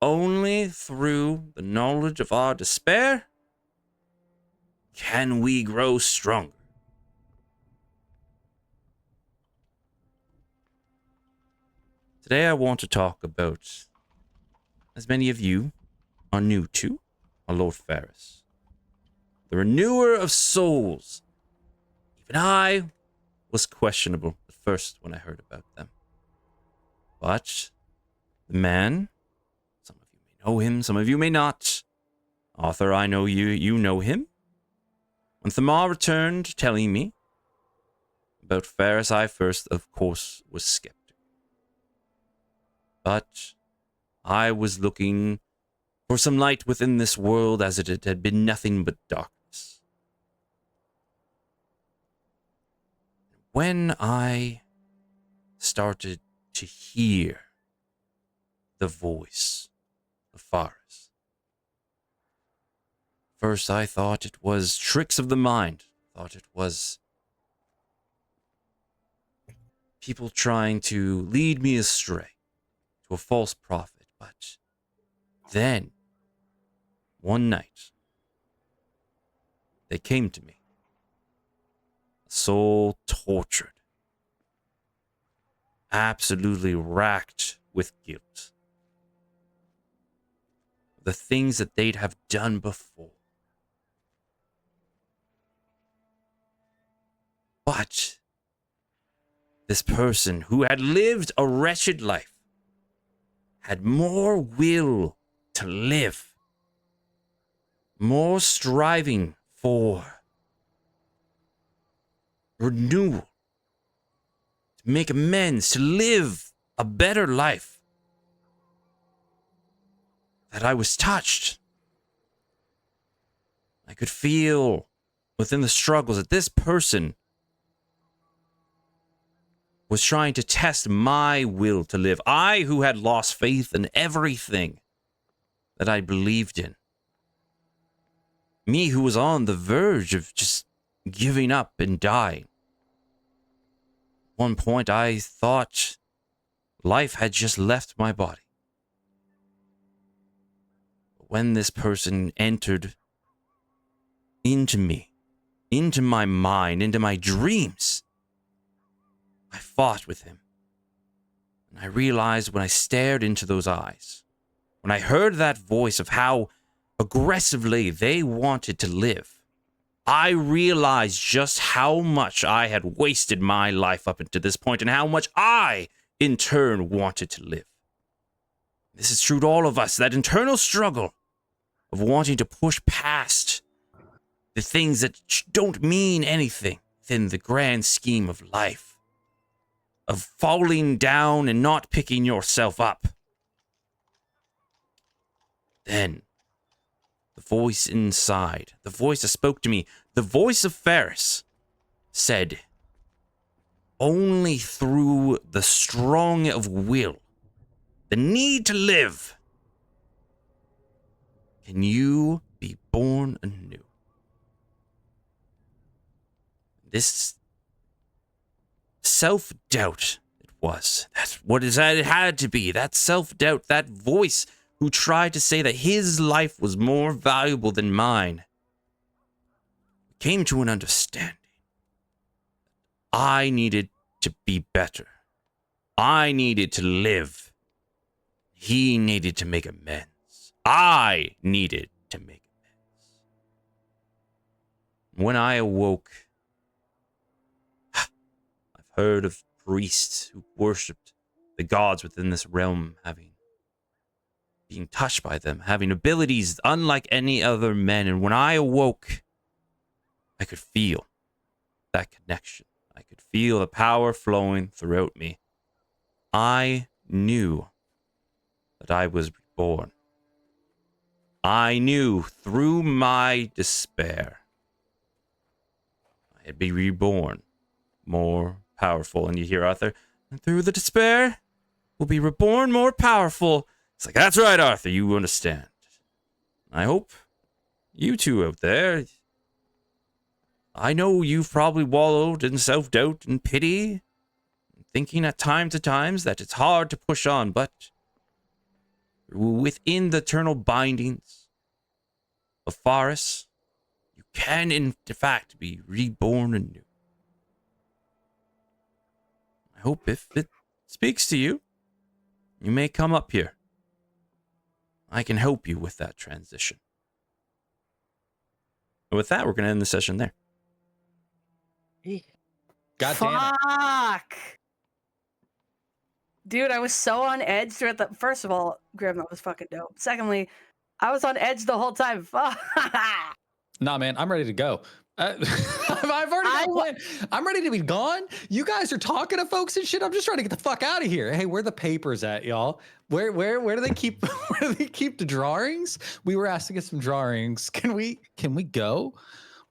only through the knowledge of our despair can we grow stronger. Today I want to talk about, as many of you are new to, our Lord Ferris, the renewer of souls. Even I was questionable at first when I heard about them. But the man, some of you may know him, some of you may not. Arthur, I know you know him. When Thamar returned telling me about Ferris, I first, of course, was skeptical. But I was looking for some light within this world, as it had been nothing but darkness. When I started to hear the voice of Faris, first I thought it was tricks of the mind, thought it was people trying to lead me astray to a false prophet. But then, one night, they came to me, a soul tortured, absolutely racked with guilt. The things that they'd have done before. But this person who had lived a wretched life had more will to live, more striving for renewal, to make amends, to live a better life, that I was touched. I could feel within the struggles that this person was trying to test my will to live. I, who had lost faith in everything, that I believed in. Me who was on the verge of just giving up and dying. At one point I thought life had just left my body. But when this person entered into me, into my mind, into my dreams, I fought with him. And I realized when I stared into those eyes, when I heard that voice of how aggressively they wanted to live, I realized just how much I had wasted my life up until this point and how much I, in turn, wanted to live. This is true to all of us, that internal struggle of wanting to push past the things that don't mean anything within the grand scheme of life, of falling down and not picking yourself up. Then, the voice inside, the voice that spoke to me, the voice of Ferris, said, only through the strong of will, the need to live, can you be born anew. This self-doubt it was. That's what it had to be. That self-doubt, that voice who tried to say that his life was more valuable than mine, came to an understanding. I needed to be better. I needed to live. He needed to make amends. I needed to make amends. When I awoke, I've heard of priests who worshipped the gods within this realm being touched by them, having abilities unlike any other men. And when I awoke, I could feel that connection. I could feel the power flowing throughout me. I knew that I was reborn. I knew through my despair I had been reborn more powerful. And you hear Arthur, and through the despair will be reborn more powerful. It's like, that's right, Arthur, you understand. I hope you two out there, I know you've probably wallowed in self-doubt and pity, thinking at times that it's hard to push on, but within the eternal bindings of Faris, you can in fact be reborn anew. I hope if it speaks to you, you may come up here. I can help you with that transition. And with that, we're going to end the session there. God damn it. Fuck. Dude, I was so on edge throughout the. First of all, Grim, that was fucking dope. Secondly, I was on edge the whole time. Fuck. Nah, man, I'm ready to go. I've already got a plan. I'm ready to be gone. You guys are talking to folks and shit. I'm just trying to get the fuck out of here. Hey, where are the papers at, y'all? Where do they keep where do they keep the drawings? We were asked to get some drawings. Can we go?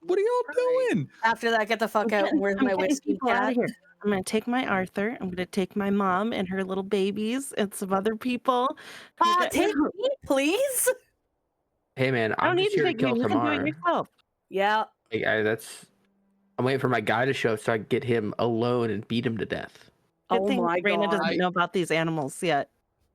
What are y'all doing? After that, get the fuck out. Where's I'm my getting whiskey people out cat? of here. I'm gonna take my Arthur. I'm gonna take my mom and her little babies and some other people. Take me, please. Hey man, I don't I'm need just to here to take you. kill You can do it Tamar. yourself. Yeah. I'm waiting for my guy to show up so I can get him alone and beat him to death. Good Oh thing my Raina god. doesn't know about these animals yet.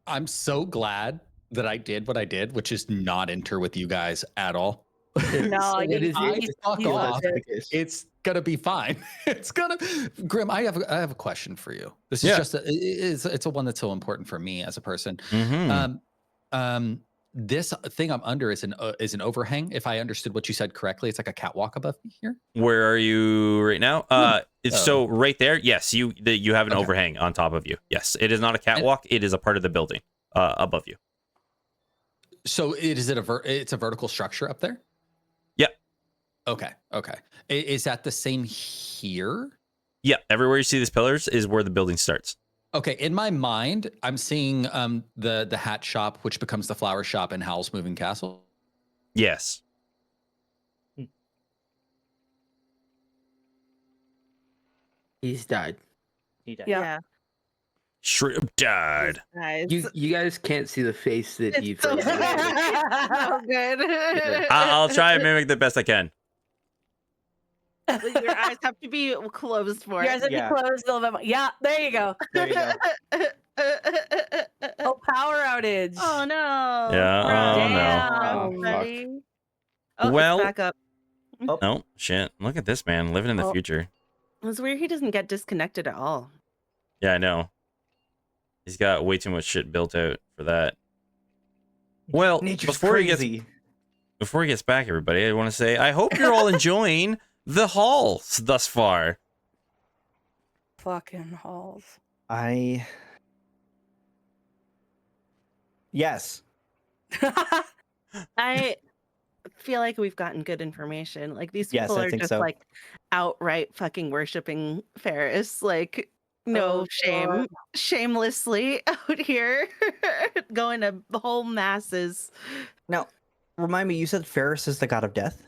I'm so glad that I did what I did, which is not enter with you guys at all. No, So it when is- I he's- fuck he's off, legit. it's gonna be fine. It's gonna. Grim, I have a question for you. This is Yeah. just it's a one that's so important for me as a person. Mm-hmm. This thing I'm under is an overhang. If I understood what you said correctly, it's like a catwalk above me here. Where are you right now? So right there, yes, you have an Okay. overhang on top of you. Yes, it is not a catwalk. It is a part of the building above you. So it's a vertical structure up there. Yeah. Okay. Is that the same here? Yeah, everywhere you see these pillars is where the building starts. Okay, in my mind, I'm seeing the hat shop, which becomes the flower shop in Howl's Moving Castle. Yes. He's died. He died. Yeah. Shrimp died. Guys. You guys can't see the face that he It's so good. It's so good. I'll try and mimic the best I can. Your eyes have to be closed for You guys have Yeah. to close a little bit more. Yeah, there you go. There you go. Oh, power outage. Oh no. Yeah, oh, no. Damn, Oh, fuck. buddy. Oh, Well- it's back up. Oh, shit. Look at this man living in the Oh. future. It's weird he doesn't get disconnected at all. Yeah, I know. He's got way too much shit built out for that. Well, Nature's before he crazy. gets back, everybody, I want to say I hope you're all enjoying the hauls thus far. Fucking halls. Yes. I feel like we've gotten good information. Like these Yes, people I are think just so. like outright fucking worshiping Ferris. Like no Oh, shame, God. shamelessly out here going to the whole masses. Now, remind me, you said Ferris is the god of death?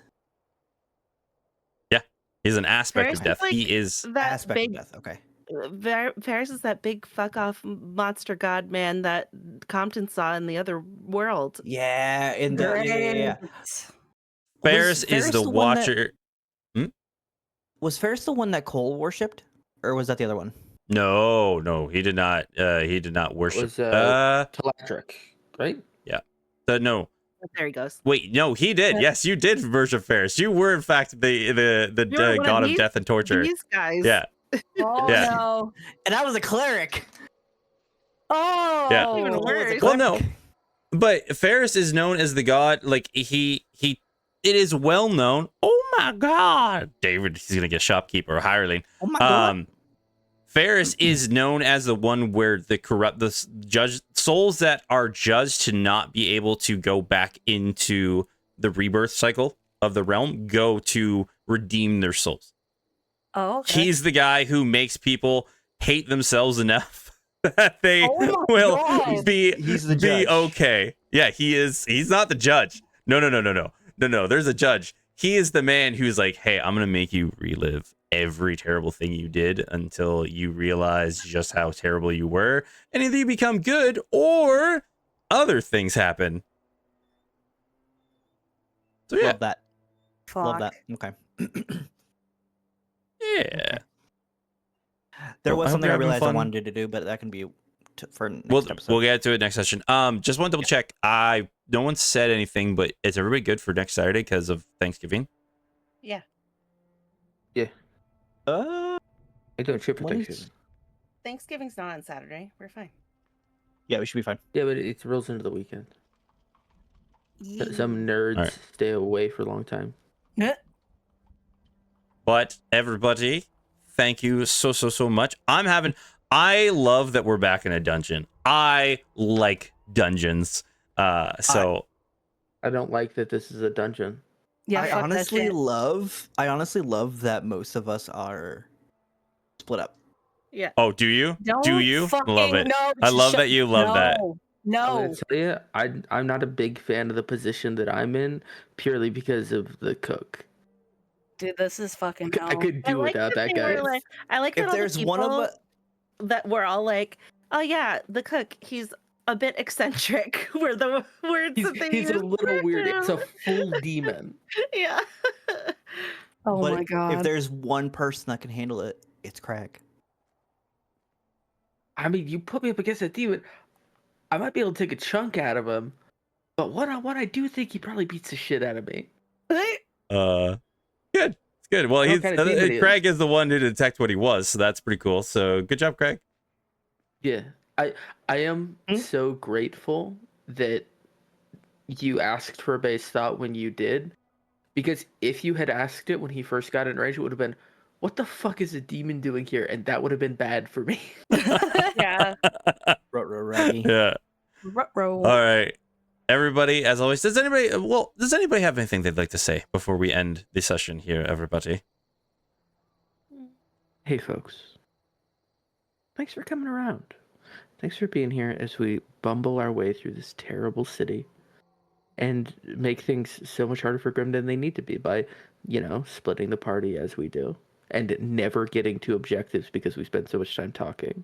He's an aspect Ferris of is death. like He is. That Aspect big of death, okay. Ferris is that big fuck off monster god man that Compton saw in the other world. Yeah, in the yeah. Great. Ferris is Ferris the the one that- watcher. Was Ferris the one that Cole worshipped? Or was that the other one? No, he did not. He did not worship. was, Telectric, right? No. There he goes. Wait, no, he did. Yes, you did worship Ferris. You were in fact the You were one of god of these- death and torture. These guys. Yeah. Oh Yeah. no. And I was a cleric. Oh. Yeah. Even I was a worse. Well, no, cleric. but Ferris is known as the god. Like he. It is well known. Oh my god, David, he's gonna get shopkeeper or hireling. Oh my god. Ferris is known as the one where the judge souls that are judged to not be able to go back into the rebirth cycle of the realm go to redeem their souls. Oh, okay. He's the guy who makes people hate themselves enough that they Oh my will God. He's the be judge. okay. Yeah, he is. He's not the judge. No. There's a judge. He is the man who's like, hey, I'm gonna make you relive every terrible thing you did until you realize just how terrible you were, and either you become good or other things happen. So yeah, Love that. Fuck. Love that. Okay. yeah. There Well, I was hope something you're I having realized I fun. wanted to do, but that can be for next We'll episode. get to it next session. Just want to double check. No one said anything, but is everybody good for next Saturday because of Thanksgiving? Yeah. Uh, I don't trip for When is- Thanksgiving. Thanksgiving's not on Saturday. We're fine. yeah, we should be fine. Yeah, but it rolls into the weekend. Some nerds Alright. stay away for a long time. Yeah. But everybody, thank you so much. I love that we're back in a dungeon. I like dungeons. So I don't like that this is a dungeon. Yeah, I fuck that honestly shit. love that most of us are split up. Yeah. oh, do you? Don't Do you? fucking- Love it. No, I love shut- that you love that. no, I'm No. gonna tell you, I'm not a big fan of the position that I'm in purely because of the cook. Dude, this is fucking I hell. could do without that guy. I like that If all the there's one of people us, that we're all like, oh yeah, the cook, he's a bit eccentric. Were the words that they He's a used little for weird. It's a him. full demon. Yeah. Oh but my god. if there's one person that can handle it, it's Craig. I mean, you put me up against a demon, I might be able to take a chunk out of him. But what I do think he probably beats the shit out of me. Good. It's good. Well, What he's kind of demon he Craig is the one to detect what he was, so that's pretty cool. So good job, Craig. Yeah, I am so grateful that you asked for a base thought when you did, because if you had asked it when he first got in range, it would have been, "What the fuck is a demon doing here?" And that would have been bad for me. Yeah. Raggy. Yeah. Ruh-roh. All right. Everybody, as always, does anybody have anything they'd like to say before we end the session here, everybody? Hey, folks. Thanks for coming around. Thanks for being here as we bumble our way through this terrible city and make things so much harder for Grim than they need to be by, splitting the party as we do and never getting to objectives because we spend so much time talking.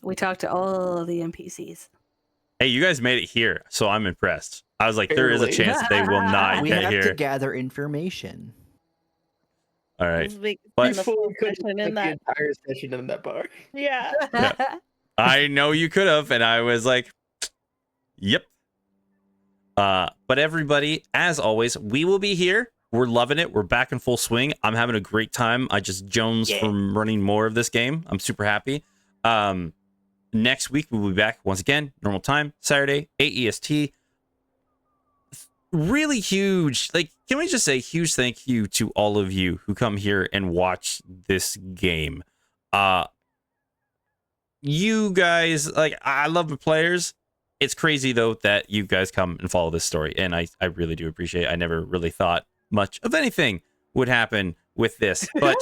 We talked to all the NPCs. Hey, you guys made it here, so I'm impressed. I was like, there is a Barely. chance that they will not We get have to here. gather information. All right. We But- spend the Before full we could session have in the that. entire session in that bar. Yeah. I know you could have, and I was like, yep. But everybody, as always, we will be here. We're loving it. We're back in full swing. I'm having a great time. I just jones from running more of this game. I'm super happy. Next week, we'll be back once again, normal time, Saturday, 8 EST. Really huge, like, can we just say huge thank you to all of you who come here and watch this game. You guys, like, I love the players. It's crazy, though, that you guys come and follow this story, and I really do appreciate it. I never really thought much of anything would happen with this, but,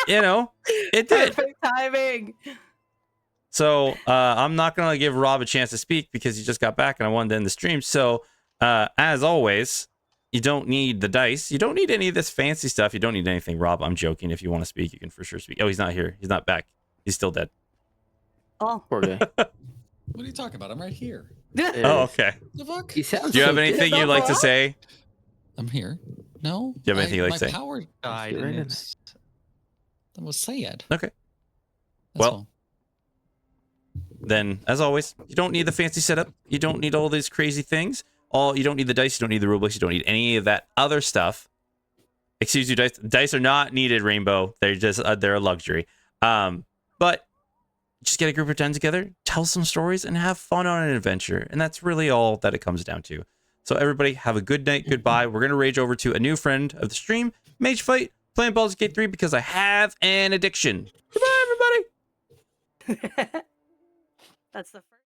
you know, it did. Perfect timing. So I'm not going to give Rob a chance to speak because he just got back and I wanted to end the stream. So as always, you don't need the dice. You don't need any of this fancy stuff. You don't need anything, Rob. I'm joking. If you want to speak, you can for sure speak. Oh, he's not here. He's not back. He's still dead. Oh. Poor guy. What are you talking about? I'm right here. Oh, okay. The fuck? He sounds Do you have so anything good. you'd like to say? I'm here. No. Do you have anything you'd like my to say? power died. Right And in. it's, that was sad. Okay. That's Well, all. Then, as always, you don't need the fancy setup. You don't need all these crazy things. You don't need the dice. You don't need the rulebooks. You don't need any of that other stuff. Excuse you, dice. Dice are not needed, Rainbow. They're just they're a luxury. But just get a group of 10 together, tell some stories, and have fun on an adventure. And that's really all that it comes down to. So everybody, have a good night. Goodbye. We're gonna rage over to a new friend of the stream, Mage Fight, playing Baldur's Gate 3 because I have an addiction. Goodbye, everybody. That's the first.